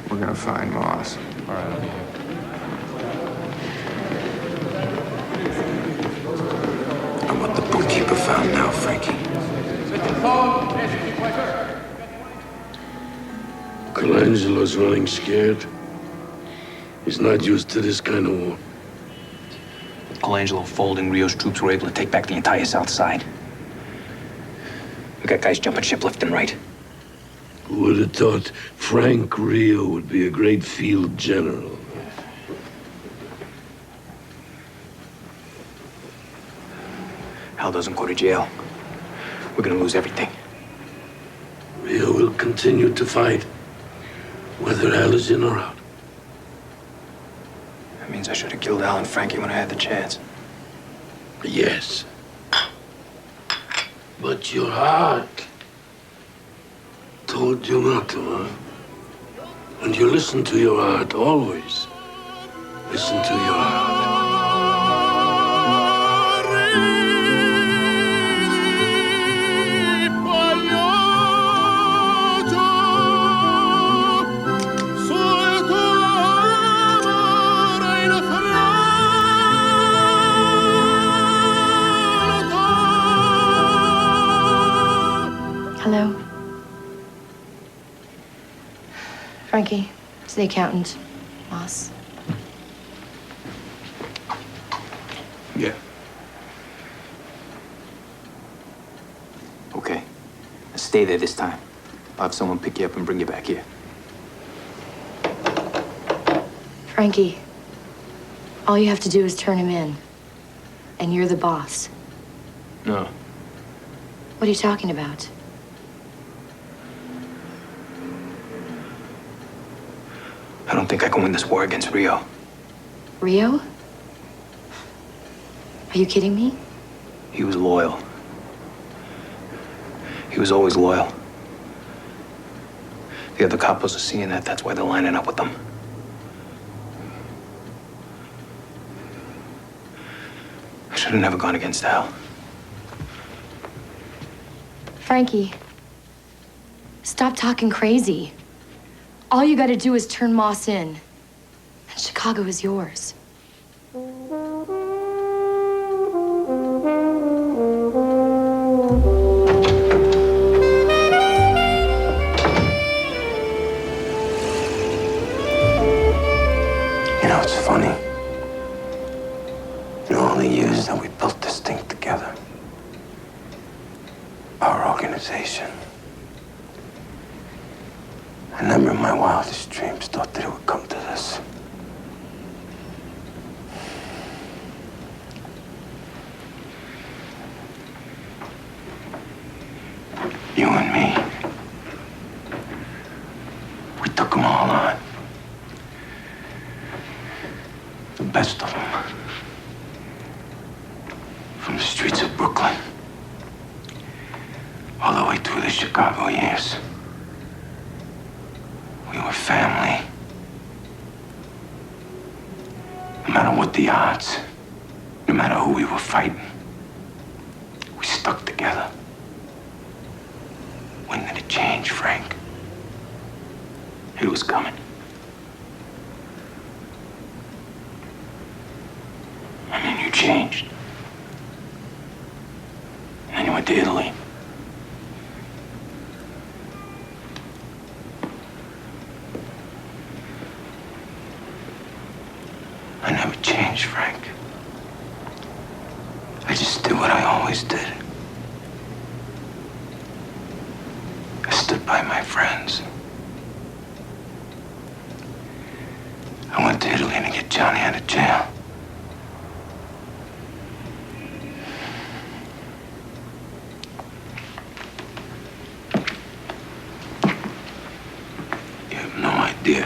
We're gonna find Moss. All right, I'll be here. I want the bookkeeper found now, Frankie. Colangelo's running scared. He's not used to this kind of war. Colangelo folding, Rio's troops were able to take back the entire south side. We got guys jumping ship left and right. Who would have thought Frank Rio would be a great field general? Hal doesn't go to jail. We're gonna lose everything. Rio will continue to fight, whether Hal is in or out. That means I should have killed Al and Frankie when I had the chance. Yes. But your heart told you not to, huh? And you listen to your heart, always. Listen to your heart. Hello? Frankie, it's the accountant, Moss. Yeah. Okay. Now stay there this time. I'll have someone pick you up and bring you back here. Frankie, all you have to do is turn him in. And you're the boss. No, What are you talking about? I don't think I can win this war against Rio. Rio? Are you kidding me? He was loyal. He was always loyal. The other capos are seeing that. That's why they're lining up with them. I should have never gone against Al. Frankie, stop talking crazy. All you gotta do is turn Moss in, and Chicago is yours. You know, it's funny. In all the years that we built this thing together, our organization, I never in my wildest dreams thought that it would come to this. You and me, we took them all on. The best of them. From the streets of Brooklyn, all the way through the Chicago years. We were family. No matter what the odds, no matter who we were fighting, we stuck together. When did it change, Frank? It was coming. I mean, you changed. And then you went to Italy. I never changed, Frank. I just did what I always did. I stood by my friends. I went to Italy to get Johnny out of jail. You have no idea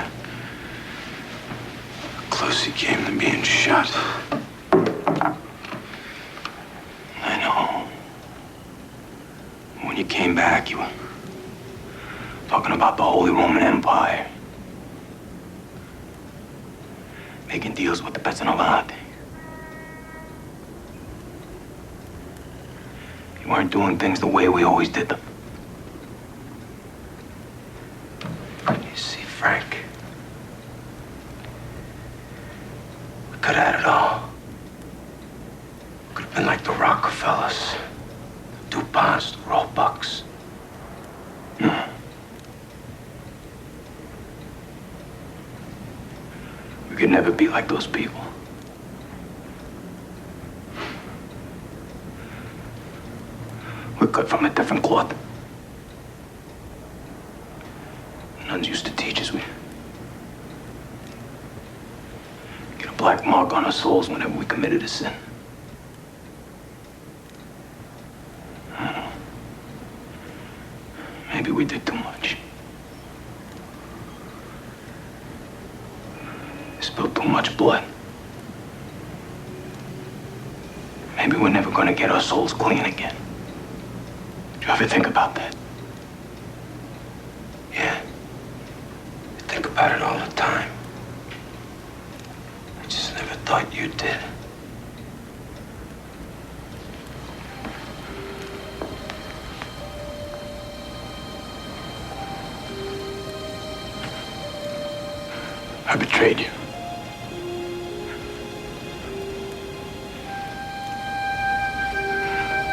how close he came to being shot. I know. When you came back, you were talking about the Holy Roman Empire. Making deals with the Pezzanovalli. You weren't doing things the way we always did them. You see, Frank, we could have had it all. Could have been like the Rockefellers, the DuPonts, the Roebucks. No. We could never be like those people. We're cut from a different cloth. Nuns used to teach us we get a black mark on our souls whenever we committed a sin. I don't know. Maybe we did too much. Spilled too much blood. Maybe we're never gonna get our souls clean again. Do you ever think about that? Yeah. I think about it all the time. I just never thought you did. I betrayed you.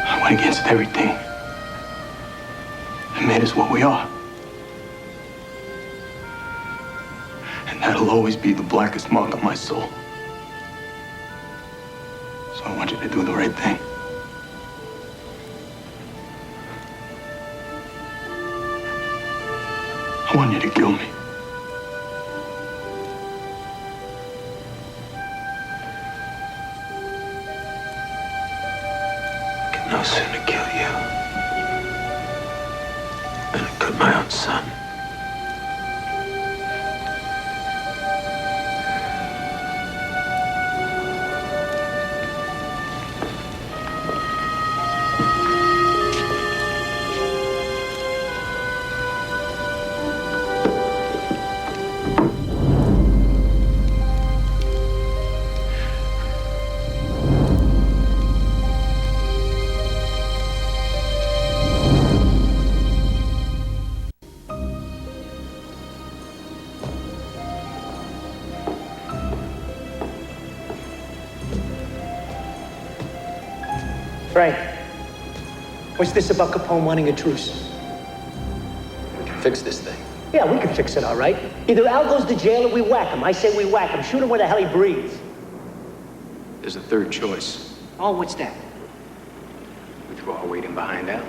I went against everything that made us what we are. And that'll always be the blackest mark on my soul. So I want you to do the right thing. I want you to kill me. No sooner kill you killed my own son. Frank, what's this about Capone wanting a truce? We can fix this thing. Yeah, we can fix it, all right. Either Al goes to jail or we whack him. I say we whack him. Shoot him where the hell he breathes. There's a third choice. Oh, what's that? We throw our weight in behind Al.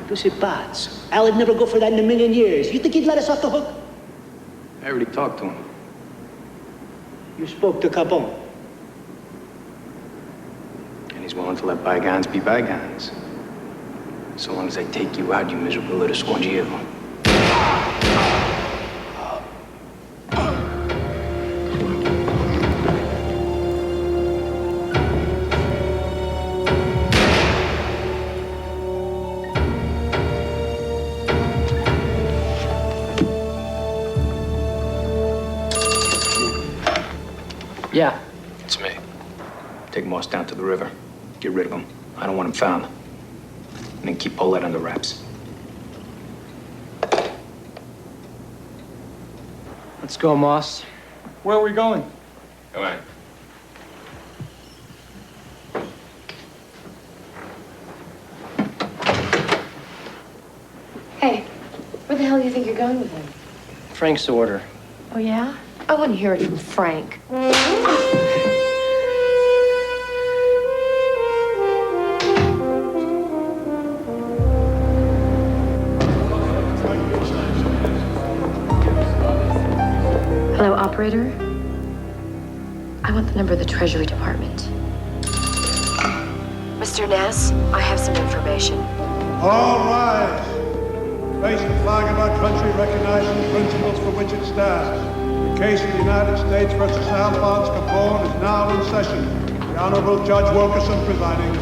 Tu sais pas. Al would never go for that in a million years. You think he'd let us off the hook? I already talked to him. You spoke to Capone. And he's willing to let bygones be bygones. So long as I take you out, you miserable little escondido. Yeah. It's me. Take Moss down to the river. Get rid of him. I don't want him found. And then keep all that under wraps. Let's go, Moss. Where are we going? Come on. Hey, where the hell do you think you're going with him? Frank's order. Oh, yeah? I wouldn't hear it from Frank. Hello, operator? I want the number of the Treasury Department. Mr. Ness, I have some information. All rise. Raise the flag of our country recognizing the principles for which it stands. The case of the United States versus Alphonse Capone is now in session. The Honorable Judge Wilkerson presiding.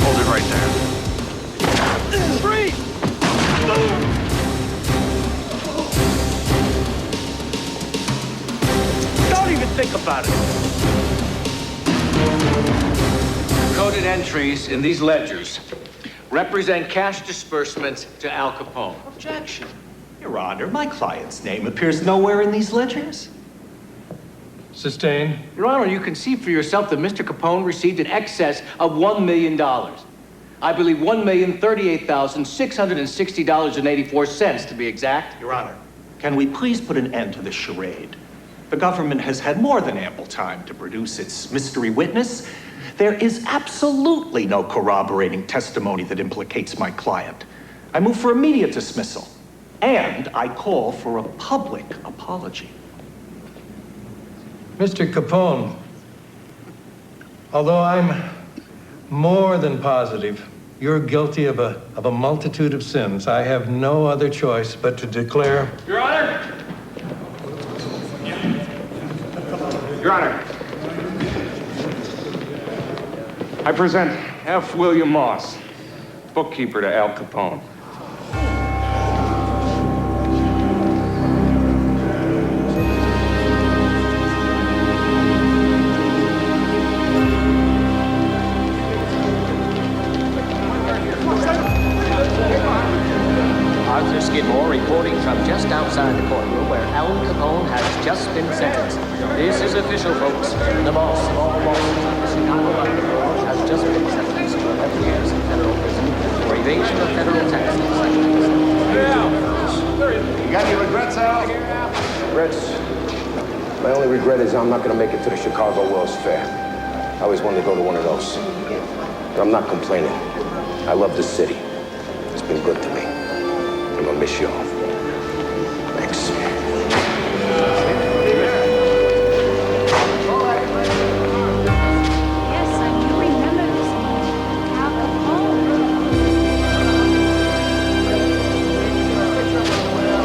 Hold it right there. Don't even think about it. Coded entries in these ledgers represent cash disbursements to Al Capone. Objection. Your Honor, my client's name appears nowhere in these ledgers. Sustained. Your Honor, you can see for yourself that Mr. Capone received in excess of $1 million. I believe $1,038,660.84 to be exact. Your Honor, can we please put an end to this charade? The government has had more than ample time to produce its mystery witness. There is absolutely no corroborating testimony that implicates my client. I move for immediate dismissal, and I call for a public apology. Mr. Capone, although I'm more than positive you're guilty of a multitude of sins, I have no other choice but to declare... Your Honor! Your Honor, I present F. William Moss, bookkeeper to Al Capone. Arthur Skidmore reporting from just outside the courtroom where Al Capone has just been sentenced. This is official, folks. The boss of all bosses of the Chicago underworld has just been sentenced to 11 years in federal prison for evasion of federal taxes. You got any regrets, Al? Regrets? My only regret is I'm not going to make it to the Chicago World's Fair. I always wanted to go to one of those. But I'm not complaining. I love this city. It's been good to me. I'm gonna miss y'all. Thanks.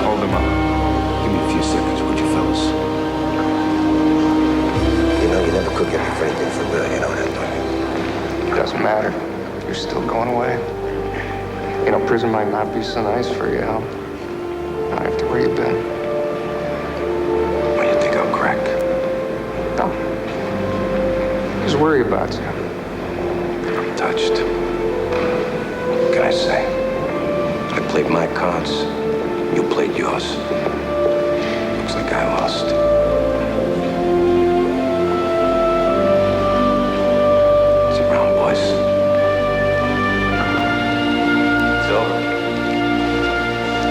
Hold him up. Give me a few seconds, would you, fellas? You know you never could get me for anything for real, you know that, don't you? It doesn't matter. You're still going away. You know, prison might not be so nice for you, Al. Not after where you've been. Why do you think I'll crack? No. Just worry about you. I'm touched. What can I say? I played my cards. You played yours. Looks like I lost. See you around, boys. It's over.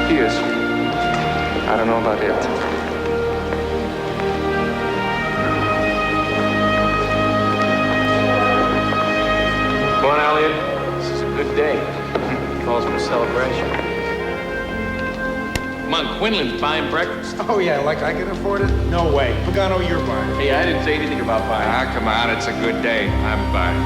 He is. I don't know about it. Come on, Elliot. This is a good day. Calls for a celebration. Come on, Quinlan's buying breakfast. Oh, yeah, like I can afford it? No way. Pagano, you're buying. Hey, I didn't say anything about buying. Ah, come on, it's a good day. I'm buying.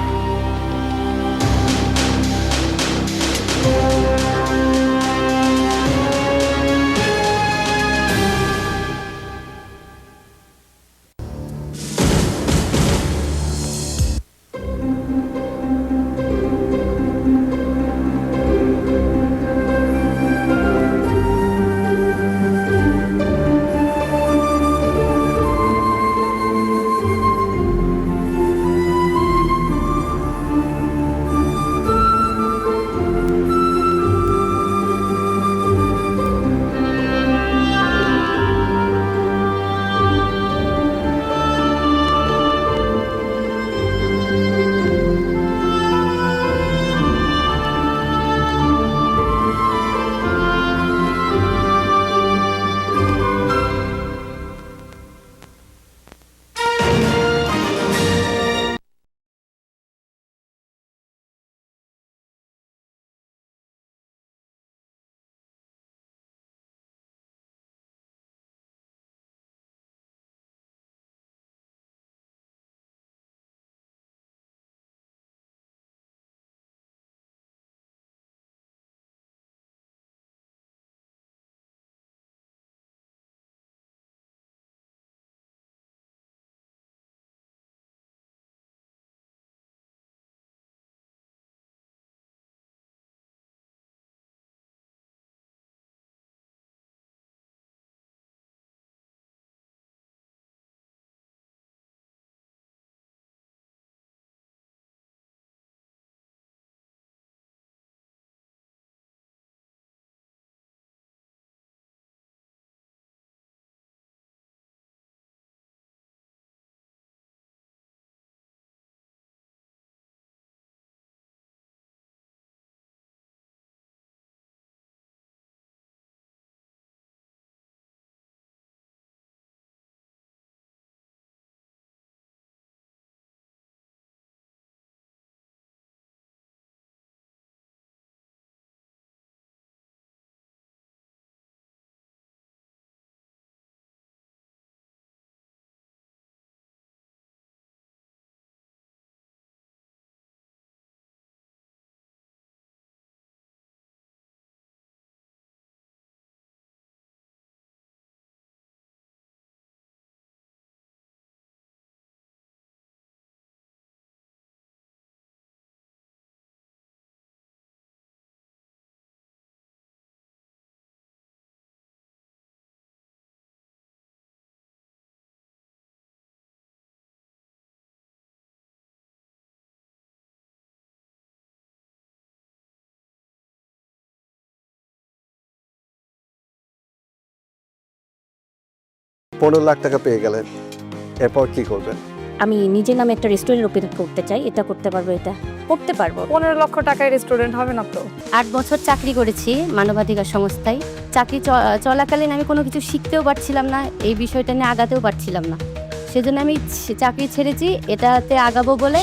$15 lakh টাকা পেয়ে গেলেন, এরপর কি করবেন? আমি নিজের নামে একটা রেস্টুরেন্ট ওপেন করতে চাই। এটা করতে পারবো, এটা করতে পারবো। 15 লক্ষ টাকায় রেস্টুরেন্ট হবে না তো? 8 বছর চাকরি করেছি মানবাধিকার সংস্থায়। চাকরি চলাকালীন আমি কোনো কিছু শিখতেও পারছিলাম না, এই বিষয়টা নিয়ে আগাতেও পারছিলাম না। সেজন্য আমি চাকরি ছেড়েছি, এটাতে আগাবো বলে।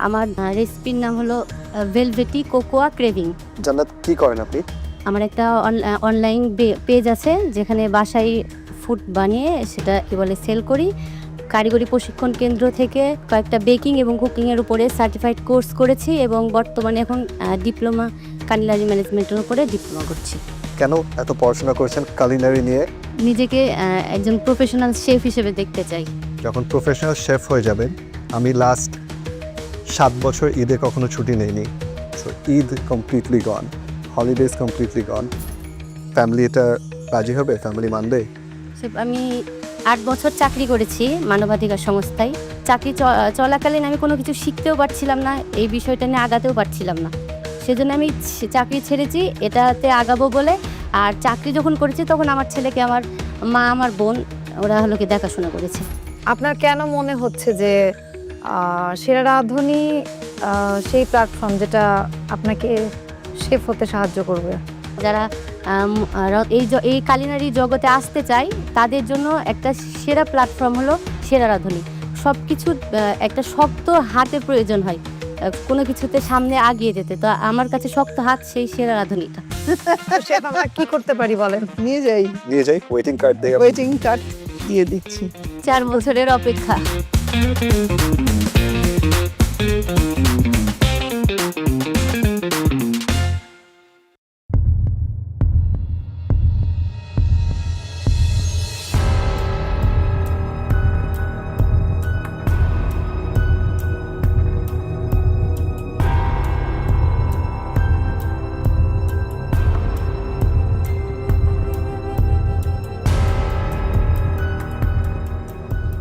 আমার রেসিপির নাম হলো ভেলভেটি কোকোয়া ক্রেভিং। জান্নাত, কি করেন আপনি? আমার একটা অনলাইন পেজ আছে যেখানে বাসায় ফুড বানিয়ে সেটা কি বলে সেল করি। কারিগরি প্রশিক্ষণ কেন্দ্র থেকে কয়েকটা বেকিং এবং কুকিংয়ের উপরে সার্টিফাইড কোর্স করেছি এবং বর্তমানে এখন ডিপ্লোমা কালিনারি ম্যানেজমেন্টের উপরে ডিপ্লোমা করছি। কেন এত পড়াশোনা করেছেন কালিনারি নিয়ে? নিজেকে একজন প্রফেশনাল শেফ হিসেবে দেখতে চাই। যখন প্রফেশনাল শেফ হয়ে যাবেন, আমি লাস্ট 7 বছর ঈদে কখনো ছুটি নেইনি। সো ঈদ কমপ্লিটলি গন, হলিডেজ কমপ্লিটলি গন। ফ্যামিলি এটা রাজি হবে? ফ্যামিলি মানবে? আমি 8 বছর চাকরি করেছি মানবাধিকার সংস্থায়। চাকরি চলাকালীন আমি কোনো কিছু শিখতেও পারছিলাম না, এই বিষয়টা নিয়ে আগাতেও পারছিলাম না। সেজন্য আমি চাকরি ছেড়েছি এটাতে আগাবো বলে। আর চাকরি যখন করেছি তখন আমার ছেলেকে আমার মা, আমার বোন ওরা হলো কি দেখাশোনা করেছে। আপনার কেন মনে হচ্ছে যে সেরা রাঁধুনি সেই প্ল্যাটফর্ম যেটা আপনাকে শেফ হতে সাহায্য করবে? যারা এই কালিনারি জগতে আসতে চায় তাদের জন্য একটা সেরা প্ল্যাটফর্ম হলো সেরা রাঁধুনি। সব কিছুর একটা শক্ত হাতের প্রয়োজন হয় কোনো কিছুতে সামনে আগিয়ে যেতে। তো আমার কাছে শক্ত হাত সেই সেরা রাঁধুনিটা। শেফ আমরা কি করতে পারি বলেন? নিয়ে যাই ওয়েটিং কার্ড দিয়ে দিচ্ছি। 4 বছরের অপেক্ষা।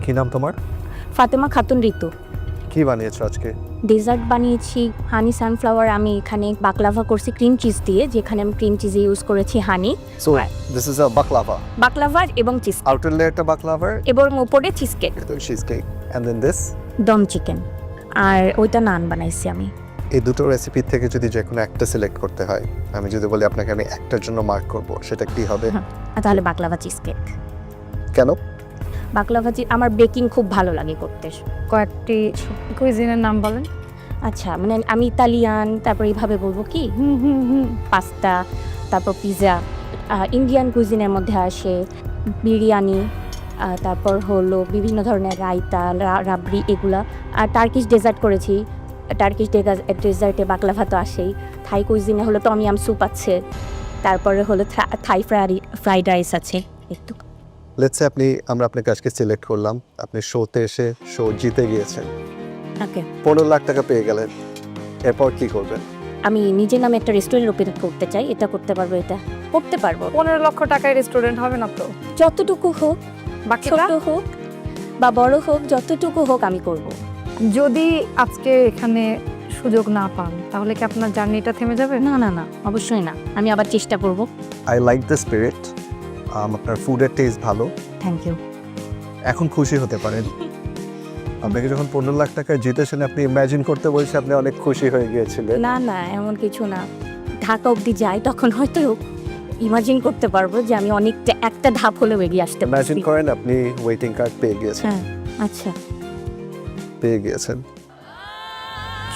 কি নাম তোমার? ফাতেমা খাতুন ঋতু। কি বানিয়েছো আজকে? ডেজার্ট বানিয়েছি হানি সানফ্লাওয়ার। আমি এখানে বাকলাভা করছি ক্রিম চিজ দিয়ে, যেখানে আমি ক্রিম চিজে ইউজ করেছি honey. So this is a baklava. Baklava এবং চিজ। আউটার লেয়ারটা বাকলাভার এবং উপরে cheese cake. Cheese cake and then this dum chicken. আর ওইটা নান বানাইছি আমি। এই দুটো রেসিপি থেকে যদি যে কোনো একটা সিলেক্ট করতে হয়, আমি যদি বলি আপনাকে আমি একটার জন্য মার্ক করব, সেটা কি হবে? তাহলে বাকলাভা চিজ কেক। কেন? বাকলাভা আমার বেকিং খুব ভালো লাগে করতে। কয়েকটি কুইজিনের নাম বলেন। আচ্ছা, মানে আমি ইতালিয়ান, তারপর এইভাবে বলবো কি পাস্তা, তারপর পিৎজা। ইন্ডিয়ান কুইজিনের মধ্যে আসে বিরিয়ানি, তারপর হলো বিভিন্ন ধরনের রায়তা, রাবড়ি, এগুলা। আর টার্কিশ ডেজার্ট করেছি। টার্কিশ ডেজার্টে বাকলাভা তো আসেই। থাই কুইজিনে হলো টম ইয়াম স্যুপ আছে, তারপরে হলো থাই ফ্রাইড রাইস আছে। একটু লেটস সে আমরা আপনাকে আজকে সিলেক্ট করলাম, আপনি শোতে এসে শো জিতে গিয়েছেন, ওকে 15 লাখ টাকা পেয়ে গেলেন, এরপর কি করবেন? আমি নিজের নামে একটা রেস্টুরেন্ট ওপেন করতে চাই। এটা করতে পারবো, এটা করতে পারবো। 15 লক্ষ টাকায় রেস্টুরেন্ট হবে না তো? যতটুকু হোক, ছোট হোক বা বড় হোক, যতটুকু হোক আমি করব। যদি আজকে এখানে সুযোগ না পান তাহলে কি আপনার জার্নিটা থেমে যাবে? না না না, অবশ্যই না, আমি আবার চেষ্টা করব। I like the spirit. আপনার ফুডের টেস্ট ভালো। Thank you. এখন খুশি হতে পারেন। আপনাকে যখন 15 লাখ টাকা জিতেছেন, আপনি ইমাজিন করতে বলছে আপনি অনেক খুশি হয়ে গিয়েছিলেন। না না, এমন কিছু না। ঢাকা অবধি যাই তখন হয়তো ইমাজিন করতে পারবো যে আমি অনেকটা একটা ধাপ হলেও এগিয়ে আসতে পারছি। ইমাজিন করেন আপনি ওয়েটিং কার্ড পেয়ে গিয়েছেন। হ্যাঁ, আচ্ছা, পেয়ে গিয়েছেন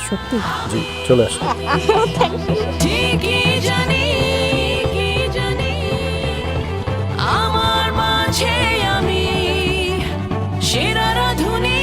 সত্যি? জি, চলে আসুন। ঠিকই জানি আমার মাঝে আমি সেরা রাঁধুনি।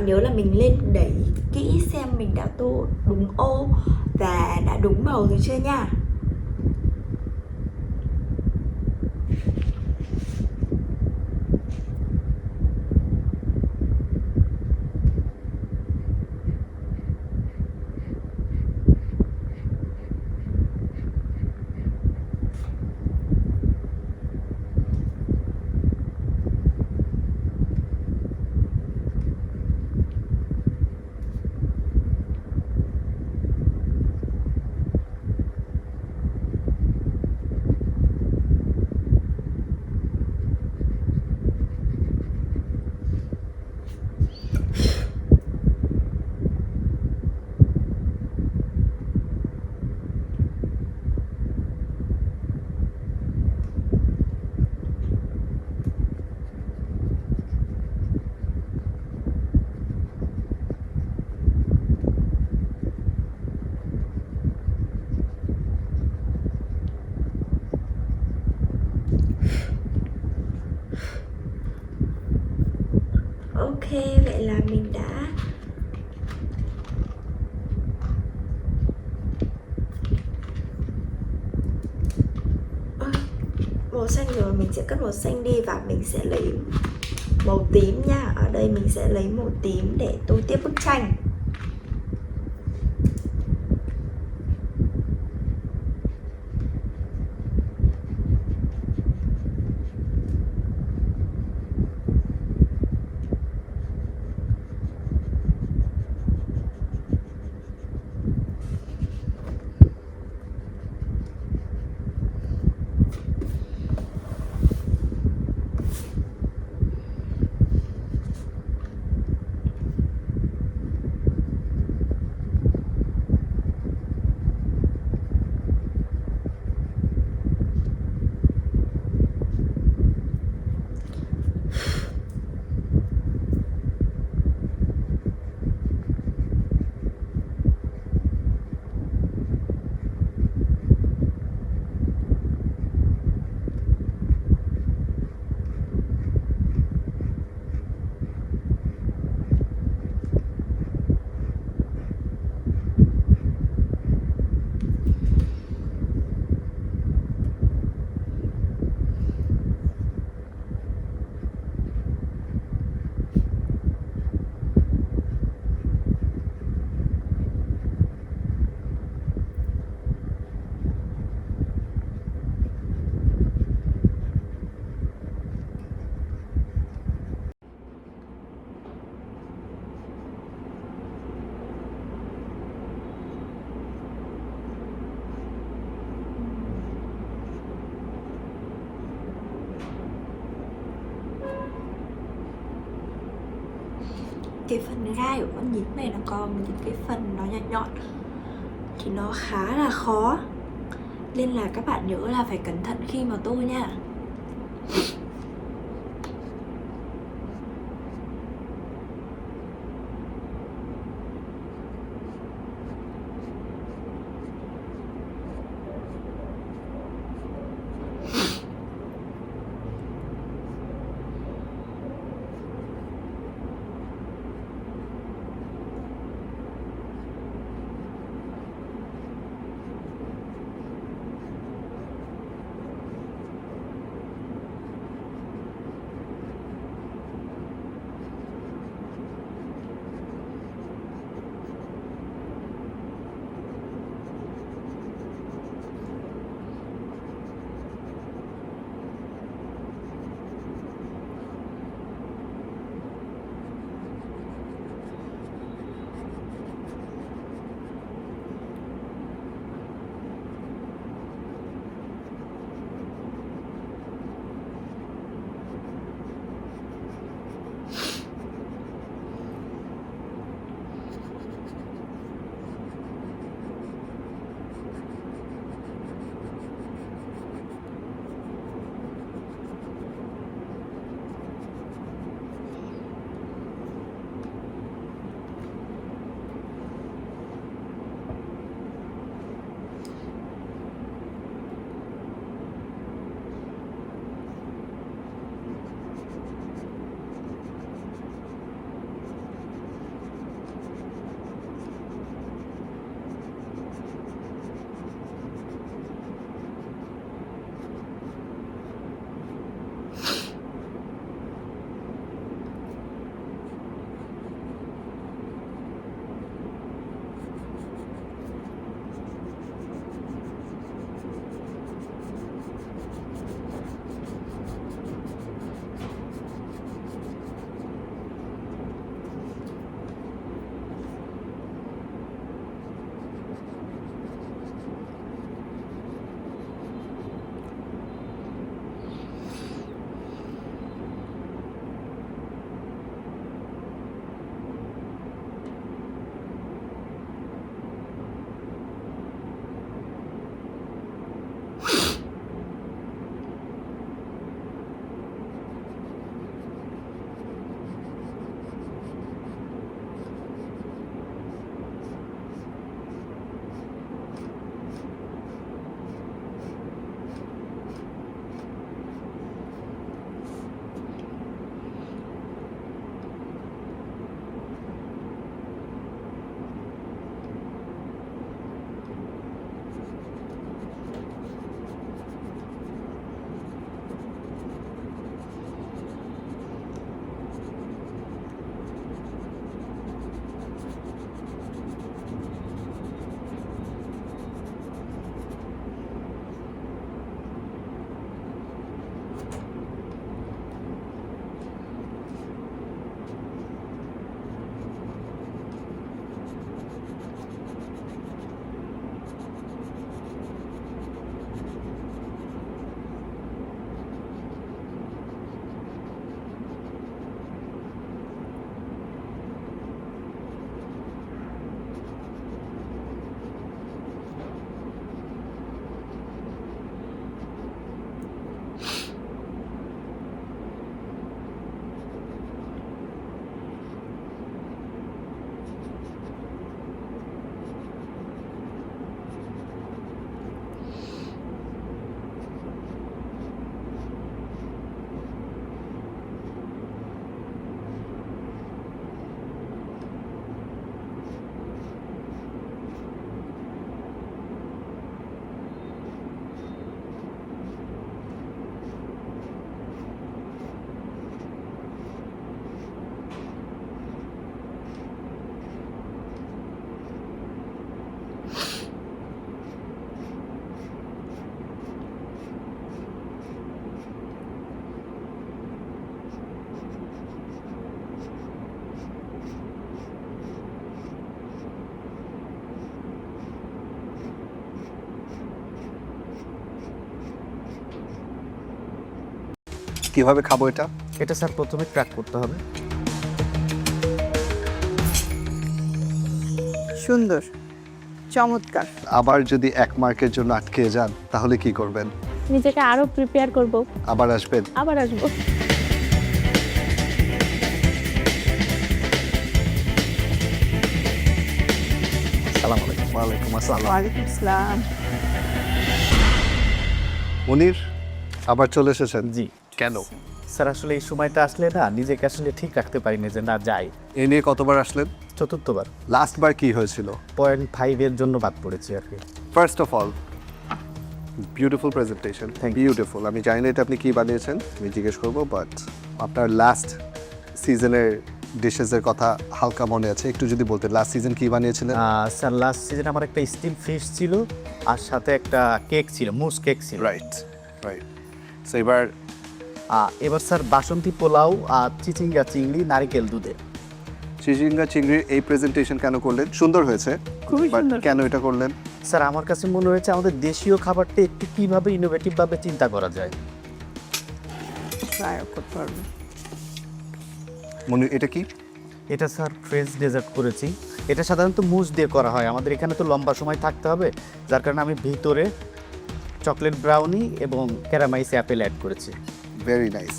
bạn nhớ là mình lên đẩy kỹ xem mình đã tô đúng ô và đã đúng màu rồi chưa nha. Ok, vậy là mình đã màu xanh rồi, mình sẽ cất màu xanh đi và mình sẽ lấy màu tím nha. Ở đây mình sẽ lấy màu tím để tô tiếp bức tranh. Cái phần gai của con nhím này nó có những cái phần nó nhọn nhọn thì nó khá là khó, nên là các bạn nhớ là phải cẩn thận khi mà tô nha. কিভাবে খাবো এটা? এটা sir প্রথমে crack করতে হবে। সুন্দর, চমৎকার। আবার যদি 1 মার্কের জন্য আটকে যান তাহলে কি করবেন? নিজেকে আরো প্রিপেয়ার করব। আবার আসবেন? আবার আসবো। আসসালামু আলাইকুম। ওয়ালাইকুম আসসালাম। ওয়ালাইকুম আসসালাম। মুনির আবার চলে এসেছেন? জি। কেন? স্যার আসলে এই সময়টা আসলে না নিজেকে আসলে ঠিক রাখতে পারি না যে না যাই। এ নিয়ে কতবার আসলেন? 4বার। লাস্ট বার কি হয়েছিল? 0.5 এর জন্য বাদ পড়েছি আর কি। First of all beautiful presentation, beautiful. আমি জানি না এটা আপনি কি বানিয়েছেন, আমি জিজ্ঞেস করবো, বাট আপনার লাস্ট সিজনের ডিশেসের কথা হালকা মনে আছে, একটু যদি বলতেন লাস্ট সিজন কি বানিয়েছিলেন? স্যার লাস্ট সিজনে আমার একটা স্টিম ফিশ ছিল আর সাথে একটা কেক ছিল, মুস কেক ছিল। Right right. সো এবার স্যার বাসন্তী পোলাও আর চিচিঙ্গা চিংড়ি নারিকেল দুধে। চিচিঙ্গা চিংড়ির এই প্রেজেন্টেশন কেন করলেন? সুন্দর হয়েছে, খুবই সুন্দর। কেন এটা করলেন? স্যার আমার কাছে মনে হয়েছে আমাদের দেশীয় খাবারটা একটু কীভাবে ইনোভেটিভভাবে চিন্তা করা যায়। ট্রাই করতে পারবো। মনে এটা কি? এটা স্যার ফ্রেঞ্চ ডেজার্ট করেছি। এটা সাধারণত মুস দিয়ে করা হয়, আমাদের এখানে তো লম্বা সময় থাকতে হবে, যার কারণে আমি ভিতরে চকলেট ব্রাউনি এবং ক্যারামাইস অ্যাপেল অ্যাড করেছি। Very nice.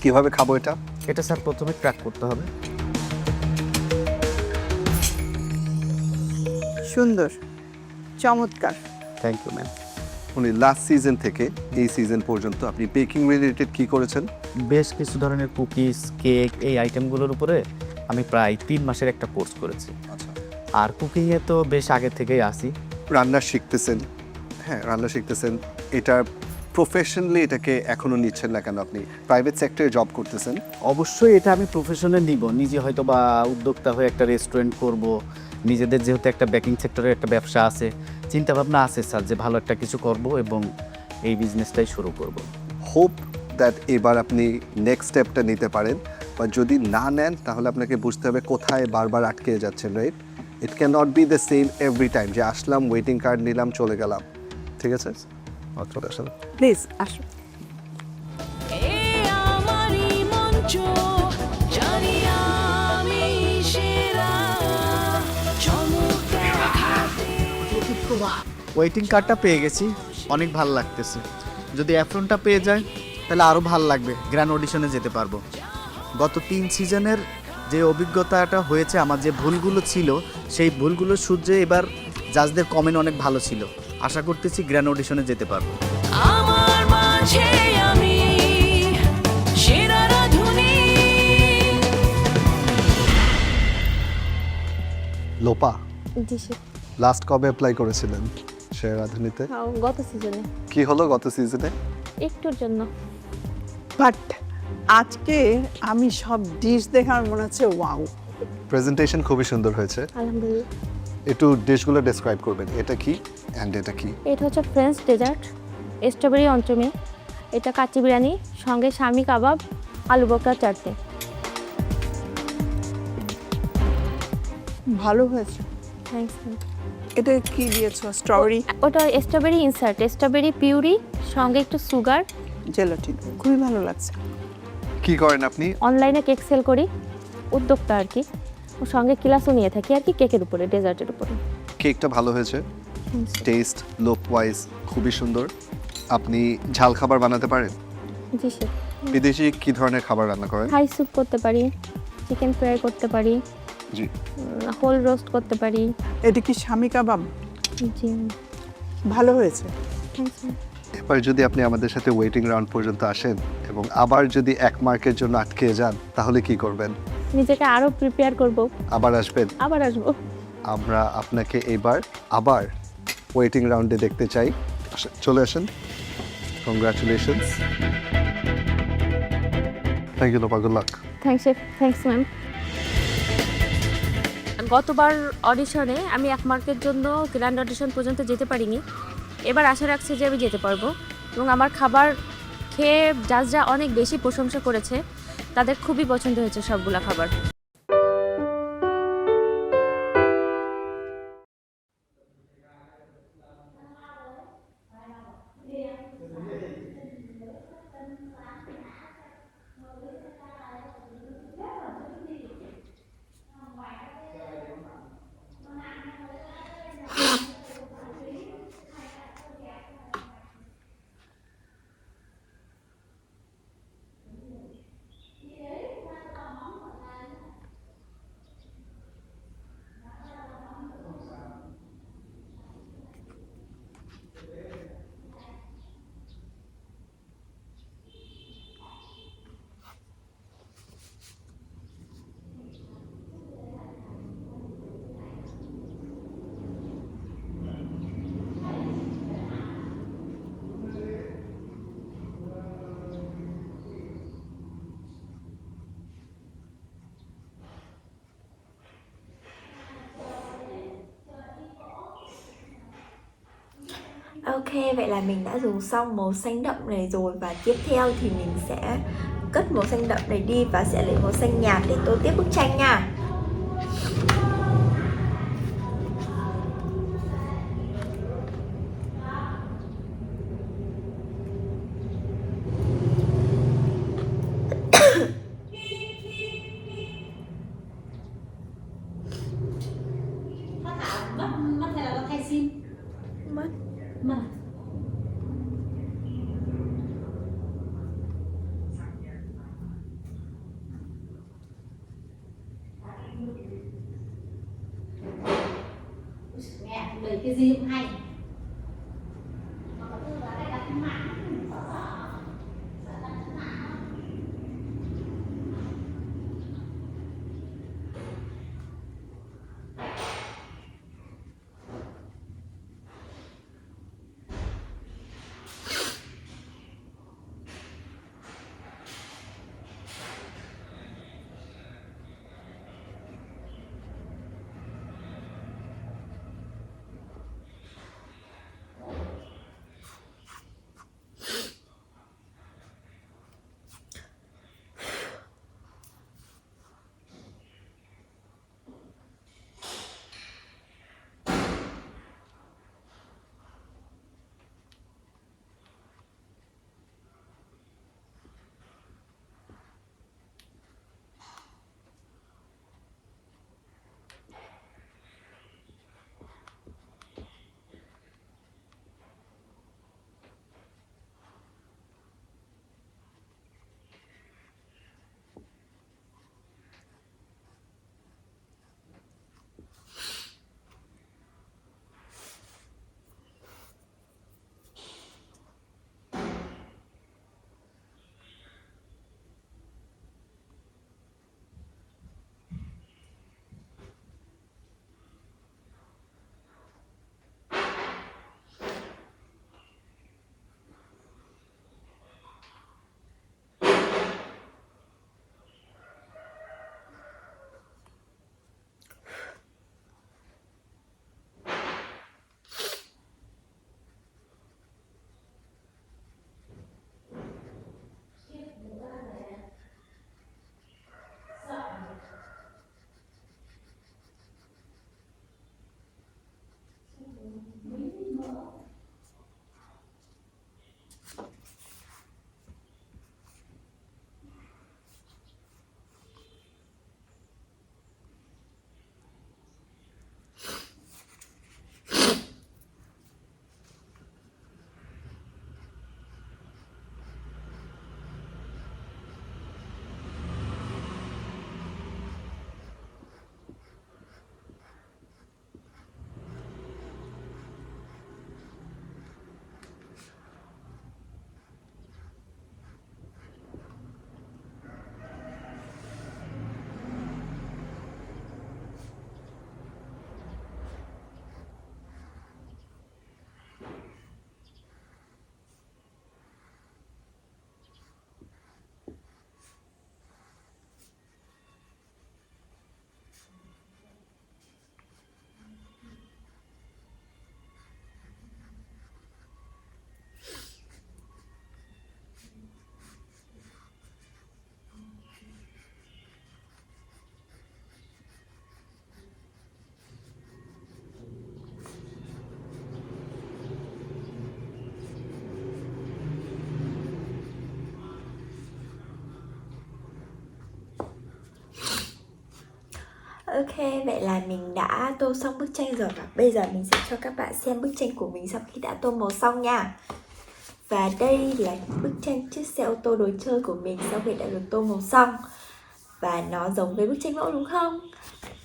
কিভাবে খাবো এটা? এটা স্যার প্রথমে ক্র্যাক করতে হবে। সুন্দর, চমৎকার। Thank you ma'am. উনি লাস্ট সিজন থেকে এই সিজন পর্যন্ত আপনি বেকিং রিলেটেড কি করেছেন? বেশ কিছু ধরনের কুকিজ, কেক, এই আইটেমগুলোর উপরে আমি প্রায় 3 মাসের একটা কোর্স করেছি। আচ্ছা। আর কুকিংয়ে তো বেশ আগে থেকেই আসি। রান্না শিখতেছেন, হ্যাঁ রান্না শিখতেছেন, এটা প্রফেশনালি এটাকে এখনো নিচ্ছেন না কেন? আপনি প্রাইভেট সেক্টরে জব করতেছেন। অবশ্যই এটা আমি প্রফেশনে নিব, নিজে হয়তো বা উদ্যোক্তা হয়ে একটা রেস্টুরেন্ট করব, নিজেদের যেহেতু একটা বেকিং সেক্টরের একটা ব্যবসা আছে, চিন্তাভাবনা আছে স্যার যে ভালো একটা কিছু করব এবং এই বিজনেসটাই শুরু করব। হোপ দ্যাট এবার আপনি নেক্সট স্টেপটা নিতে পারেন, বা যদি না নেন তাহলে আপনাকে বুঝতে হবে কোথায় বারবার আটকে যাচ্ছেন, right? It can not be the same every time যে আসলাম, ওয়েটিং কার্ড নিলাম, চলে গেলাম। ঠিক আছে, চলে আসেন প্লিজ আসুন। ওয়েটিং কার্ডটা পেয়ে গেছি, অনেক ভালো লাগতেছে। যদি অ্যাফ্রনটা পেয়ে যায় তাহলে আরও ভালো লাগবে, গ্র্যান্ড অডিশনে যেতে পারবো। গত 3 সিজনের যে অভিজ্ঞতাটা হয়েছে, আমার যে ভুলগুলো ছিল সেই ভুলগুলো সূত্রে এবার জাজদের কমেন্ট অনেক ভালো ছিল। আশা করতেছি গ্র্যান্ড অডিশনে যেতে পারবো। আমার মাঝে আমি সেরা রাধুনী। লোপা, জি স্যার। লাস্ট কবে অ্যাপ্লাই করেছিলেন সেরা রাঁধুনিতে? গত সিজনে। কি হলো গত সিজনে? একটুর জন্য। বাট আজকে আমি সব ডিশ দেখার মনে হচ্ছে ওয়াও। প্রেজেন্টেশন খুবই সুন্দর হয়েছে। আলহামদুলিল্লাহ। একটু ডিশগুলো ডেসক্রাইব করবেন, এটা কি অ্যান্ড এটা কি? এটা হচ্ছে ফ্রেঞ্চ ডেজার্ট, স্ট্রবেরি অন্টমি, এটা কাচ্চি বিরিয়ানি, সঙ্গে শামি কাবাব, আলু বকরা চাটনি। ভালো হয়েছে। থ্যাংকস। এটা কি দিয়েছো? স্ট্রবেরি? ওটা স্ট্রবেরি ইনসার্ট, স্ট্রবেরি পিউরি, সঙ্গে একটু সুগার, জেলাটিন। খুবই ভালো লাগছে। কি করেন আপনি? অনলাইনে কেক সেল করি, উদ্যোক্তা আর কি। ওর সঙ্গে ক্লাসও নিয়ে থাকি আর কি, কেকের উপরে, ডেজার্টের উপরে। কেকটা ভালো হয়েছে, টেস্ট লুক ওয়াইজ খুবই সুন্দর। আপনি ঝাল খাবার বানাতে পারেন? জি স্যার। বিদেশি কি ধরনের খাবার রান্না করেন? হাই স্যুপ করতে পারি, চিকেন ফ্রাই করতে পারি, জি, হোল রোস্ট করতে পারি। এটা কি শামি কাবাব? জি, ভালো হয়েছে। থ্যাংকস। এবার যদি আপনি আমাদের সাথে ওয়েটিং রাউন্ড পর্যন্ত আসেন এবং আবার যদি 1 মার্কের জন্য আটকে যান তাহলে কি করবেন? নিজেকে আরো প্রিপেয়ার করব। আবার আসবেন? আবার আসবো। আমরা আপনাকে এবার আবার ওয়েটিং রাউন্ডে দেখতে চাই। চলে আসেন। Congratulations. Thank you Lopa, good luck. Thanks ma'am. গতবার অডিশনে আমি 1 মার্কের জন্য গ্র্যান্ড অডিশন পর্যন্ত যেতে পারিনি, এবার আশা রাখছি যে আমি যেতে পারবো। এবং আমার খাবার খেয়ে জাজরা অনেক বেশি প্রশংসা করেছে, তাদের খুবই পছন্দ হয়েছে সবগুলা খাবার। Ok, vậy là mình đã dùng xong màu xanh đậm này rồi. Và tiếp theo thì mình sẽ cất màu xanh đậm này đi và sẽ lấy màu xanh nhạt để tô tiếp bức tranh nha. Mất hay là nó thay sim? Mất. Mẹ lấy cái gì cũng hay. Mà có tư là cái đặt cái mạng sợ đặt cái mạng. Ok, vậy là mình đã tô xong bức tranh rồi. Và bây giờ mình sẽ cho các bạn xem bức tranh của mình sau khi đã tô màu xong nha. Và đây là bức tranh chiếc xe ô tô đồ chơi của mình sau khi đã được tô màu xong. Và nó giống với bức tranh mẫu đúng không?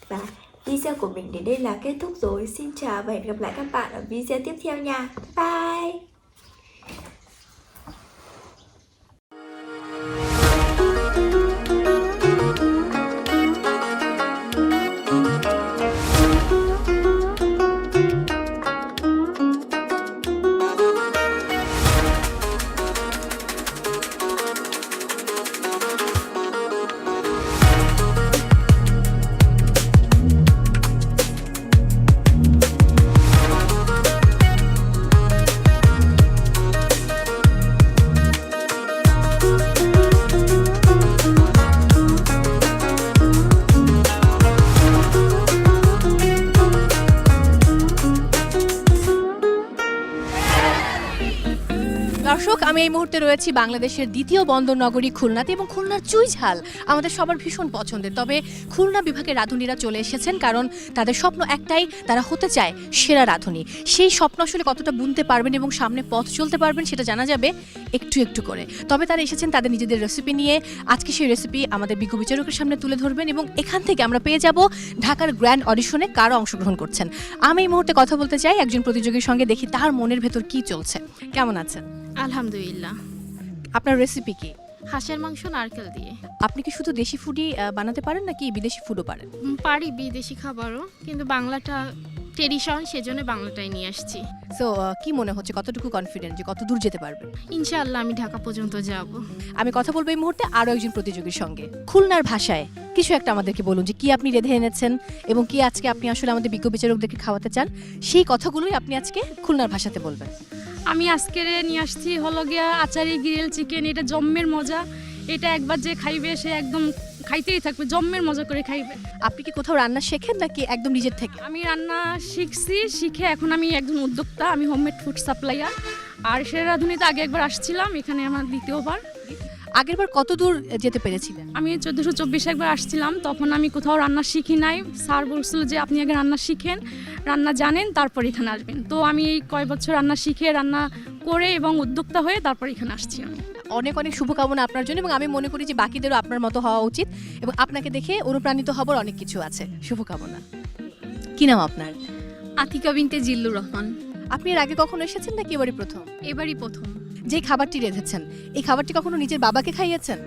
Và video của mình đến đây là kết thúc rồi. Xin chào và hẹn gặp lại các bạn ở video tiếp theo nha. Bye! দর্শক, আমি এই মুহূর্তে রয়েছি বাংলাদেশের দ্বিতীয় বন্দর নগরী খুলনাতে, এবং খুলনার চুইঝাল আমাদের সবার ভীষণ পছন্দের। তবে খুলনা বিভাগের রাঁধুনিরা চলে এসেছেন, কারণ তাদের স্বপ্ন একটাই, তারা হতে চায় সেরা রাঁধুনি। সেই স্বপ্ন আসলে কতটা বুনতে পারবেন এবং সামনে পথ চলতে পারবেন সেটা জানা যাবে একটু একটু করে। তবে তারা এসেছেন তাদের নিজেদের রেসিপি নিয়ে। আজকে সেই রেসিপি আমাদের বিজ্ঞ বিচারকের সামনে তুলে ধরবেন, এবং এখান থেকে আমরা পেয়ে যাব ঢাকার গ্র্যান্ড অডিশনে কারা অংশগ্রহণ করছেন। আমি এই মুহূর্তে কথা বলতে চাই একজন প্রতিযোগীর সঙ্গে, দেখি তার মনের ভেতর কি চলছে। কেমন আছেন? আলহামদুলিল্লাহ। আপনার রেসিপি কি? হাঁসের মাংস নারকেল দিয়ে। আপনি কি শুধু দেশি ফুডই বানাতে পারেন নাকি বিদেশি ফুডও পারেন? পারি বিদেশি খাবারও, কিন্তু বাংলাটা ট্রেডিশন, সেজন্য বাংলাটাই নিয়ে আসছি। সো কি মনে হচ্ছে, কতটুকু কনফিডেন্ট যে কত দূর যেতে পারবেন? ইনশাআল্লাহ আমি ঢাকা পর্যন্ত যাব। আমি কথা বলবো এই মুহূর্তে আরও একজন প্রতিযোগীর সঙ্গে। খুলনার ভাষায় কিছু একটা আমাদেরকে বলুন যে কি আপনি রেঁধে এনেছেন এবং কি আজকে আপনি আসলে আমাদের বিজ্ঞ বিচারকদেরকে খাওয়াতে চান, সেই কথাগুলোই আপনি আজকে খুলনার ভাষাতে বলবেন। আমি আজকে নিয়ে আসছি হলো গিয়া আচারি গ্রিল চিকেন। এটা জম্মের মজা, এটা একবার যে খাইবে সে একদম খাইতেই থাকবে, জম্মের মজা করে খাইবে। আপনি কি কোথাও রান্না শেখেন নাকি একদম নিজের থেকে? আমি রান্না শিখছি, শিখে এখন আমি একজন উদ্যোক্তা, আমি হোমমেড ফুড সাপ্লাইয়ার। আর সেরা রাঁধুনিতে আগে একবার আসছিলাম, এখানে আমার দ্বিতীয়বার। আগেরবার কত দূর যেতে পেরেছিলেন? আমি 1424 একবার আসছিলাম, তখন আমি কোথাও রান্না শিখি নাই। স্যার বলছিল যে আপনি আগে রান্না শিখেন, রান্না জানেন, তারপর এখানে আসবেন। তো আমি এই কয় বছর রান্না শিখে, রান্না করে এবং উদ্যোক্তা হয়ে তারপর এখানে আসছি। আমি অনেক অনেক শুভকামনা আপনার জন্য, এবং আমি মনে করি যে বাকিদেরও আপনার মতো হওয়া উচিত, এবং আপনাকে দেখে অনুপ্রাণিত হবার অনেক কিছু আছে। শুভকামনা। কি নাম আপনার? আতিকা বিনতে জিল্লুর রহমান। আপনি এর আগে কখনো এসেছেন নাকি এবারই প্রথম? এবারই প্রথম। যে খাবারটি রেঁধেছেন, এই খাবারটি কখনো নিজের বাবাকে খাইয়েছেন?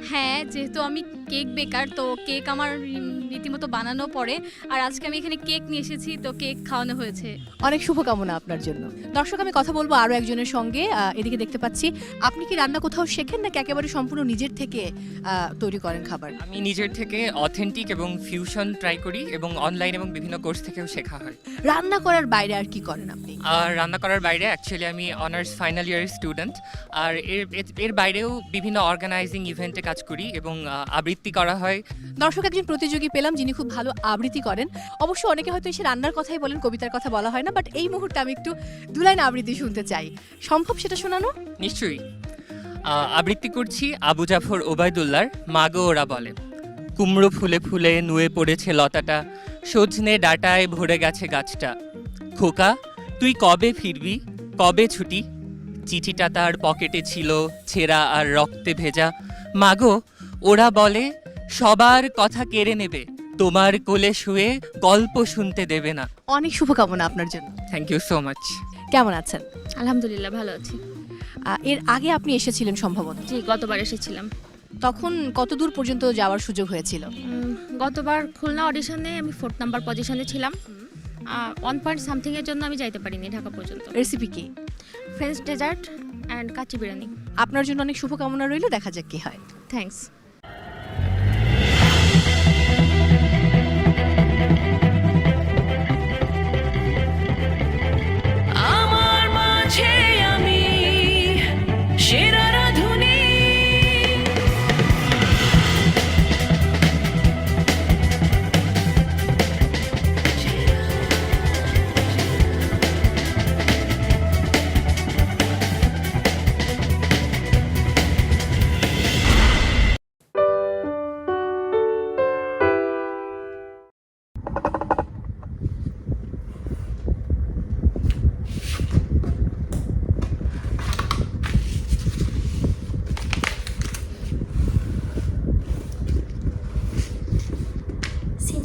হ্যাঁ, যেহেতু আমি কেক বেকার, তো কেক আমার রীতিমতো বানানো পড়ে। আর আজকে আমি এখানে কেক নিয়ে এসেছি, তো কেক খাওয়ানো হয়েছে। অনেক শুভকামনা আপনার জন্য। দর্শক, আমি কথা বলবো আরও একজনের সঙ্গে। এদিকে দেখতে পাচ্ছি, আপনি কি রান্না কোথাও শেখেন নাকি একেবারে সম্পূর্ণ নিজের থেকে তৈরি করেন খাবার? আমি নিজের থেকে অথেন্টিক এবং ফিউশন ট্রাই করি, এবং অনলাইন এবং বিভিন্ন কোর্স থেকেও শেখা হয়। রান্না করার বাইরে আর কি করেন আপনি? আর রান্না করার বাইরে অ্যাকচুয়ালি আমি অনার্স ফাইনাল ইয়ারের স্টুডেন্ট, আর এর বাইরেও বিভিন্ন অর্গানাইজিং ইভেন্টে কাজ করি এবং আবৃত্তি করা হয়। দর্শক, একজন প্রতিযোগী পেলাম যিনি খুব ভালো আবৃত্তি করেন। অবশ্য অনেকে হয়তো এসে রান্নার কথাই বলেন, কবিতার কথা বলা হয় না, বাট এই মুহূর্তে আমি একটু দুলাইন আবৃত্তি শুনতে চাই। সম্ভব সেটা শোনানো? নিশ্চয়ই। আবৃত্তি করছি আবু জাফর ওবায়দুল্লাহর মাগো ওরা বলে। কুমড়ো ফুলে ফুলে নুয়ে পড়েছে লতাটা, সজনে ডাটায় ভরে গেছে গাছটা। খোকা তুই কবে ফিরবি, কবে ছুটি? চিঠিটা তার পকেটে ছিল ছেঁড়া আর রক্তে ভেজা। মাগো ওরা বলে সবার কথা কেড়ে নেবে, তোমার কোলে শুয়ে গল্প শুনতে দেবে না। অনেক শুভকামনা আপনার জন্য। Thank you so much. কেমন আছেন? আলহামদুলিল্লাহ, ভালো আছি। এর আগে আপনি এসেছিলেন সম্ভবত? জি, গতবার এসেছিলাম। তখন কত দূর পর্যন্ত যাওয়ার সুযোগ হয়েছিল? গতবার খুলনা অডিশনে আমি 4 নাম্বার পজিশনে ছিলাম। 1 পয়েন্ট সামথিং এর জন্য আমি যাইতে পারিনি ঢাকা পর্যন্ত। রেসিপি কি? French dessert and kacchi biryani. আপনার জন্য অনেক শুভকামনা রইল, দেখা যাক কি হয়। থ্যাঙ্কস। আমার মাঝে আমি সেরা রাঁধুনি।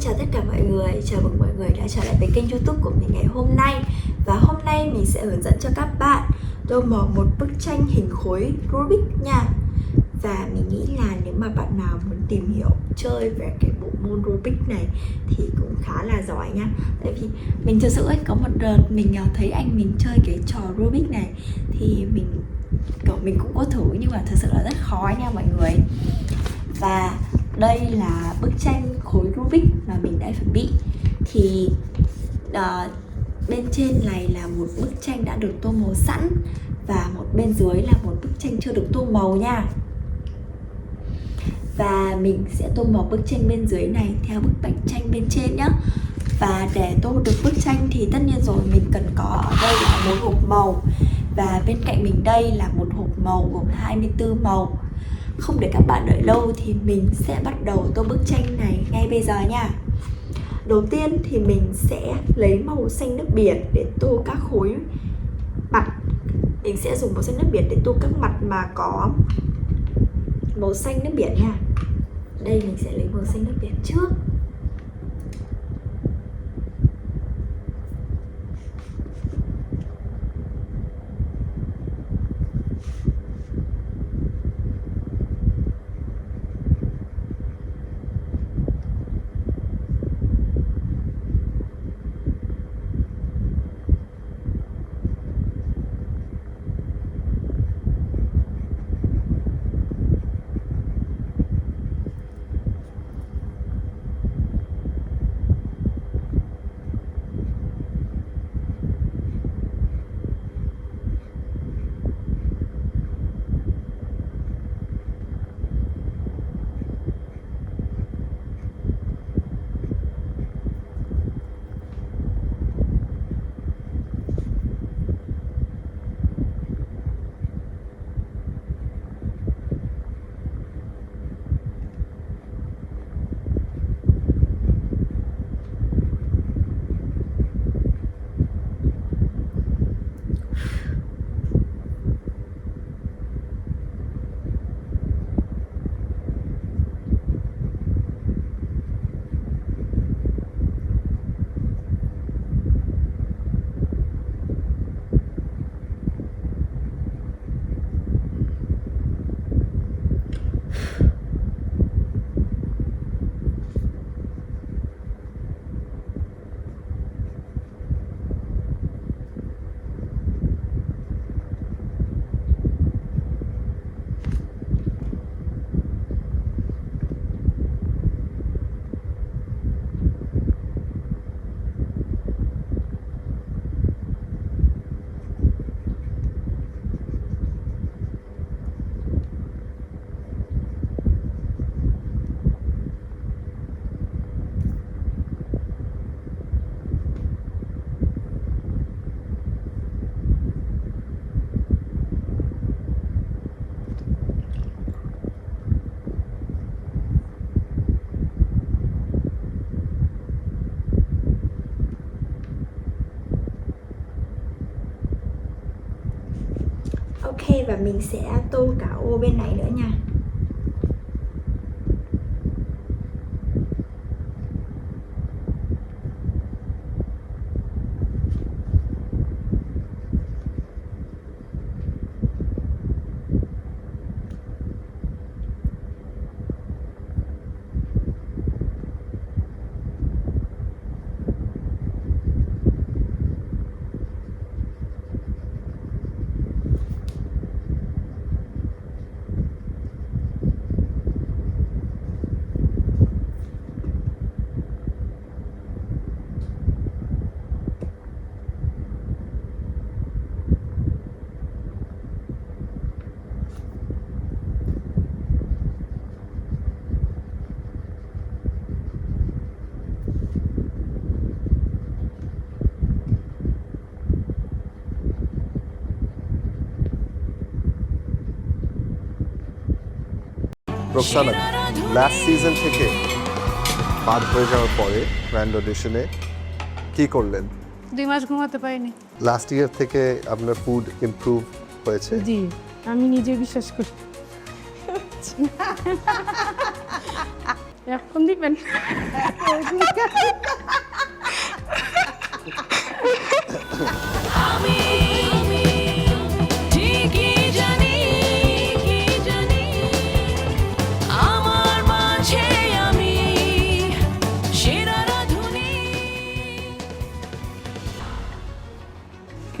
Chào tất cả mọi người, chào mừng mọi người đã trở lại với kênh YouTube của mình ngày hôm nay. Và hôm nay mình sẽ hướng dẫn cho các bạn tô màu một bức tranh hình khối Rubik nha. Và mình nghĩ là nếu mà bạn nào muốn tìm hiểu chơi về cái bộ môn Rubik này thì cũng khá là giỏi nha. Tại vì mình thực sự ấy, có một đợt mình thấy anh mình chơi cái trò Rubik này thì mình cũng có thử, nhưng mà thực sự là rất khó nha mọi người. Và đây là bức tranh khối Rubik mà mình đã chuẩn bị. Thì bên trên này là một bức tranh đã được tô màu sẵn, và một bên dưới là một bức tranh chưa được tô màu nha. Và mình sẽ tô màu bức tranh bên dưới này theo bức bạch tranh bên trên nhé. Và để tô được bức tranh thì tất nhiên rồi mình cần có ở đây là một hộp màu. Và bên cạnh mình đây là một hộp màu gồm 24 màu. Không để các bạn đợi lâu thì mình sẽ bắt đầu tô bức tranh này ngay bây giờ nha. Đầu tiên thì mình sẽ lấy màu xanh nước biển để tô các khối mặt. Mình sẽ dùng màu xanh nước biển để tô các mặt mà có màu xanh nước biển nha. Đây mình sẽ lấy màu xanh nước biển trước. Ok, và mình sẽ tô cả ô bên này nữa nha. Roksana last season থেকে বাদ হয়ে যাওয়ার পরে grand অডিশনে কি করলেন? 2 মাস ঘুমাতে পারিনি। Last year থেকে আপনার ফুড ইমপ্রুভ হয়েছে? জি, আমি নিজে বিশ্বাস করি। এখন দিবেন?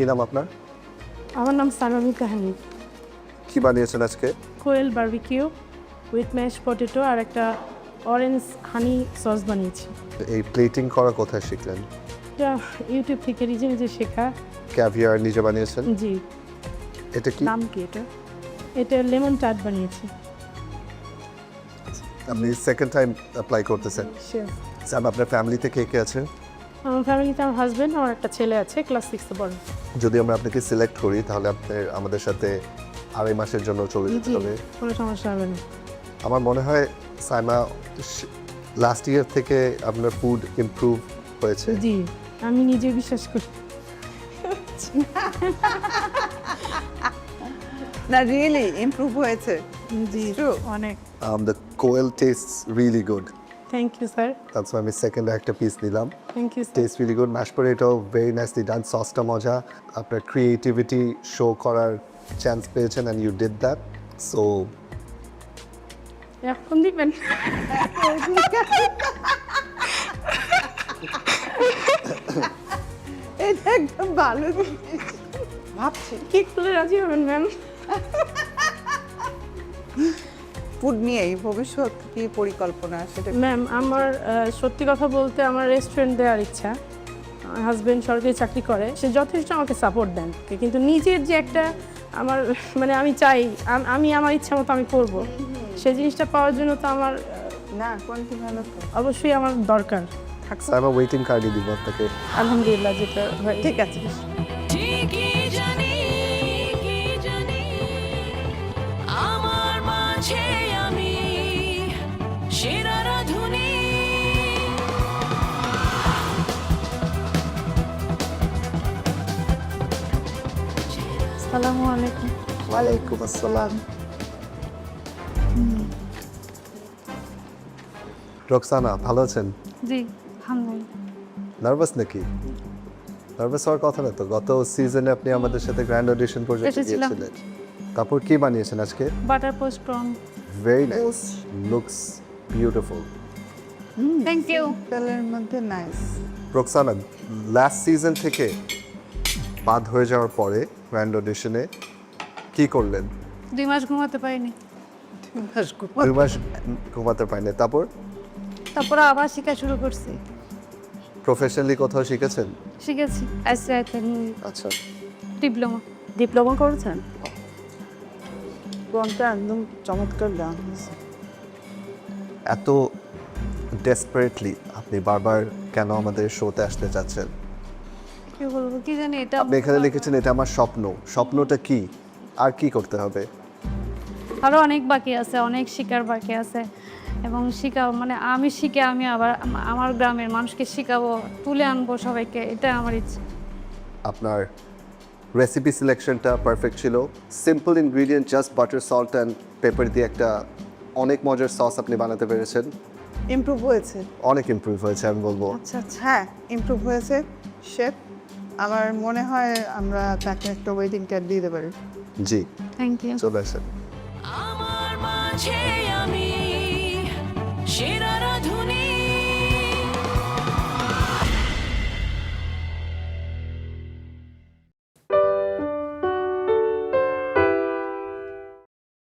কি নাম আপনার? আমার নাম সানামি কাহানি। কি বানিয়েছেন আজকে? কোয়েল বারবিকিউ উইথ ম্যাশ পটেটো আর একটা অরেঞ্জ হানি সস বানিয়েছি। এই প্লেটিং করা কোথায় শিখলেন? এটা ইউটিউব থেকে নিজে নিজে শেখা। ক্যাভিয়ার নিজে বানিয়েছেন? জি। এটা কি? নাম কি এটা? এটা লেমন টার্ট বানিয়েছি। আপনি সেকেন্ড টাইম অ্যাপ্লাই করতেছেন? শিওর। স্যার আপনার ফ্যামিলিতে কে কে আছে? আমার ফ্যামিলিতে আমার হাজব্যান্ড, আমার একটা ছেলে আছে, ক্লাস 6-এ পড়ে। যদি আমরা আপনাকে সিলেক্ট করি তাহলে আপনি আমাদের সাথে 2.5 মাসের জন্য চলে যেতে জি, হবে। কোনো সমস্যা হবে না। আমার মনে হয় সাইমা লাস্ট ইয়ার থেকে আপনার ফুড ইমপ্রুভ হয়েছে। জি, আমি নিজে বিশ্বাস করি। না রিয়েলি ইমপ্রুভ হয়েছে। জি, অনেক। The quail tastes really good. Thank you sir. That's why আমি সেকেন্ড একটা পিস নিলাম। Thank you sir. Taste really good. Mash potato very nicely done, সসটা মজা। আপনার ক্রিয়েটিভিটি শো করার চান্স পেয়েছেন and you did that. So এখন দিবেন? এটা একদম ভালো জিনিস। ভাবছি কি করলে রাজি হবেন ম্যাম? ফুড নিয়েই ভবিষ্যৎ কি পরিকল্পনা সেটা? ম্যাম, আমার সত্যি কথা বলতে আমার রেস্টুরেন্ট দেওয়ার ইচ্ছা। আমার হাজব্যান্ড সরকারি চাকরি করে, সে যথেষ্ট আমাকে সাপোর্ট দেন, কিন্তু নিজের যে একটা আমার মানে আমি চাই আমি আমার ইচ্ছা মতো আমি করব, সেই জিনিসটা পাওয়ার জন্য তো আমার না কোয়ালিটি ভালো তো অবশ্যই আমার দরকার থাকছে। সাইমা ওয়েটিং কার্ডই দিব আপনাকে। আলহামদুলিল্লাহ, যেটা ঠিক আছে। ঠিকই জানি কি জানি আমার মাঝে আমি সেরা রাধুনী। আসসালামু আলাইকুম। ওয়ালাইকুম আসসালাম। রোকসানা ভালো আছেন? জি আলহামদুলিল্লাহ। নার্ভাস নাকি? নার্ভাস হওয়ার কথা না তো। গত সিজনে আপনি আমাদের সাথে গ্র্যান্ড অডিশন পর্যন্ত এসেছিলাম। গিয়েছিলেন। তারপর কি বানিয়েছেন আজকে? Butter poached prawn. Very nice, looks beautiful. Thank you. তেলের মধ্যে নাইস। রোকসানা, লাস্ট সিজন থেকে বাদ হয়ে যাওয়ার পরে গ্র্যান্ড অডিশনে কি করলেন? 2 মাস ঘুমাতে পারিনি। 2 মাস ঘুমাতে পারেনি। তারপর আবার শেখা শুরু করছি। প্রফেশনালি কোথাও শিখেছেন? শিখেছি আচ্ছা, ডিপ্লোমা করেছেন? কোনটা একদম চমৎকার গান হয়েছে। এত ডেসপারেটলি আপনি বারবার কেন আমাদের শোতে আসতে চাচ্ছেন? কি বলবো কি জানি, এটা আপনি এখানে লিখেছেন এটা আমার স্বপ্ন। স্বপ্নটা কি আর কি করতে হবে? আরও অনেক বাকি আছে, অনেক শিকার বাকি আছে এবং মানে আমি শিখে আমি আবার আমার গ্রামের মানুষকে শেখাবো, তুলে আনবো সবাইকে, এটা আমার ইচ্ছে। আপনার রেসিপি সিলেকশনটা পারফেক্ট ছিল। Simple ingredient, just butter, salt and paper দিয়ে একটা অনেক মজার সস আপনি বানাতে পেরেছেন। ইমপ্রুভ হয়েছে, অনেক ইমপ্রুভ হয়েছে আমি বলবো। আচ্ছা আচ্ছা, হ্যাঁ ইমপ্রুভ হয়েছে শেফ। আমার মনে হয় আমরা তাকে একটা ওয়েটিং কার্ড দিতে পারি। জি, থ্যাংক ইউ। চলে আসেন। আমার মাঝে আমি